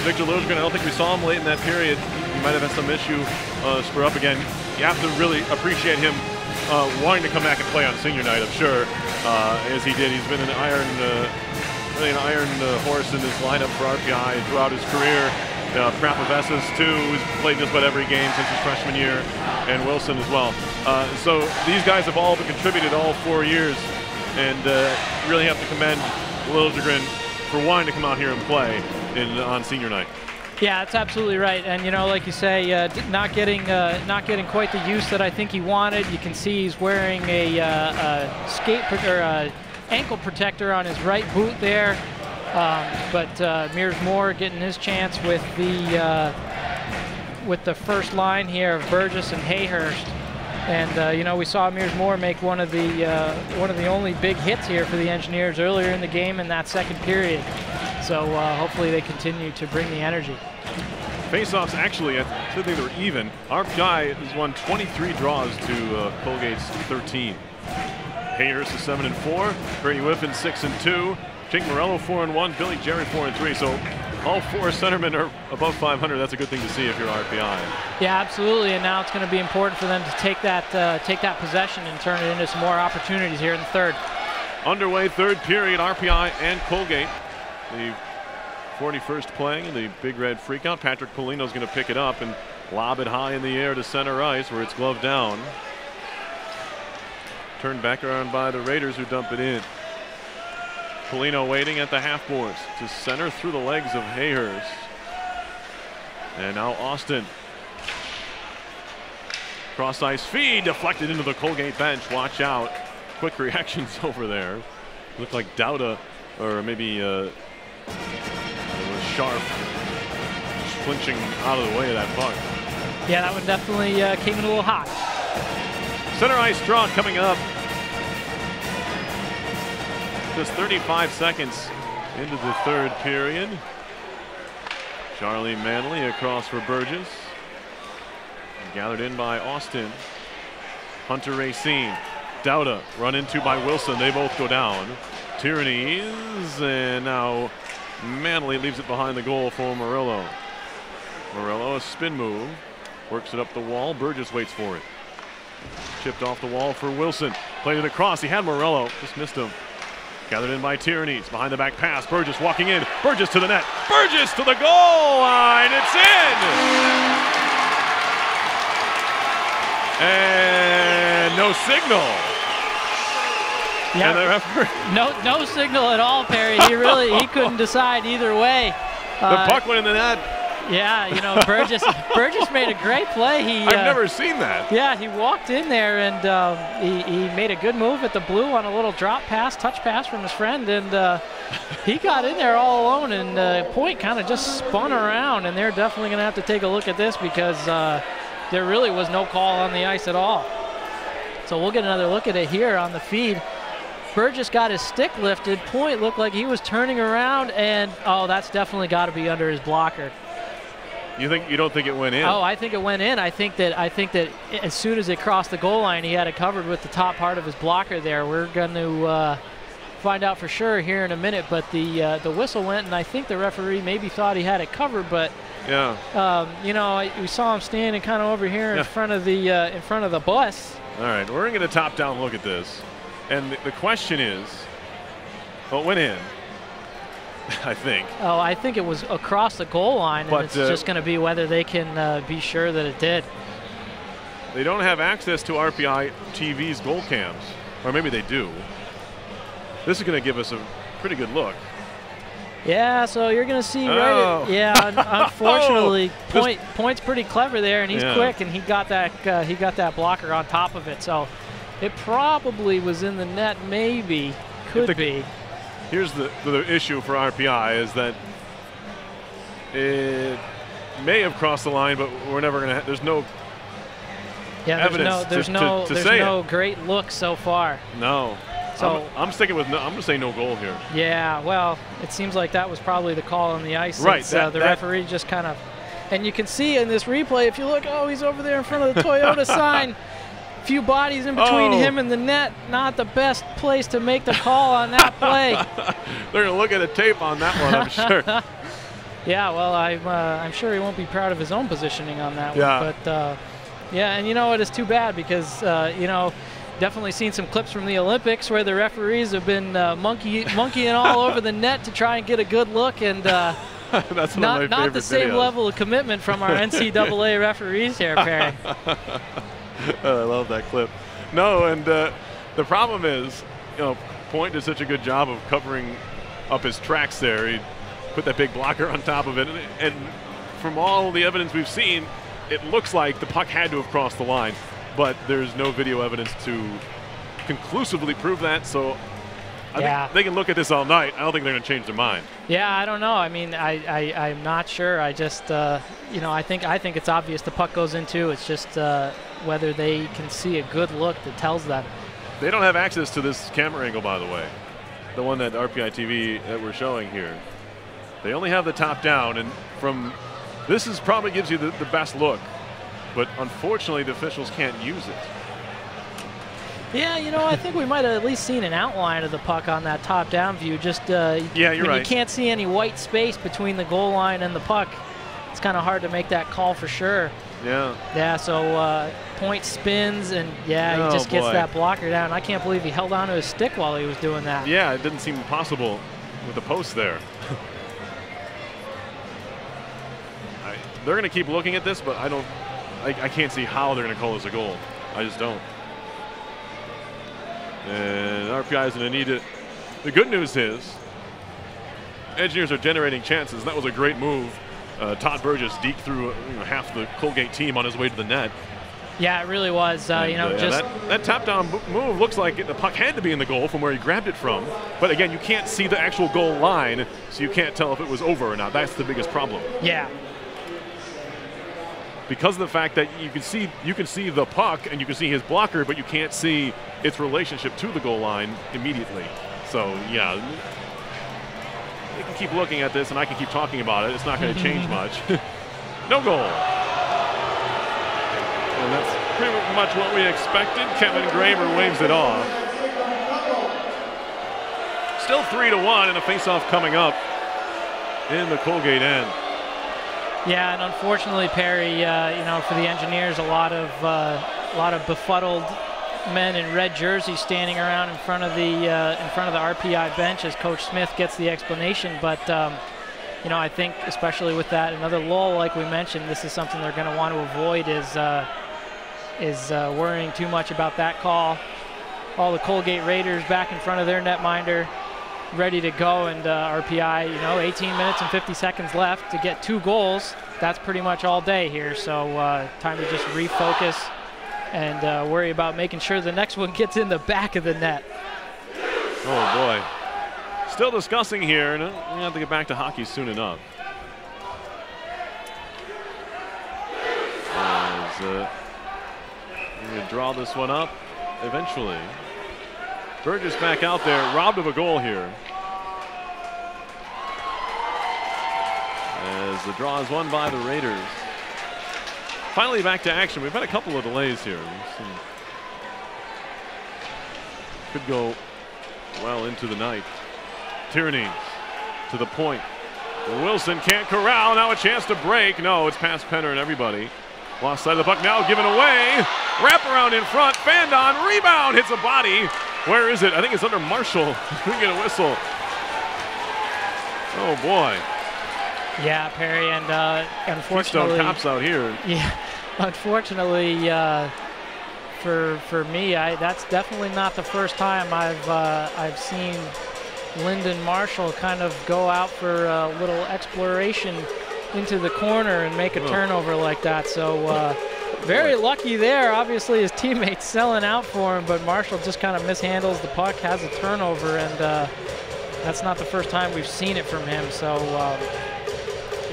Victor Liljegren, I don't think we saw him late in that period. He might have had some issue spur up again. You have to really appreciate him wanting to come back and play on senior night, I'm sure, as he did. He's been an iron horse in this lineup for RPI throughout his career. Prapavessis, too, who's played just about every game since his freshman year, and Wilson as well. So these guys have all contributed all 4 years, and really have to commend Liljegren for wanting to come out here and play on senior night. Yeah, that's absolutely right. And like you say, not getting quite the use that I think he wanted. You can see he's wearing a ankle protector on his right boot there. But Mears Moore getting his chance with the first line here of Burgess and Hayhurst. And we saw Mears Moore make one of the only big hits here for the Engineers earlier in the game in that second period. So hopefully they continue to bring the energy. Face-offs, actually, I think they were even. RPI has won 23 draws to Colgate's 13. Hayhurst is 7-4, Bernie Whiffen 6-2, Jake Morello 4-1, Billy Jerry 4-3. So all 4 centermen are above 500. That's a good thing to see if you're RPI. Yeah, absolutely. And now it's going to be important for them to take that possession and turn it into some more opportunities here in the third. Underway, third period, RPI and Colgate. The 41st playing in the Big Red Freakout. Patrick Polino's going to pick it up and lob it high in the air to center ice where it's gloved down. Turned back around by the Raiders, who dump it in. Polino waiting at the half boards to center through the legs of Hayhurst. And now Austin. Cross ice feed deflected into the Colgate bench. Watch out. Quick reactions over there. Looked like Dauda, or maybe it was Sharp, flinching out of the way of that puck. Yeah, that one definitely came in a little hot. Center ice draw coming up. Just 35 seconds into the third period. Charlie Manley across for Burgess. Gathered in by Austin. Hunter Racine. Dauda run into by Wilson. They both go down. Tyrannies, and now Manley leaves it behind the goal for Murillo. Morello, a spin move. Works it up the wall. Burgess waits for it. Chipped off the wall for Wilson. Played it across. He had Morello. Just missed him. Gathered in by Tierney. It's behind the back pass. Burgess walking in. Burgess to the net. Burgess to the goal line. It's in! And no signal. Yeah, and the referee. No signal at all, Perry. He couldn't decide either way. The puck went in the net. Yeah, you know, Burgess made a great play. I've never seen that. Yeah, he walked in there and he made a good move at the blue on a little drop pass, touch pass from his friend, and he got in there all alone, and Point kind of just spun around, and they're definitely going to have to take a look at this because there really was no call on the ice at all. So we'll get another look at it here on the feed. Burgess got his stick lifted. Point looked like he was turning around, and oh, that's definitely got to be under his blocker. You don't think it went in? Oh, I think it went in. I think that as soon as it crossed the goal line, he had it covered with the top part of his blocker there. We're going to find out for sure here in a minute. But the whistle went, and I think the referee maybe thought he had it covered. But yeah, you know, we saw him standing kind of over here in front of the bus. All right, we're going to get a top-down look at this, and the question is, well, it went in. I think. Oh, I think it was across the goal line, and it's just going to be whether they can be sure that it did. They don't have access to RPI TV's goal cams, or maybe they do. This is going to give us a pretty good look. Yeah, so you're going to see unfortunately, Point's pretty clever there, and he's quick, and he got that blocker on top of it. So it probably was in the net, maybe, could be. Here's the issue for RPI is that it may have crossed the line, but we're never going to. There's no evidence. There's no great look so far. No. So I'm sticking with no. I'm going to say no goal here. Yeah. Well, it seems like that was probably the call on the ice. Right. The referee just kind of, and you can see in this replay if you look. Oh, he's over there in front of the Toyota sign. Few bodies in between him and the net. Not the best place to make the call on that play. They're going to look at the tape on that one, I'm sure. Yeah, well, I'm sure he won't be proud of his own positioning on that one. But, yeah, and you know what? It's too bad because, you know, definitely seen some clips from the Olympics where the referees have been monkeying all over the net to try and get a good look, and that's not the same level of commitment from our NCAA referees here, Perry. I love that clip. No, and the problem is, you know, Point did such a good job of covering up his tracks there. He put that big blocker on top of it, and from all the evidence we've seen, it looks like the puck had to have crossed the line, but there's no video evidence to conclusively prove that, so I think they can look at this all night. I don't think they're going to change their mind. Yeah, I don't know. I mean, I'm not sure. I just, you know, I think it's obvious the puck goes in too. It's just whether they can see a good look that tells them. They don't have access to this camera angle, by the way, the one that RPI TV that we're showing here. They only have the top down, and from this is probably gives you the best look, but unfortunately the officials can't use it. Yeah, you know, I think we might have at least seen an outline of the puck on that top-down view. Just yeah, you're right. You can't see any white space between the goal line and the puck. It's kind of hard to make that call for sure. Yeah. Yeah, so Point spins, and he just gets that blocker down. I can't believe he held onto his stick while he was doing that. Yeah, it didn't seem possible with the post there. They're going to keep looking at this, but I can't see how they're going to call this a goal. I just don't. And RPI is going to need it. The good news is Engineers are generating chances. That was a great move. Todd Burgess deked through half the Colgate team on his way to the net. Yeah, it really was. That top-down move looks like the puck had to be in the goal from where he grabbed it from. But again, you can't see the actual goal line, so you can't tell if it was over or not. That's the biggest problem. Yeah. Because of the fact that you can see the puck and you can see his blocker, but you can't see its relationship to the goal line immediately. So yeah, you can keep looking at this, and I can keep talking about it. It's not going to change much. No goal. And that's pretty much what we expected. Kevin Graver waves it off. Still 3-1, and a faceoff coming up in the Colgate end. Yeah, and unfortunately, Perry, you know, for the Engineers, a lot of befuddled men in red jerseys standing around in front of the RPI bench as Coach Smith gets the explanation. But you know, I think especially with that another lull, like we mentioned, this is something they're going to want to avoid is worrying too much about that call. All the Colgate Raiders back in front of their netminder, ready to go, and RPI, you know, 18 minutes and 50 seconds left to get 2 goals. That's pretty much all day here, so time to just refocus and worry about making sure the next one gets in the back of the net. Oh boy. Still discussing here, and we have to get back to hockey soon enough. As we're going to draw this one up eventually. Burgess back out there, robbed of a goal here. As the draw is won by the Raiders. Finally back to action. We've had a couple of delays here. Could go well into the night. Tierney to the point. Wilson can't corral. Now a chance to break. No, it's past Penner and everybody. Lost sight of the puck now, given away. Wraparound in front. Fandon, rebound, hits a body. Where is it? I think it's under Marshall. We get a whistle. Oh boy. Yeah, Perry, and unfortunately, Keystone cops out here. Yeah, unfortunately for me, that's definitely not the first time I've seen Lyndon Marshall kind of go out for a little exploration into the corner and make a turnover like that. So very lucky there. Obviously his teammates selling out for him, but Marshall just kind of mishandles the puck, has a turnover, and that's not the first time we've seen it from him. So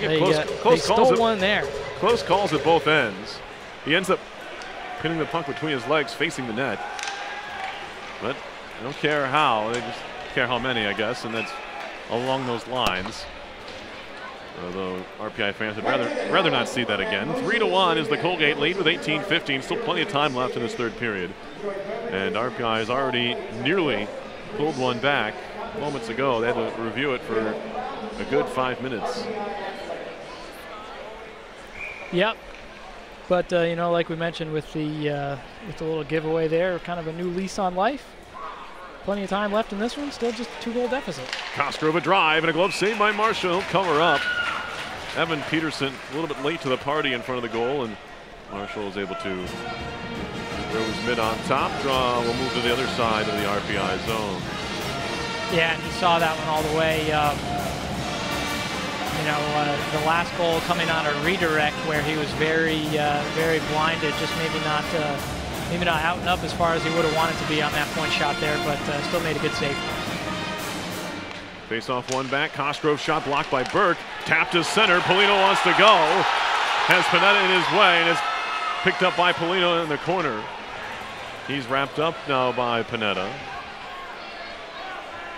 they stole one there. Close calls at both ends. He ends up pinning the puck between his legs facing the net. But I don't care how, they just care how many, I guess, and that's along those lines. Although RPI fans would rather not see that again. 3-1 is the Colgate lead with 18-15. Still plenty of time left in this third period. And RPI has already nearly pulled one back moments ago. They had to review it for a good 5 minutes. Yep. But you know, like we mentioned with the little giveaway there, kind of a new lease on life. Plenty of time left in this one, still just a 2-goal deficit. Cosgrove a drive and a glove save by Marshall. Cover up. Evan Peterson a little bit late to the party in front of the goal, and Marshall is able to throw his mid on top. Draw will move to the other side of the RPI zone. Yeah, and he saw that one all the way. You know, the last goal coming on a redirect where he was very blinded, just maybe not out and up as far as he would have wanted to be on that point shot there, but still made a good save. Face off one back. Cosgrove shot blocked by Burke. Tapped to center. Polino wants to go. Has Panetta in his way and is picked up by Polino in the corner. He's wrapped up now by Panetta.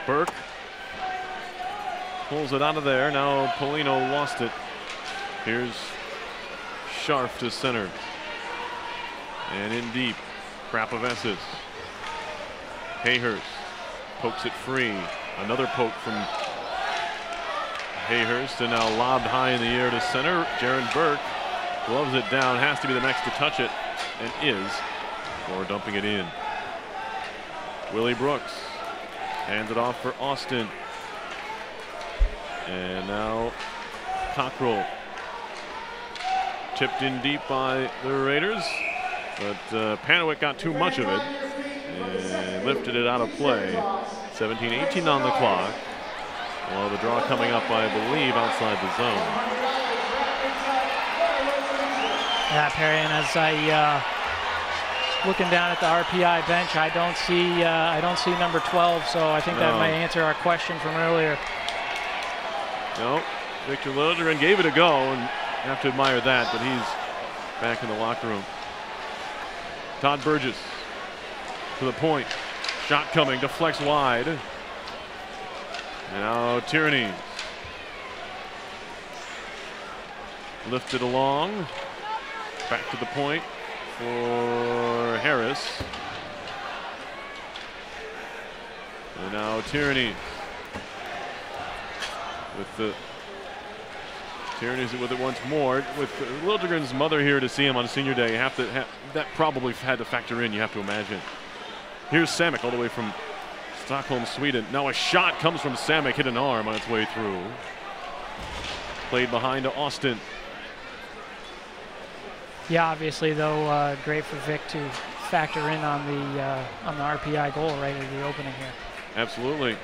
Burke pulls it out of there. Now Polino lost it. Here's Scharf to center. And in deep, Krapovessis. Hayhurst pokes it free. Another poke from Hayhurst, and now lobbed high in the air to center. Jaron Burke gloves it down, has to be the next to touch it, and is, before dumping it in. Willie Brooks hands it off for Austin. And now Cockrell. Tipped in deep by the Raiders. But Panawick got too much of it and lifted it out of play. 17-18 on the clock. Well, the draw coming up, I believe, outside the zone. Yeah, Perry, and as I looking down at the RPI bench, I don't see number 12, so I think that might answer our question from earlier. No, Victor Lilligren gave it a go, and you have to admire that, but he's back in the locker room. Todd Burgess to the point. Shot coming, deflects wide. And now Tierney. Lifted along. Back to the point for Harris. And now Tierney with the Tierney's with it once more. With Liljegren's mother here to see him on senior day, that probably had to factor in, you have to imagine. Here's Samek all the way from Stockholm, Sweden. Now a shot comes from Samek, hit an arm on its way through. Played behind to Austin. Yeah, obviously though, great for Vic to factor in on the RPI goal right at the opening here. Absolutely.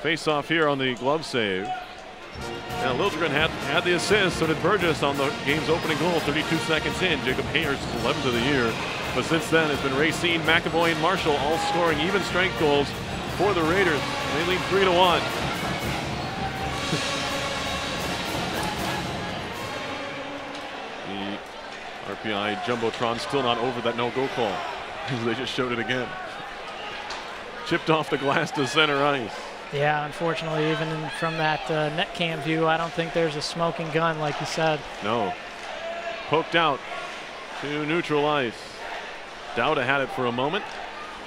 Face off here on the glove save. And Liljegren had the assist, so did Burgess on the game's opening goal, 32 seconds in. Jacob Hayers is 11th of the year. But since then, it's been Racine, McAvoy, and Marshall all scoring even strength goals for the Raiders. They lead 3-1. The RPI Jumbotron still not over that no-go call. They just showed it again. Chipped off the glass to center ice. Yeah, unfortunately, even from that net cam view, I don't think there's a smoking gun like you said. No. Poked out to neutral ice. Dowda had it for a moment.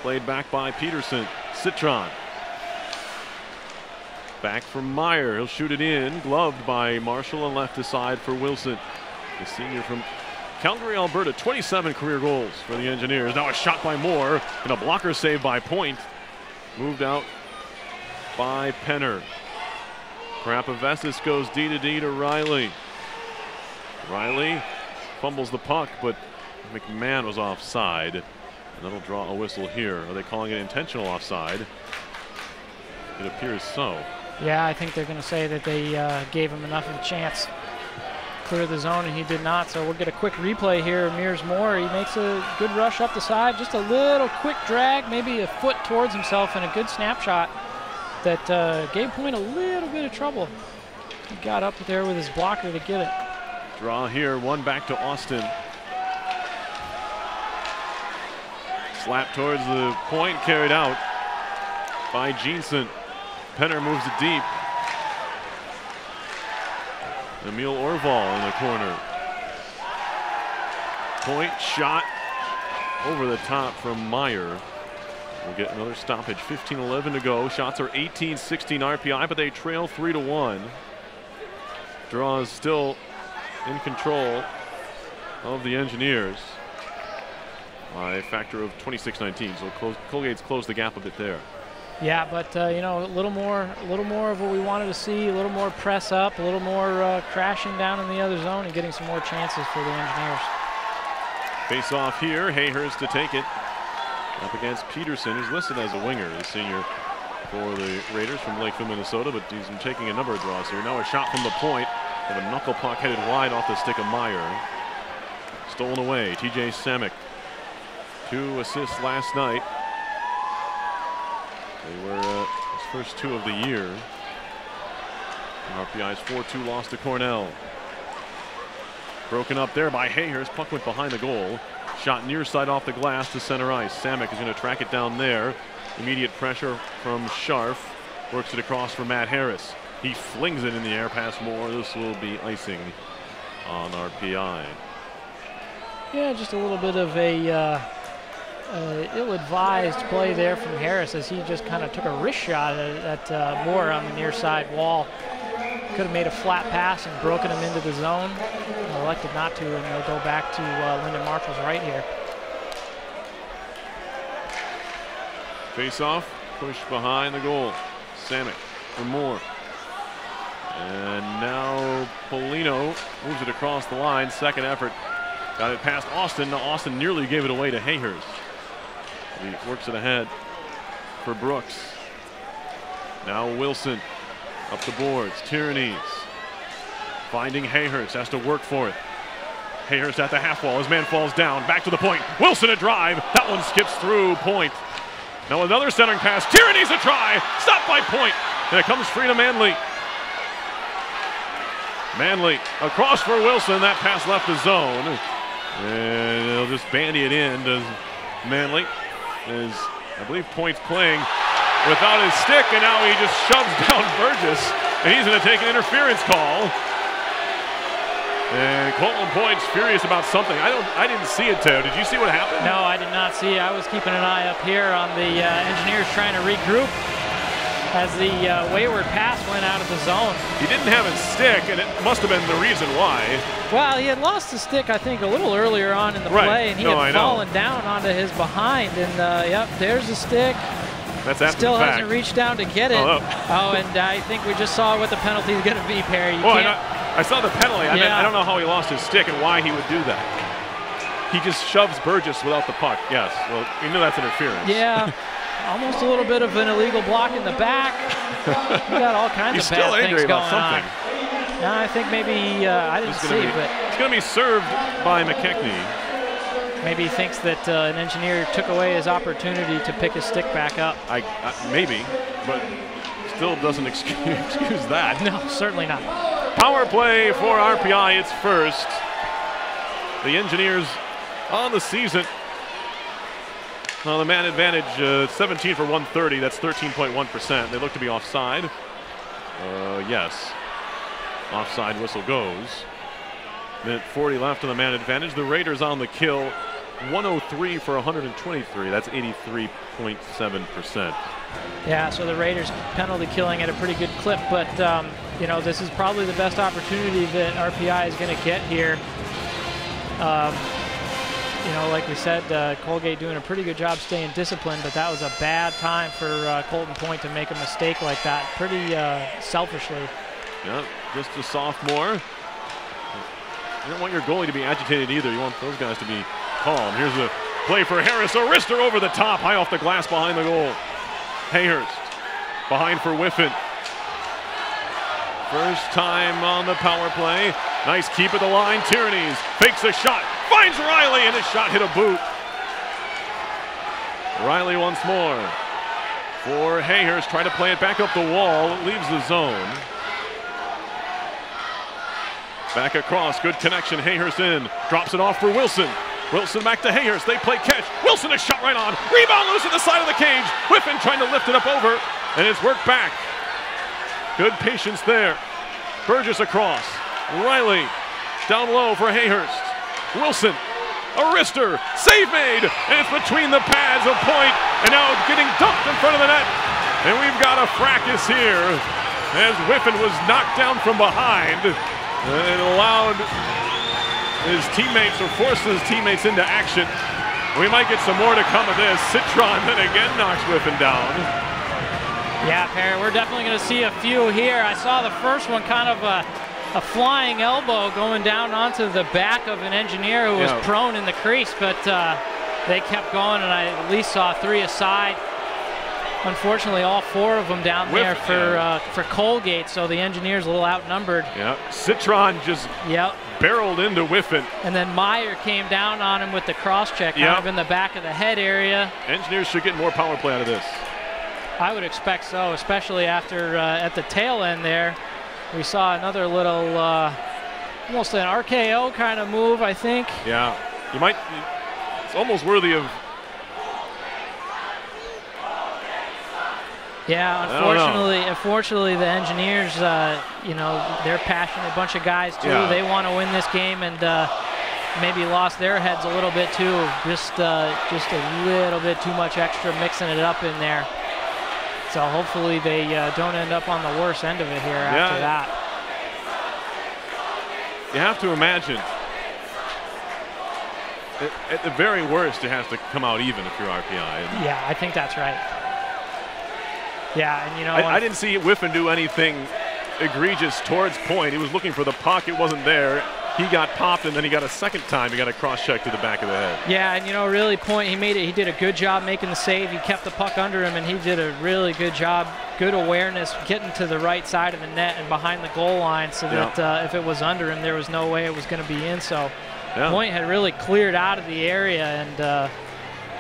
Played back by Peterson. Citron. Back from Meyer. He'll shoot it in. Gloved by Marshall and left aside for Wilson. The senior from Calgary, Alberta. 27 career goals for the Engineers. Now a shot by Moore and a blocker save by Point. Moved out by Penner. Krapovestis goes D to Riley. Riley fumbles the puck, but McMahon was offside. And that'll draw a whistle here. Are they calling it intentional offside? It appears so. Yeah, I think they're going to say that they gave him enough of a chance to clear the zone, and he did not. So we'll get a quick replay here. Mears Moore, he makes a good rush up the side. Just a little quick drag, maybe a foot towards himself, and a good snapshot that gave Point a little bit of trouble. He got up there with his blocker to get it. Draw here, one back to Austin. Slap towards the point, carried out by Jeanson. Penner moves it deep. Emil Orval in the corner. Point shot over the top from Meyer. We'll get another stoppage. 15-11 to go. Shots are 18-16 RPI, but they trail 3-1. Draw is still in control of the Engineers by a factor of 26-19. So Colgate's closed the gap a bit there. Yeah, but you know, a little more of what we wanted to see. A little more press up, a little more crashing down in the other zone, and getting some more chances for the Engineers. Face off here. Hayhurst to take it. Up against Peterson, who's listed as a winger, the senior for the Raiders from Lakeville, Minnesota, but he's been taking a number of draws here. Now a shot from the point, and a knuckle puck headed wide off the stick of Meyer. Stolen away, TJ Samek. 2 assists last night. They were his first 2 of the year. RPI's 4-2 loss to Cornell. Broken up there by Hayhurst. Puck went behind the goal. Shot near side off the glass to center ice. Samek is going to track it down there. Immediate pressure from Scharf. Works it across for Matt Harris. He flings it in the air past Moore. This will be icing on RPI. Yeah, just a little bit of a ill-advised play there from Harris as he just kind of took a wrist shot at Moore on the near side wall. Could have made a flat pass and broken him into the zone. Elected not to, and they'll go back to Lyndon Marshall's right here. Face off, push behind the goal. Samek for Moore. And now Polino moves it across the line. Second effort. Got it past Austin. Now Austin nearly gave it away to Hayhurst. He works it ahead for Brooks. Now Wilson up the boards. Tyrannies finding Hayhurst. Has to work for it. Hayhurst at the half wall. His man falls down. Back to the point. Wilson a drive. That one skips through Point. Now another centering pass. Tyrannies a try. Stopped by Point. And it comes free to Manley. Manley across for Wilson. That pass left the zone. And they'll just bandy it in to Manley. As I believe Point's playing without his stick, and now he just shoves down Burgess, and he's going to take an interference call. And Colton Point's furious about something. I didn't see it, Teo. Did you see what happened? No, I did not see. I was keeping an eye up here on the Engineers trying to regroup. as the wayward pass went out of the zone. He didn't have his stick, and it must have been the reason why. Well, he had lost the stick, I think, a little earlier on in the play, and he had fallen down onto his behind. And yep, there's the stick. That's after Still the fact. hasn't reached down to get it. Oh, and I think we just saw what the penalty is going to be, Perry. I saw the penalty. I mean, I don't know how he lost his stick and why he would do that. He just shoves Burgess without the puck. Yes, well, you know that's interference. Yeah, almost a little bit of an illegal block in the back. You got all kinds of bad things going on. No, I think maybe I didn't see, but it's going to be served by McKechnie. Maybe he thinks that an engineer took away his opportunity to pick his stick back up. Maybe, but still doesn't excuse that. No, certainly not. Power play for RPI, it's first. The Engineers on the season. The man advantage, 17 for 130, that's 13.1%. They look to be offside. Yes, offside whistle goes. Minute 40 left on the man advantage. The Raiders on the kill, 103 for 123. That's 83.7%. Yeah, so the Raiders penalty killing at a pretty good clip, but you know, this is probably the best opportunity that RPI is going to get here. You know, like we said, Colgate doing a pretty good job staying disciplined, but that was a bad time for Colton Point to make a mistake like that, pretty selfishly. Yeah, just a sophomore. You don't want your goalie to be agitated either. You want those guys to be calm. Here's a play for Harris. A wrister over the top, high off the glass behind the goal. Hayhurst behind for Whiffen. First time on the power play. Nice keep at the line. Tierney's fakes a shot. Finds Riley, and his shot hit a boot. Riley once more. For Hayhurst, trying to play it back up the wall. It leaves the zone. Back across, good connection, Hayhurst in, drops it off for Wilson. Wilson back to Hayhurst, they play catch. Wilson, a shot right on, rebound loose at the side of the cage. Whiffen trying to lift it up over, and it's worked back. Good patience there. Burgess across, Riley down low for Hayhurst. Wilson, a wrister, save made, and it's between the pads of Point, and now getting dumped in front of the net. And we've got a fracas here, as Whiffen was knocked down from behind. And allowed his teammates, or forced his teammates into action. We might get some more to come of this. Citron then again knocks Whiffen down. Yeah, Perry, we're definitely going to see a few here. I saw the first one, kind of a flying elbow going down onto the back of an engineer who was prone in the crease, but they kept going, and I at least saw 3 aside. Unfortunately, all 4 of them down there for Colgate, so the Engineers a little outnumbered. Yeah, Citron just barreled into Whiffen. And then Meyer came down on him with the cross-check, kind of in the back of the head area. Engineers should get more power play out of this. I would expect so, especially after at the tail end there. We saw another little, almost an RKO kind of move, I think. Yeah, it's almost worthy of. Yeah, unfortunately, the Engineers, you know, they're a passionate bunch of guys too. Yeah. They want to win this game, and maybe lost their heads a little bit too. Just a little bit too much extra mixing it up in there. So hopefully they don't end up on the worst end of it here after that. You have to imagine, at the very worst, it has to come out even if you're RPI. Yeah, I think that's right. Yeah, and you know, I didn't see Whiffen do anything egregious towards Point. He was looking for the puck, it wasn't there. He got popped, and then he got a second time. He got a cross check to the back of the head. Yeah, and you know, really, Point, he did a good job making the save. He kept the puck under him, and he did a really good job, good awareness, getting to the right side of the net and behind the goal line, so that if it was under him, there was no way it was going to be in. So Point had really cleared out of the area, and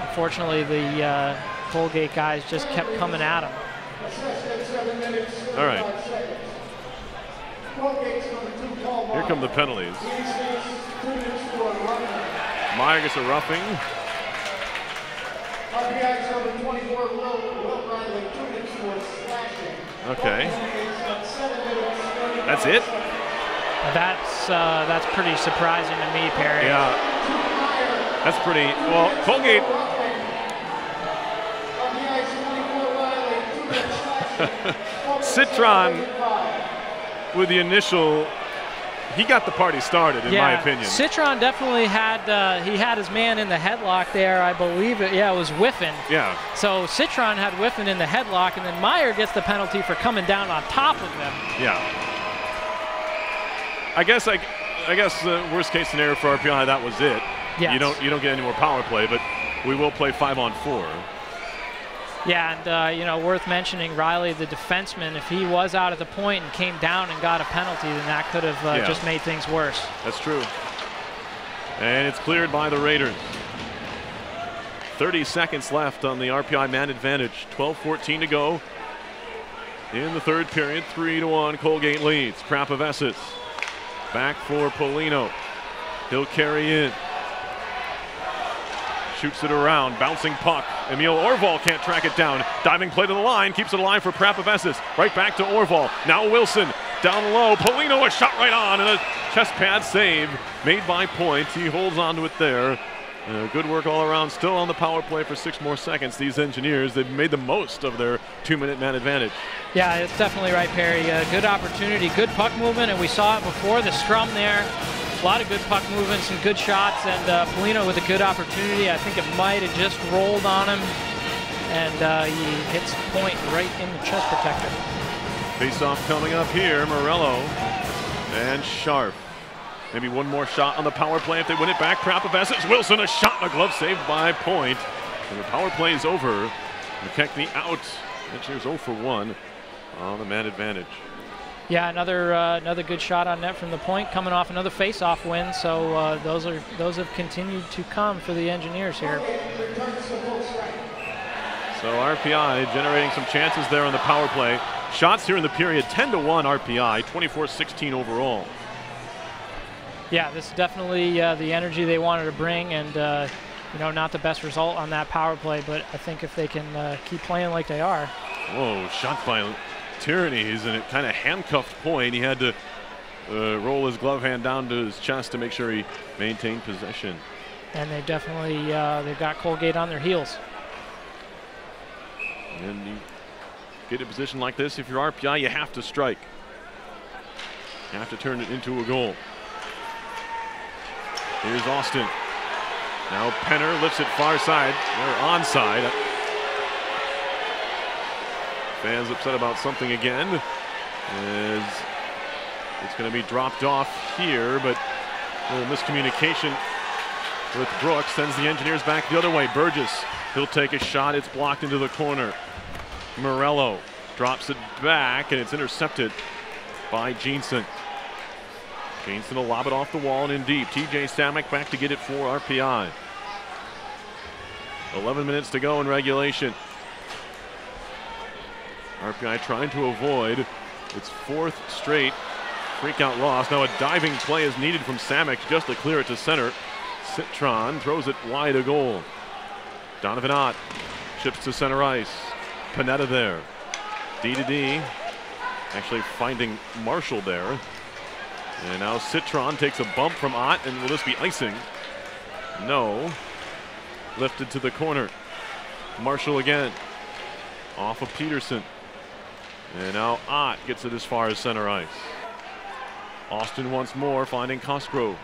unfortunately, the Colgate guys just kept coming at him. All right. Here come the penalties. Meyer gets a roughing. Okay. That's it? That's pretty surprising to me, Perry. Yeah. That's pretty, well, Colgate. Citron with the initial, he got the party started, in my opinion. Citron definitely had he had his man in the headlock there, I believe it. Yeah, it was Whiffen. Yeah. So Citron had Whiffen in the headlock, and then Meyer gets the penalty for coming down on top of them. Yeah. I guess the worst case scenario for RPI, that was it. Yes. You don't get any more power play, but we will play 5-on-4. Yeah, and you know, worth mentioning, Riley, the defenseman, if he was out at the point and came down and got a penalty, then that could have just made things worse. That's true. And it's cleared by the Raiders. 30 seconds left on the RPI man advantage. 12-14 to go in the third period. 3-1, Colgate leads. Prapavesis back for Polino. He'll carry in. Shoots it around, bouncing puck. Emil Orval can't track it down. Diving play to the line, keeps it alive for Prapavesis. Right back to Orval. Now Wilson, down low. Polino, a shot right on, and a chest pad save made by Point. He holds on to it there. Good work all around. Still on the power play for 6 more seconds. These Engineers, they've made the most of their 2-minute man advantage. Yeah, it's definitely right, Perry. Good opportunity, good puck movement, and we saw it before the scrum there. A lot of good puck movement, some good shots, and Polino with a good opportunity. I think it might have just rolled on him, and he hits Point right in the chest protector. Face-off coming up here. Morello and Sharp. Maybe one more shot on the power play if they win it back. Prapavesis, Wilson, a shot and a glove saved by Point. And the power play is over. McKechnie out. Engineers 0 for 1 on the man advantage. Yeah, another good shot on net from the Point, coming off another face-off win. So those have continued to come for the Engineers here. So RPI generating some chances there on the power play. Shots here in the period, 10-1 RPI, 24-16 overall. Yeah, this is definitely the energy they wanted to bring, and you know, not the best result on that power play, but I think if they can keep playing like they are. Whoa, shot by Tyrannies, and it kind of handcuffed Point. He had to roll his glove hand down to his chest to make sure he maintained possession. And they definitely they've got Colgate on their heels. And you get a position like this, if you're RPI, you have to strike. You have to turn it into a goal. Here's Austin. Now Penner lifts it far side. They're onside. Fans upset about something again. As it's going to be dropped off here, but a little miscommunication with Brooks sends the Engineers back the other way. Burgess, he'll take a shot. It's blocked into the corner. Morello drops it back, and it's intercepted by Jeanson. Jeanson will lob it off the wall and in deep. TJ Samek back to get it for RPI. 11 minutes to go in regulation. RPI trying to avoid its 4th straight freakout loss. Now a diving play is needed from Samek just to clear it to center. Citron throws it wide of goal. Donovan Ott chips to center ice. Panetta there. D to D. Actually finding Marshall there. And now Citron takes a bump from Ott, and will this be icing? No. Lifted to the corner. Marshall again. Off of Peterson. And now Ott gets it as far as center ice. Austin once more finding Cosgrove.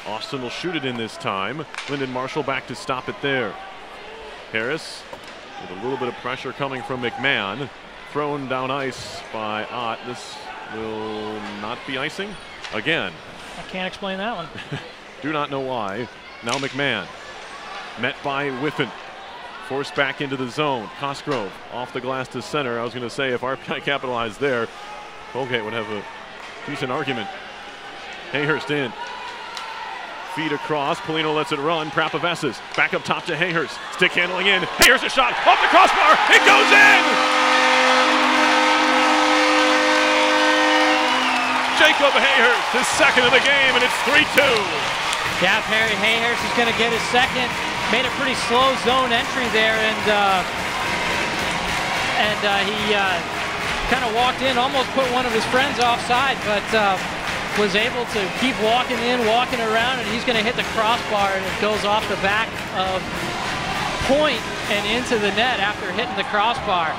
Austin will shoot it in this time. Lyndon Marshall back to stop it there. Harris with a little bit of pressure coming from McMahon. Thrown down ice by Ott. This will not be icing again. I can't explain that one. Do not know why. Now McMahon met by Whiffen. Forced back into the zone. Cosgrove off the glass to center. I was going to say if RPI capitalized there, Colgate would have a decent argument. Hayhurst in. Feed across. Polino lets it run. Prapavesis back up top to Hayhurst. Stick handling in. Hayhurst a shot off the crossbar. It goes in! Jacob Hayhurst, his second of the game, and it's 3-2. Yeah, Perry Hayhurst is going to get his second. Made a pretty slow zone entry there, and he kind of walked in, almost put one of his friends offside, but was able to keep walking in, walking around, and he's going to hit the crossbar, and it goes off the back of point and into the net after hitting the crossbar.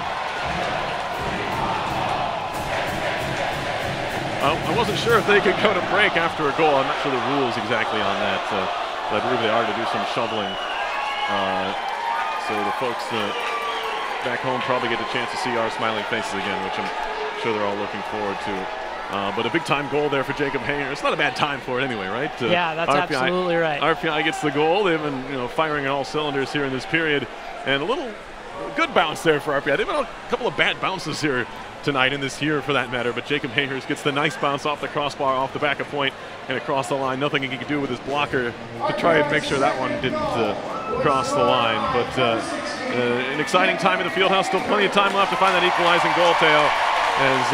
I wasn't sure if they could go to break after a goal. I'm not sure the rules exactly on that, but I believe they are to do some shoveling. So the folks back home probably get a chance to see our smiling faces again, which I'm sure they're all looking forward to. But a big-time goal there for Jacob Hayer. It's not a bad time for it anyway, right? Yeah, that's absolutely right. RPI gets the goal. They've been firing on all cylinders here in this period. And a little good bounce there for RPI. They've been a couple of bad bounces here tonight, in this here for that matter, but Jacob Hayhurst gets the nice bounce off the crossbar, off the back of point, and across the line. Nothing he could do with his blocker to try and make sure that one didn't cross the line. But an exciting time in the Fieldhouse. Still plenty of time left to find that equalizing goal, Teo, as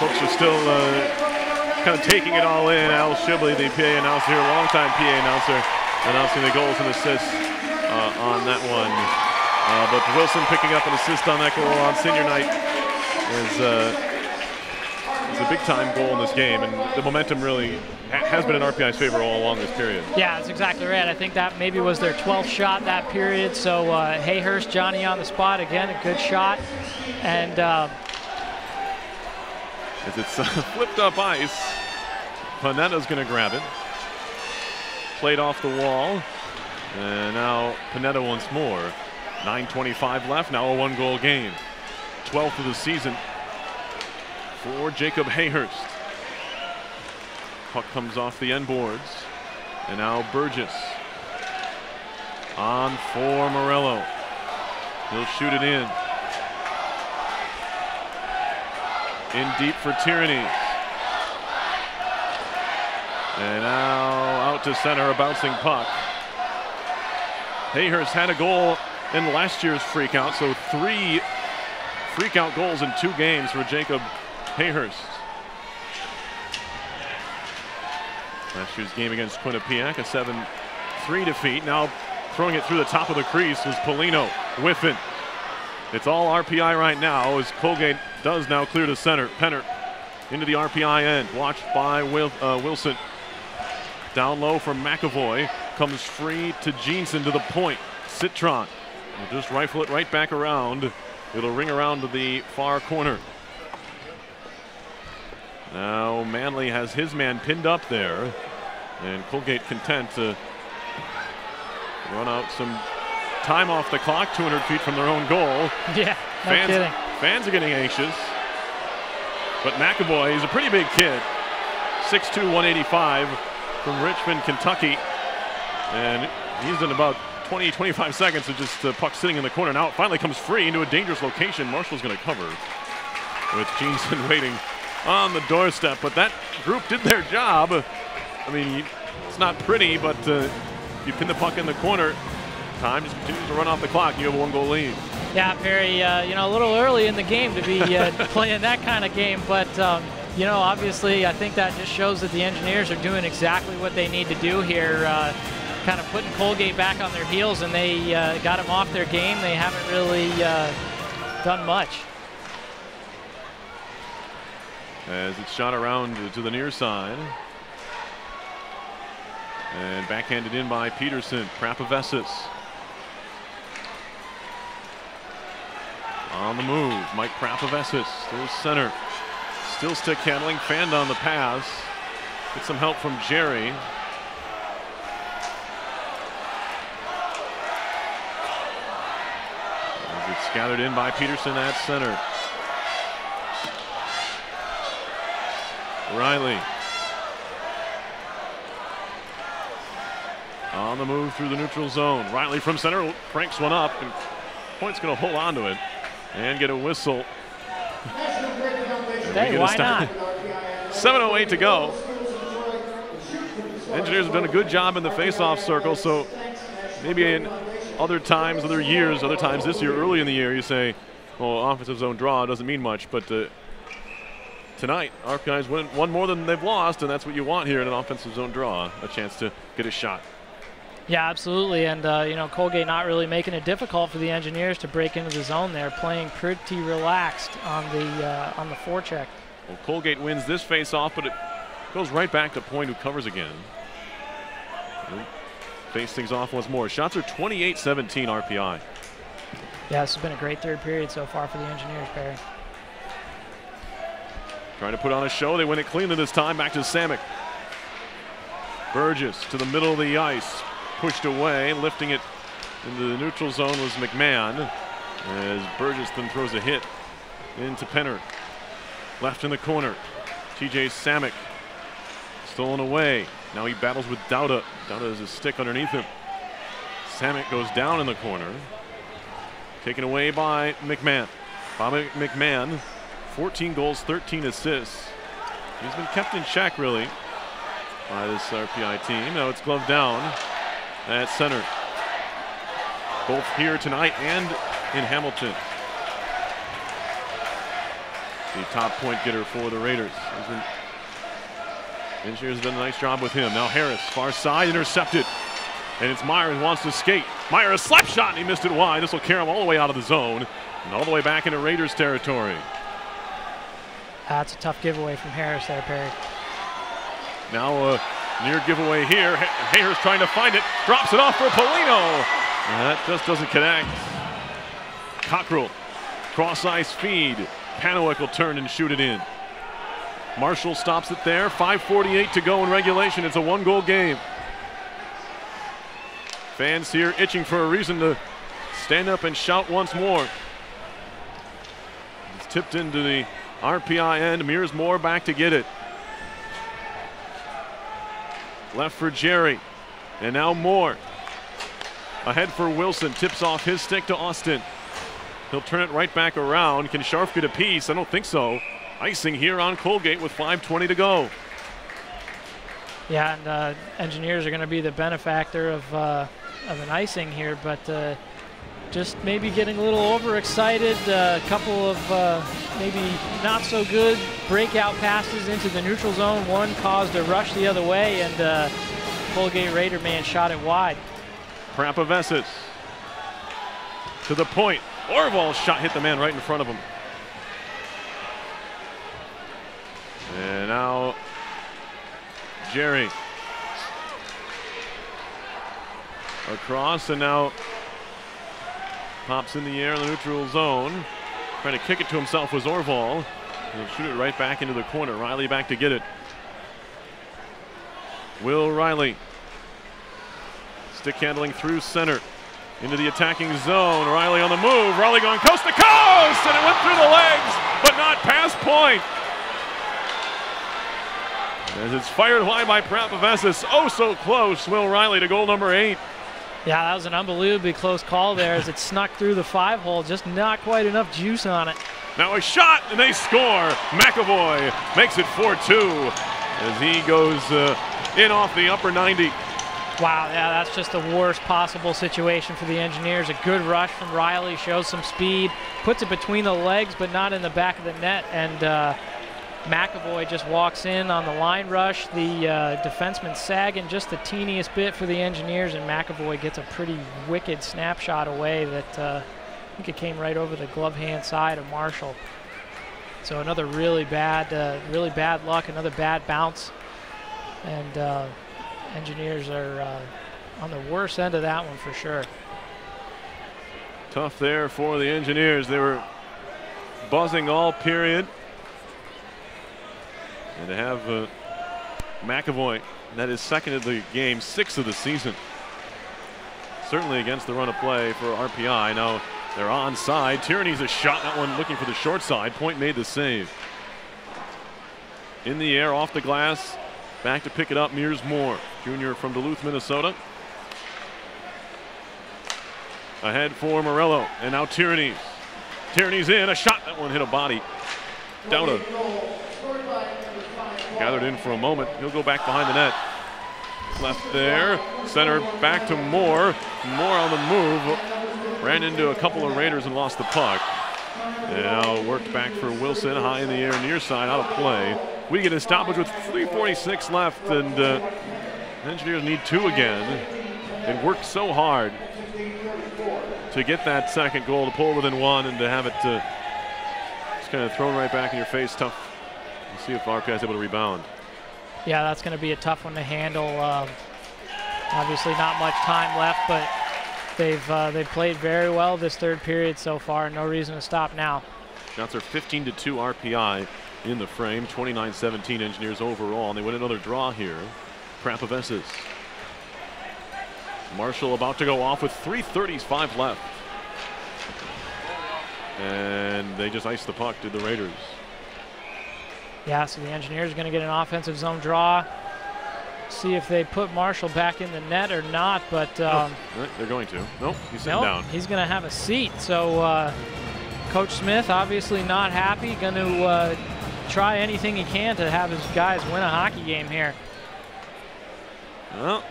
folks are still kind of taking it all in. Al Shibley, the PA announcer here, longtime PA announcer, announcing the goals and assists on that one. But Wilson picking up an assist on that goal on senior night is a big-time goal in this game, and the momentum really has been in RPI's favor all along this period. Yeah, that's exactly right. I think that maybe was their 12th shot that period. So Hayhurst, Johnny on the spot again, a good shot, and as it's flipped up ice, Panetta's going to grab it. Played off the wall, and now Panetta once more. 9:25 left, now a one-goal game. 12th of the season for Jacob Hayhurst. Puck comes off the end boards, and now Burgess on for Morello. He'll shoot it in. In deep for Tierney. And now out to center, a bouncing puck. Hayhurst had a goal in last year's Freakout, so 3 Freakout goals in 2 games for Jacob Hayhurst. Last year's game against Quinnipiac, a 7-3 defeat. Now throwing it through the top of the crease was Polino. Whiffin. It's all RPI right now as Colgate does now clear to center. Penner into the RPI end, watched by Wilson. Down low from McAvoy, comes free to Jeanson to the point. Citron will just rifle it right back around. It'll ring around to the far corner. Now Manley has his man pinned up there, and Colgate content to run out some time off the clock, 200 feet from their own goal. Yeah, no kidding. Fans are getting anxious. But McAvoy, he's a pretty big kid. 6'2", 185 from Richmond, Kentucky. And he's in about 20-25 seconds of just puck sitting in the corner. Now it finally comes free into a dangerous location. Marshall's going to cover with Jeanson waiting on the doorstep. But that group did their job. I mean, it's not pretty, but you pin the puck in the corner. Time just continues to run off the clock. You have a 1-goal lead. Yeah, Perry, you know, a little early in the game to be playing that kind of game, but you know, obviously I think that just shows that the Engineers are doing exactly what they need to do here, kind of putting Colgate back on their heels, and they got them off their game. They haven't really done much. As it's shot around to the near side. And backhanded in by Peterson. Prapavesis. On the move, Mike Prapavesis. There's center. Still stick handling, fanned on the pass. Get some help from Jerry. As it's gathered in by Peterson at center. Riley. On the move through the neutral zone. Riley from center cranks one up, and Point's going to hold on to it and get a whistle. Hey, why not? 7:08 to go. Engineers have done a good job in the face-off circle, so maybe in other times, other years, other times this year, early in the year, you say, well, offensive zone draw doesn't mean much, but tonight, RPI's won more than they've lost, and that's what you want here in an offensive zone draw, a chance to get a shot. Yeah, absolutely, and you know, Colgate not really making it difficult for the Engineers to break into the zone there, playing pretty relaxed on the forecheck. Well, Colgate wins this face-off, but it goes right back to Point, who covers again. face things off once more. Shots are 28-17 RPI. Yeah, this has been a great third period so far for the Engineers, Perry. Trying to put on a show. They win it cleanly this time. Back to Samick. Burgess to the middle of the ice. Pushed away. Lifting it into the neutral zone was McMahon. As Burgess then throws a hit into Penner. Left in the corner. TJ Samick. Stolen away. Now he battles with Dauda. Dauda has a stick underneath him. Samick goes down in the corner. Taken away by McMahon. Bobby McMahon, 14 goals, 13 assists. He's been kept in check, really, by this RPI team. Now it's gloved down at center. Both here tonight and in Hamilton. The top point getter for the Raiders. Engineers have done a nice job with him. Now Harris, far side, intercepted. And it's Meyer who wants to skate. Meyer, a slap shot, and he missed it wide. This will carry him all the way out of the zone and all the way back into Raiders territory. That's a tough giveaway from Harris there, Perry. Now a near giveaway here. Harris trying to find it. Drops it off for Polino. And that just doesn't connect. Cockrell, cross ice feed. Panowick will turn and shoot it in. Marshall stops it there. 5:48 to go in regulation. It's a one-goal game. Fans here itching for a reason to stand up and shout once more. It's tipped into the RPI end. Mears Moore back to get it. Left for Jerry. And now Moore. Ahead for Wilson. Tips off his stick to Austin. He'll turn it right back around. Can Scharf get a piece? I don't think so. Icing here on Colgate with 5:20 to go. Yeah, and Engineers are going to be the benefactor of an icing here, but just maybe getting a little overexcited. A couple of maybe not so good breakout passes into the neutral zone. One caused a rush the other way, and Colgate Raider man shot it wide. Prapavesis to the point. Orval's shot hit the man right in front of him. And now Jerry across, and now pops in the air in the neutral zone. Trying to kick it to himself was Orval. He'll shoot it right back into the corner. Riley back to get it. Will Riley. Stick handling through center. Into the attacking zone. Riley on the move. Riley going coast to coast, and it went through the legs, but not past point. As it's fired wide by Prapavesis. Oh, so close. Will Riley to goal number 8. Yeah, that was an unbelievably close call there as it snuck through the 5-hole. Just not quite enough juice on it. Now a shot, and they score. McAvoy makes it 4-2 as he goes in off the upper 90. Wow, yeah, that's just the worst possible situation for the Engineers. A good rush from Riley, shows some speed, puts it between the legs, but not in the back of the net, and McAvoy just walks in on the line rush. The defenseman sagging just the teeniest bit for the Engineers, and McAvoy gets a pretty wicked snapshot away that I think it came right over the glove hand side of Marshall. So another really bad luck, another bad bounce, and Engineers are on the worst end of that one for sure. Tough there for the Engineers. They were buzzing all period. And to have McAvoy, that is second of the game, 6th of the season. Certainly against the run of play for RPI. Now they're onside. Tierney's a shot, that one looking for the short side. Point made the save. In the air, off the glass. Back to pick it up, Mears Moore, junior from Duluth, Minnesota. Ahead for Morello, and now Tierney's. Tierney's in, a shot, that one hit a body. Dauda gathered in for a moment. He'll go back behind the net. Left there, center back to Moore. Moore on the move, ran into a couple of Raiders and lost the puck. And now worked back for Wilson, high in the air, near side, out of play. We get a stoppage with 3:46 left, and Engineers need 2 again. They worked so hard to get that second goal, to pull within 1, and to have it just kind of thrown right back in your face. Tough. We'll see if RPI is able to rebound. Yeah, that's going to be a tough one to handle. Obviously not much time left, but they've played very well this third period so far. No reason to stop now. Shots are 15-2 RPI in the frame, 29-17 Engineers overall, and they win another draw here. Prapavesis. Marshall about to go off with 3:35 left. And they just iced the puck to the Raiders. Yeah, so the Engineers are going to get an offensive zone draw. See if they put Marshall back in the net or not, but they're going to. Nope, he's sitting down. He's going to have a seat. So Coach Smith obviously not happy, going to try anything he can to have his guys win a hockey game here. Well,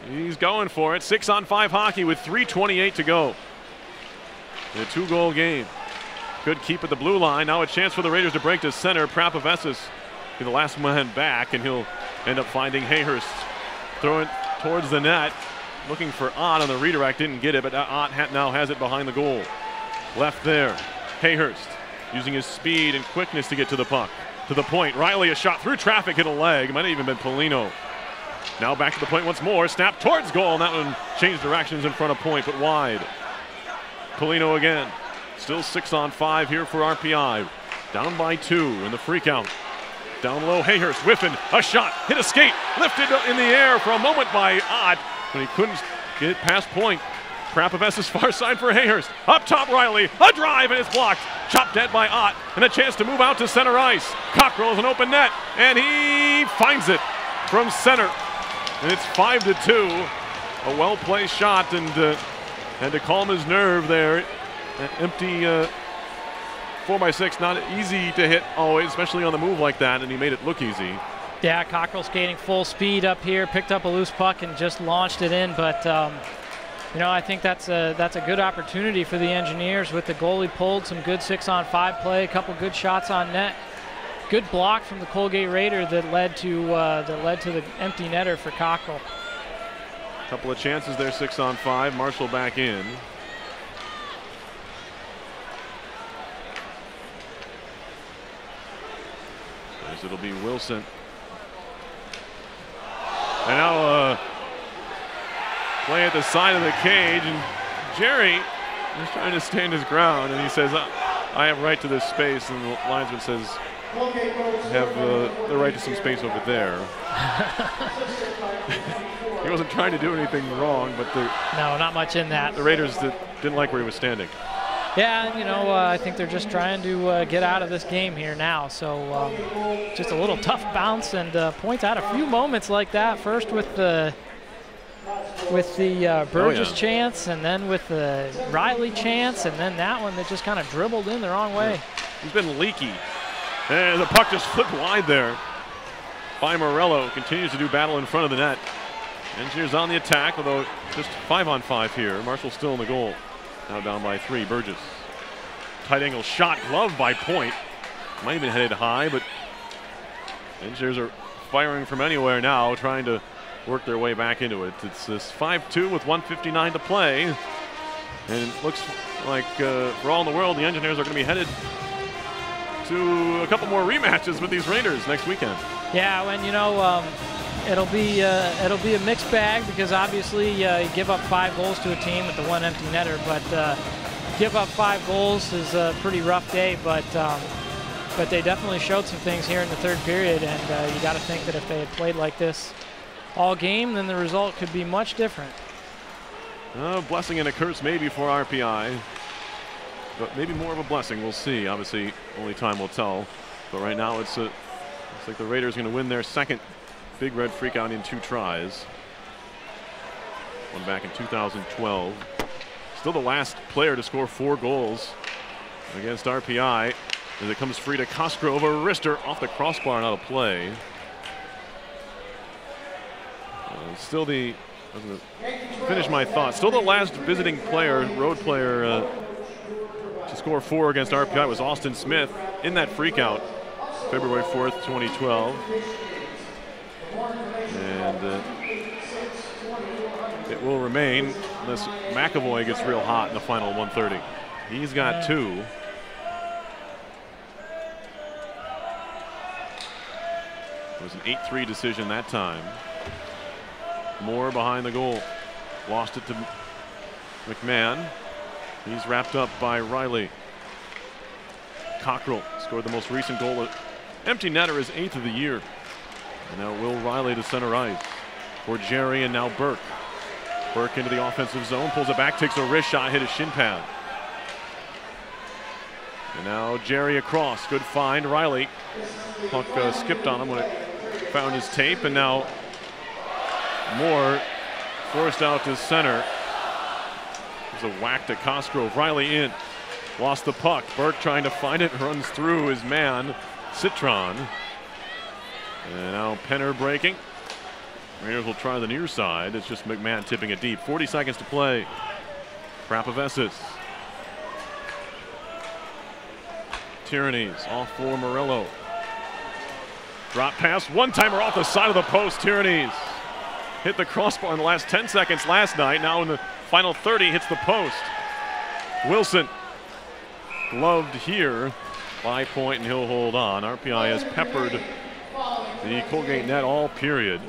he's going for it. 6-on-5 hockey with 3:28 to go. A 2-goal game. Good keep at the blue line. Now a chance for the Raiders to break to center. Prapavesis be the last man back, and he'll end up finding Hayhurst. Throwing towards the net. Looking for Ott on the redirect. Didn't get it, but Ott now has it behind the goal. Left there. Hayhurst using his speed and quickness to get to the puck. To the point. Riley, a shot through traffic, hit a leg. Might have even been Polino. Now back to the point once more. Snap towards goal, and that one changed directions in front of point, but wide. Polino again. Still 6-on-5 here for RPI. Down by 2 in the freakout. Down low, Hayhurst whiffing. A shot, hit a skate, lifted in the air for a moment by Ott, but he couldn't get it past point. Prapavesis far side for Hayhurst. Up top, Riley. A drive, and it's blocked. Chopped dead by Ott, and a chance to move out to center ice. Cockrell is an open net, and he finds it from center. And it's 5-2. A well-placed shot, and had to calm his nerve there. An empty 4x6, not easy to hit always, especially on the move like that, and he made it look easy. Yeah, Cockrell skating full speed up here, picked up a loose puck and just launched it in, but you know, I think that's a good opportunity for the Engineers with the goalie pulled, some good 6-on-5 play, a couple good shots on net. Good block from the Colgate Raider that led to the empty netter for Cockrell. Couple of chances there, 6-on-5. Marshall back in. As it'll be Wilson. And now play at the side of the cage, and Jerry is trying to stand his ground, and he says, I have right to this space, and the linesman says, have the right to some space over there. He wasn't trying to do anything wrong, but no, not much in that. The Raiders didn't like where he was standing. Yeah, you know, I think they're just trying to get out of this game here now. So just a little tough bounce, and points out a few moments like that. First with the Burgess chance, and then with the Riley chance, and then that one that just kind of dribbled in the wrong way. He's been leaky. And the puck just flipped wide there by Morello. Continues to do battle in front of the net. Engineers on the attack, although just 5-on-5 here. Marshall still in the goal. Now down by 3, Burgess. Tight angle shot, gloved by Point. Might have been headed high, but Engineers are firing from anywhere now, trying to work their way back into it. It's this 5-2 with 1:59 to play. And it looks like, for all in the world, the Engineers are going to be headed to a couple more rematches with these Raiders next weekend. Yeah, and you know, it'll be a mixed bag, because obviously you give up 5 goals to a team with the 1 empty netter, but give up 5 goals is a pretty rough day. But they definitely showed some things here in the third period, and you got to think that if they had played like this all game, then the result could be much different. A blessing and a curse maybe for RPI, but maybe more of a blessing. We'll see. Obviously, only time will tell. But right now, looks like the Raiders are going to win their second Big Red Freakout in 2 tries. One back in 2012. Still the last player to score 4 goals against RPI, as it comes free to Cosgrove. A wrister off the crossbar and out of play. Still the, finish my thought, still the last visiting player, road player, to score 4 against RPI was Austin Smith in that freakout, February 4th, 2012. And it will remain unless McAvoy gets real hot in the final 130. He's got 2. It was an 8-3 decision that time. Moore behind the goal. Lost it to McMahon. He's wrapped up by Riley. Cockrell scored the most recent goal. Empty netter, his 8th of the year. And now Will Riley to center ice for Jerry, and now Burke. Burke into the offensive zone, pulls it back, takes a wrist shot, hit a shin pad. And now Jerry across, good find. Riley, puck skipped on him when it found his tape, and now Moore forced out to center. There's a whack to Cosgrove. Riley in, lost the puck. Burke trying to find it, runs through his man, Citron. And now Penner breaking. Raiders will try the near side. It's just McMahon tipping it deep. 40 seconds to play. Krapovessis. Tyrannies off for Morello. Drop pass, one-timer off the side of the post. Tyrannies hit the crossbar in the last 10 seconds last night. Now in the final 30, hits the post. Wilson gloved here by Point, and he'll hold on. RPI has peppered the Colgate net all period.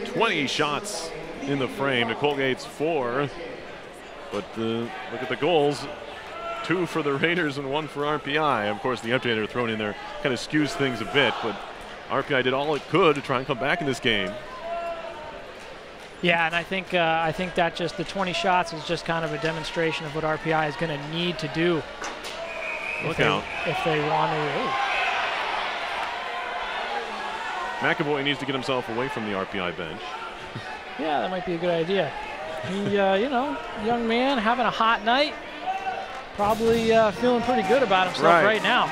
20 shots in the frame to Colgate's 4. But look at the goals. 2 for the Raiders and 1 for RPI. Of course, the empty netter thrown in there kind of skews things a bit, but RPI did all it could to try and come back in this game. Yeah, and I think that just the 20 shots is just kind of a demonstration of what RPI is going to need to do. Look out. If they want to. McAvoy needs to get himself away from the RPI bench. Yeah, that might be a good idea. He, you know, young man having a hot night. Probably feeling pretty good about himself right now.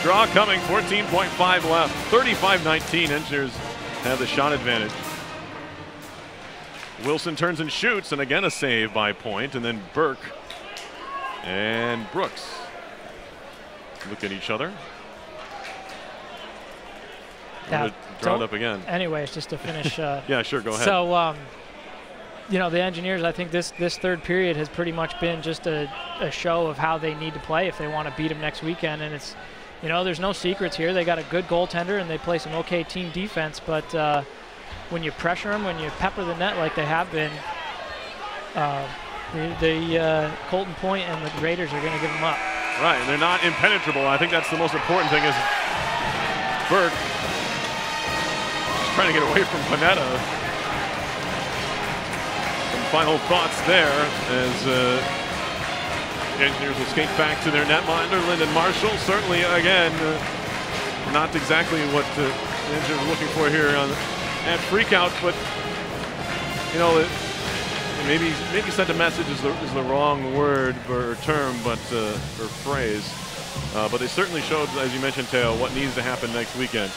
Draw coming, 14.5 left. 35-19, Engineers have the shot advantage. Wilson turns and shoots, and again a save by Point, and then Burke and Brooks look at each other. Now, draw it up again. Anyways, just to finish. Yeah, sure, go ahead. So, you know, the Engineers, I think this third period has pretty much been just a show of how they need to play if they want to beat them next weekend. And it's, you know, there's no secrets here. They got a good goaltender and they play some okay team defense. But when you pressure them, when you pepper the net like they have been, the Colton Point and the Raiders are going to give them up. Right, and they're not impenetrable. I think that's the most important thing is Burke trying to get away from Panetta. Some final thoughts there as the Engineers will skate back to their netminder, Lyndon Marshall. Certainly, again, not exactly what the Engineers are looking for here at Freakout, but, you know, maybe sent a message is the wrong word or term, but or phrase. But they certainly showed, as you mentioned, Teo, what needs to happen next weekend.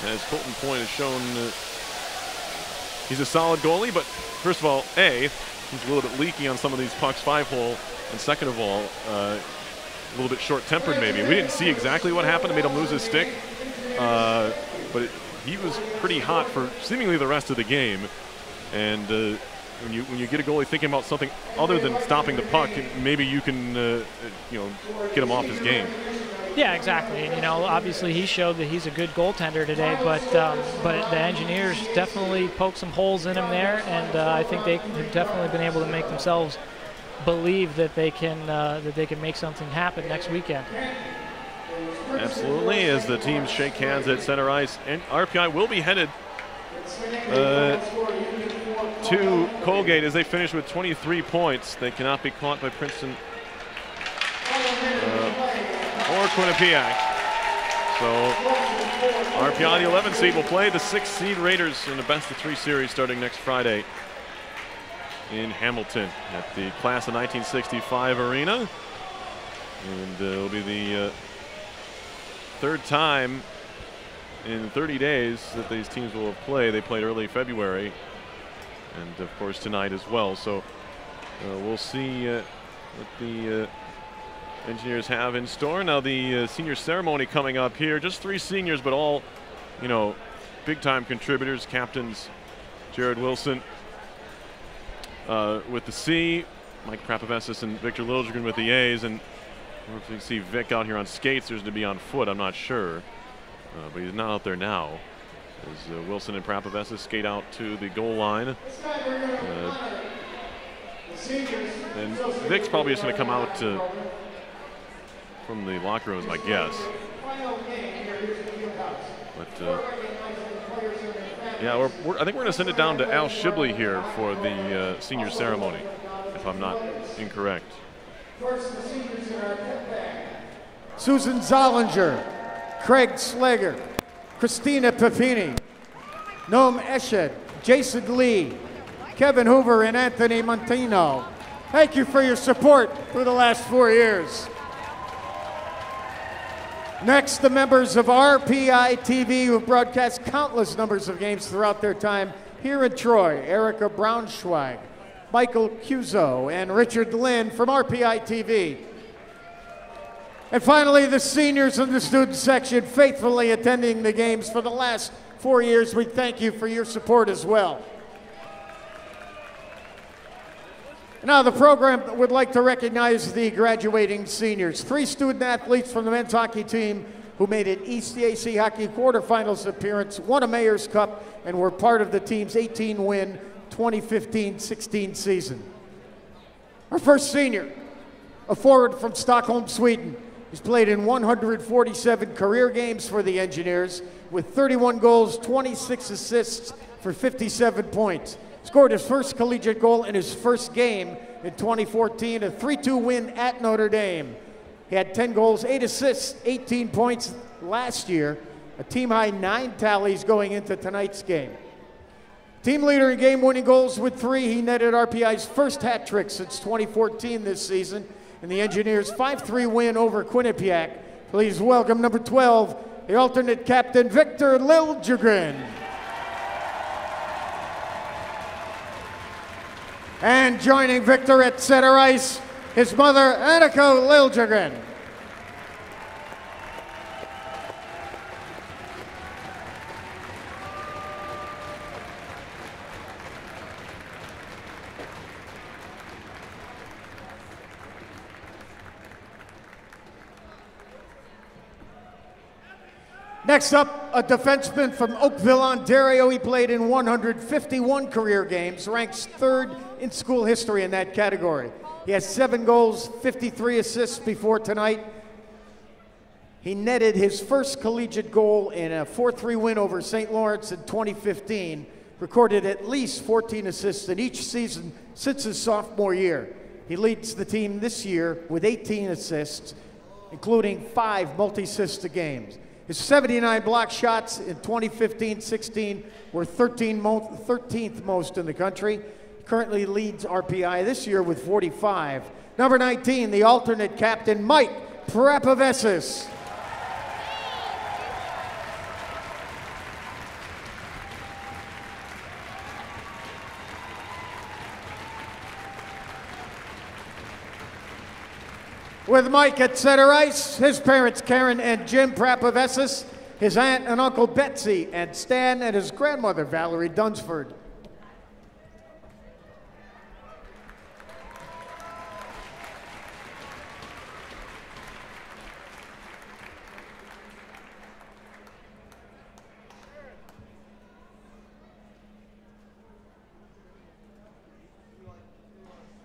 As Colton Point has shown, he's a solid goalie, but first of all, he's a little bit leaky on some of these pucks 5-hole, and second of all, a little bit short-tempered maybe. We didn't see exactly what happened. It made him lose his stick, but he was pretty hot for seemingly the rest of the game. And when you get a goalie thinking about something other than stopping the puck, maybe you can you know, get him off his game. Yeah, exactly. And, you know, obviously he showed that he's a good goaltender today, but the Engineers definitely poked some holes in him there, and I think they've definitely been able to make themselves believe that they can make something happen next weekend. Absolutely. As the teams shake hands at center ice, and RPI will be headed to Colgate as they finish with 23 points. They cannot be caught by Princeton or Quinnipiac. So RPI, the 11th seed, will play the 6th seed Raiders in the best-of-3 series starting next Friday in Hamilton at the Class of 1965 Arena. And it'll be the third time in 30 days that these teams will have played. They played early February, and of course tonight as well. So we'll see what the Engineers have in store. Now the senior ceremony coming up here. Just 3 seniors, but all, you know, big-time contributors. Captains Jared Wilson with the C, Mike Krapovessis and Victor Liljegren with the A's, and Well, if you see Vic out here on skates, there's to be on foot. I'm not sure, but he's not out there now. As Wilson and Prapovesa skate out to the goal line. And Vic's probably just going to come out from the locker rooms, I guess. But yeah, I think we're going to send it down to Al Shibley here for the senior ceremony, if I'm not incorrect. Susan Zollinger, Craig Slager, Christina Papini, Noam Eshed, Jason Lee, Kevin Hoover, and Anthony Montino. Thank you for your support for the last 4 years. Next, the members of RPI TV who broadcast countless numbers of games throughout their time here in Troy. Erica Braunschweig, Michael Cuso, and Richard Lynn from RPI TV. And finally, the seniors in the student section faithfully attending the games for the last 4 years. We thank you for your support as well. Now the program would like to recognize the graduating seniors. 3 student athletes from the men's hockey team who made an ECAC hockey quarterfinals appearance, won a Mayor's Cup, and were part of the team's 18-win 2015-16 season. Our first senior, a forward from Stockholm, Sweden. He's played in 147 career games for the Engineers with 31 goals, 26 assists for 57 points. Scored his first collegiate goal in his first game in 2014, a 3-2 win at Notre Dame. He had 10 goals, 8 assists, 18 points last year, a team-high 9 tallies going into tonight's game. Team leader in game-winning goals with 3. He netted RPI's first hat trick since 2014 this season in the Engineers' 5-3 win over Quinnipiac. Please welcome number 12, the alternate captain, Victor Liljegren. And joining Victor at center ice, his mother, Annika Liljegren. Next up, a defenseman from Oakville, Ontario. He played in 151 career games, ranks 3rd in school history in that category. He has 7 goals, 53 assists before tonight. He netted his first collegiate goal in a 4-3 win over St. Lawrence in 2015, recorded at least 14 assists in each season since his sophomore year. He leads the team this year with 18 assists, including 5 multi-assist games. His 79 block shots in 2015-16 were 13th most in the country. He currently leads RPI this year with 45. Number 19, the alternate captain, Mike Prapovesa. With Mike at center ice, his parents Karen and Jim Prapovesa, his aunt and uncle Betsy, and Stan and his grandmother Valerie Dunsford.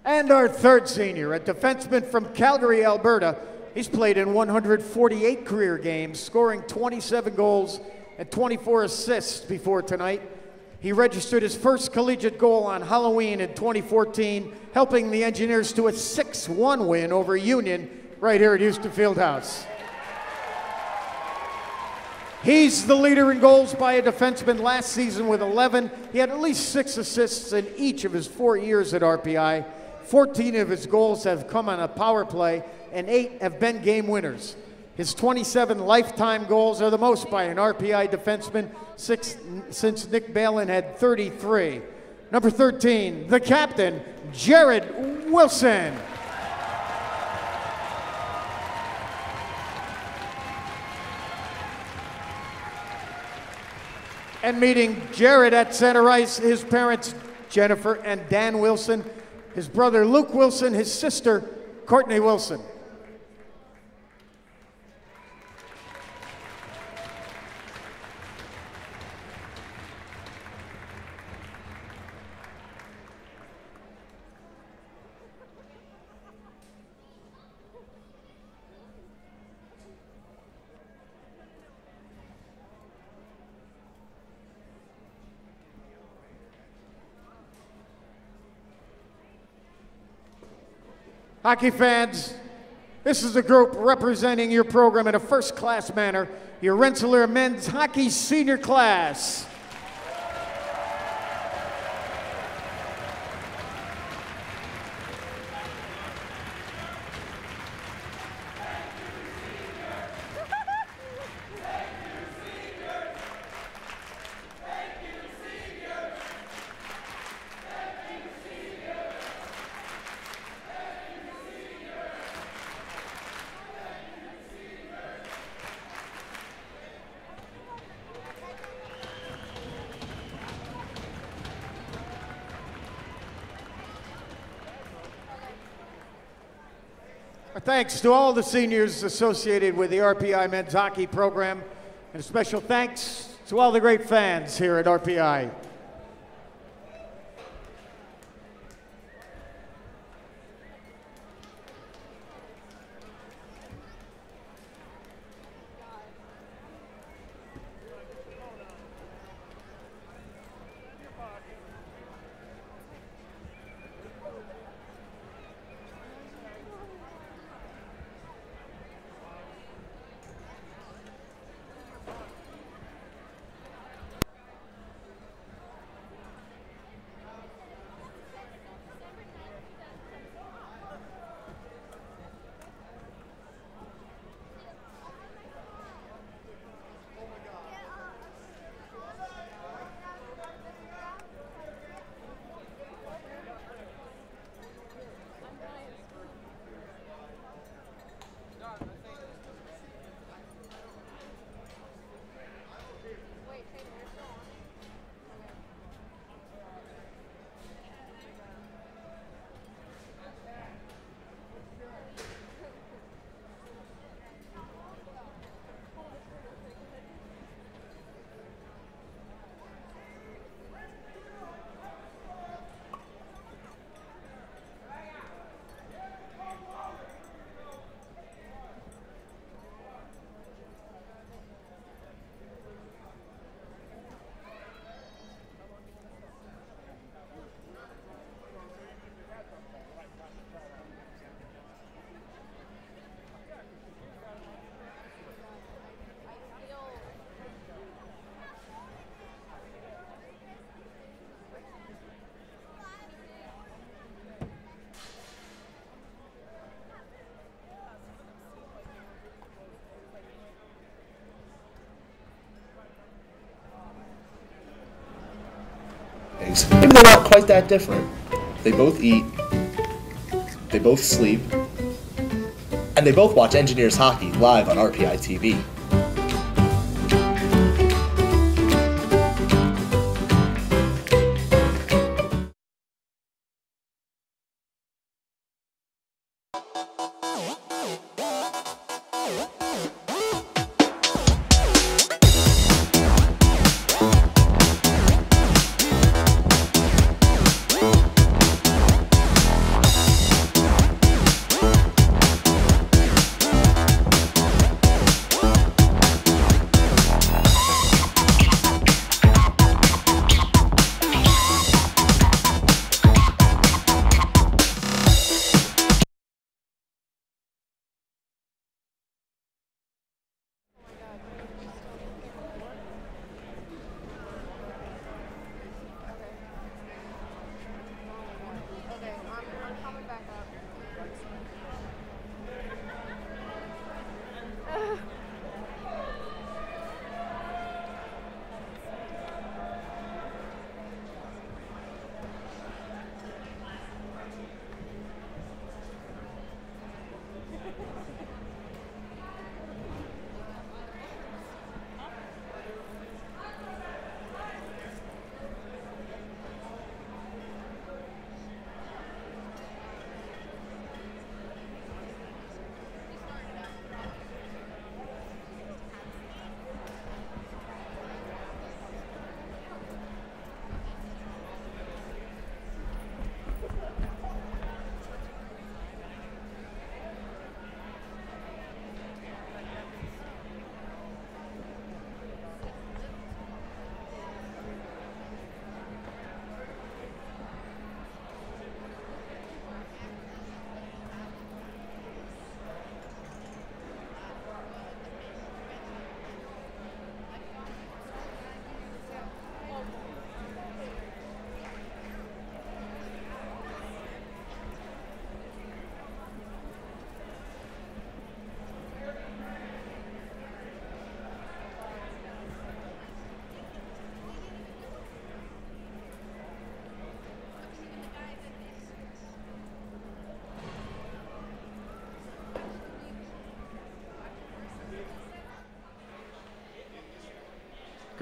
And our third senior, a defenseman from Calgary, Alberta. He's played in 148 career games, scoring 27 goals and 24 assists before tonight. He registered his first collegiate goal on Halloween in 2014, helping the Engineers to a 6-1 win over Union right here at Houston Fieldhouse. He's the leader in goals by a defenseman last season with 11. He had at least 6 assists in each of his 4 years at RPI. 14 of his goals have come on a power play, and 8 have been game winners. His 27 lifetime goals are the most by an RPI defenseman since Nick Balin had 33. Number 13, the captain, Jared Wilson. And meeting Jared at center ice, his parents, Jennifer and Dan Wilson, his brother Luke Wilson, his sister Courtney Wilson. Hockey fans, this is a group representing your program in a first-class manner, your Rensselaer men's hockey senior class. Our thanks to all the seniors associated with the RPI men's hockey program, and a special thanks to all the great fans here at RPI. Maybe they're not quite that different. They both eat, they both sleep, and they both watch Engineers hockey live on RPI TV.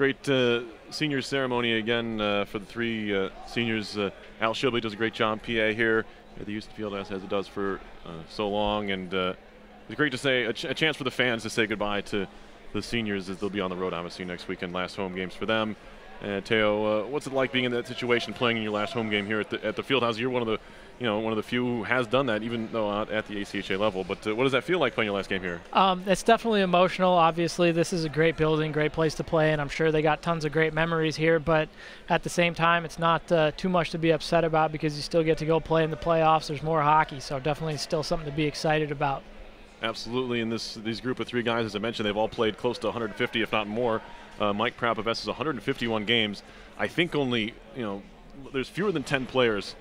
Great senior ceremony again for the three seniors. Al Shibley does a great job, PA here at the Houston Fieldhouse, as it does for so long, and it's great to say a chance for the fans to say goodbye to the seniors as they'll be on the road, obviously, next weekend. Last home games for them. Teo, what's it like being in that situation, playing in your last home game here at the Fieldhouse? You're one of the few who has done that, even though not at the ACHA level. But what does that feel like playing your last game here? It's definitely emotional. Obviously, this is a great building, great place to play, and I'm sure they got tons of great memories here. But at the same time, it's not too much to be upset about because you still get to go play in the playoffs. There's more hockey, so definitely still something to be excited about. Absolutely, and these group of three guys, as I mentioned, they've all played close to 150, if not more. Mike Prapavest is 151 games. I think only, there's fewer than 10 players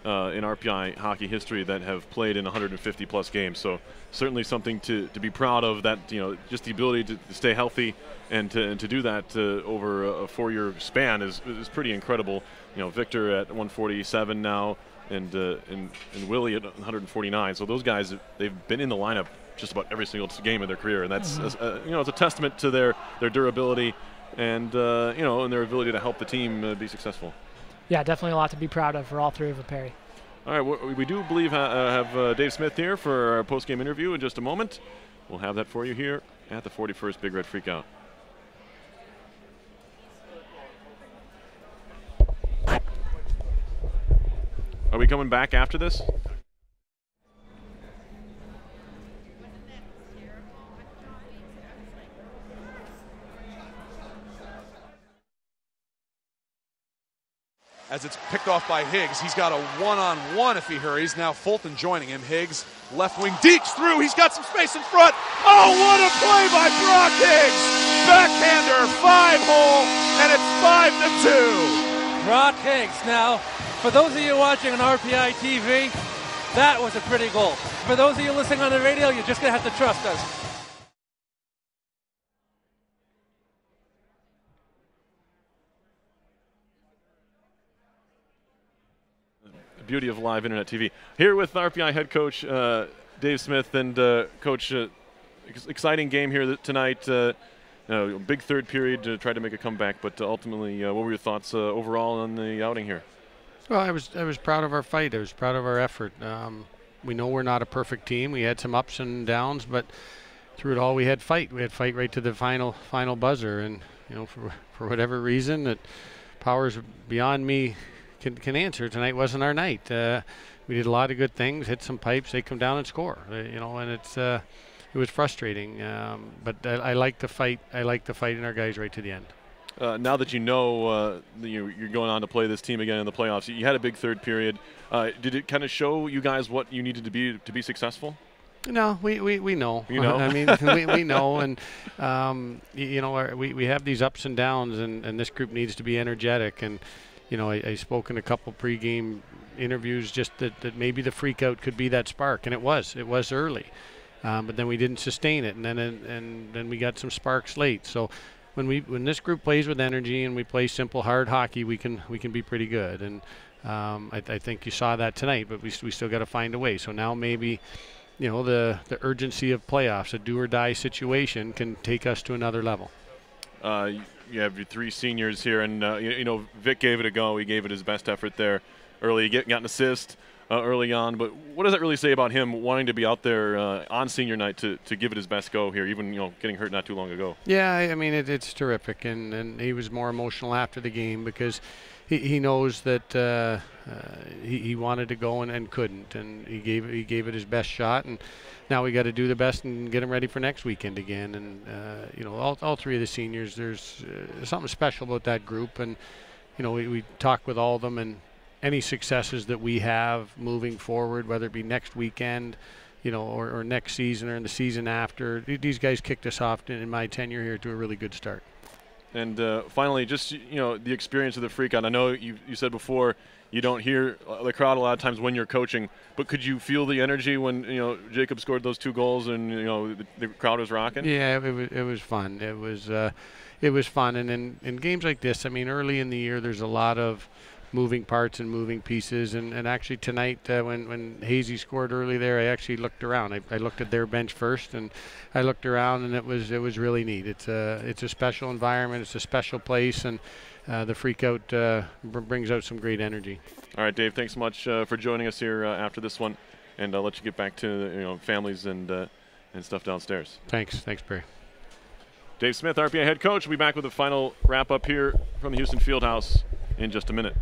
in RPI hockey history that have played in 150-plus games. So certainly something to be proud of, that, just the ability to stay healthy and to do that over a 4-year span is pretty incredible. Victor at 147 now, and Willie at 149. So those guys, they've been in the lineup just about every single game of their career, and that's it's a testament to their durability and and their ability to help the team be successful. Yeah, definitely a lot to be proud of for all three of them, Perry. All right, we do believe have Dave Smith here for our post-game interview in just a moment. We'll have that for you here at the 41st Big Red Freakout. Are we coming back after this? As it's picked off by Higgs. He's got a one-on-one if he hurries. Now Fulton joining him. Higgs, left wing, deeks through. He's got some space in front. Oh, what a play by Brock Higgs! Backhander, 5-hole, and it's 5-2. Brock Higgs. Now, for those of you watching on RPI TV, that was a pretty goal. For those of you listening on the radio, you're just going to have to trust us. Beauty of live internet TV. Here with RPI head coach Dave Smith, and coach, exciting game here tonight. Big third period to try to make a comeback, but ultimately, what were your thoughts overall on the outing here? Well, I was proud of our fight. I was proud of our effort. We know we're not a perfect team. We had some ups and downs, but through it all, we had fight. We had fight right to the final buzzer, and for whatever reason, that powers beyond me can answer. Tonight wasn't our night. We did a lot of good things, hit some pipes, they come down and score. And it was frustrating. But I like the fight. I like the fight in our guys right to the end. Now that you're going on to play this team again in the playoffs, you had a big third period. Did it kind of show you guys what you needed to be successful? No, we know. You know? I mean, we know, and we have these ups and downs, and this group needs to be energetic. And I spoke in a couple pregame interviews just that maybe the Freakout could be that spark, and it was early, but then we didn't sustain it, and then we got some sparks late. So when this group plays with energy and we play simple hard hockey, we can be pretty good, and I think you saw that tonight. But we still got to find a way. So now maybe the urgency of playoffs, a do or die situation, can take us to another level. You have your three seniors here, and Vic gave it a go. He gave it his best effort there early. He got an assist early on, but what does that really say about him wanting to be out there on senior night to give it his best go here, even getting hurt not too long ago? Yeah, I mean it's terrific, and he was more emotional after the game because he knows that he wanted to go and couldn't, and he gave it his best shot, and now we got to do the best and get him ready for next weekend again. And all three of the seniors, there's something special about that group, and we talk with all of them, and any successes that we have moving forward, whether it be next weekend, or next season or in the season after, these guys kicked us off in my tenure here to a really good start. And finally, just the experience of the Freakout. I know you said before you don't hear the crowd a lot of times when you're coaching, but could you feel the energy when Jacob scored those 2 goals and the crowd was rocking? Yeah, it was fun. It was fun, and in games like this, I mean, early in the year, there's a lot of moving parts and moving pieces. And actually tonight, when Hazy scored early there, I actually looked around. I looked at their bench first, and I looked around, and it was really neat. It's a special environment. It's a special place, and the Freakout brings out some great energy. All right, Dave, thanks so much for joining us here after this one, and I'll let you get back to families and stuff downstairs. Thanks, Barry. Dave Smith, RPI head coach, will be back with the final wrap-up here from the Houston Fieldhouse in just a minute.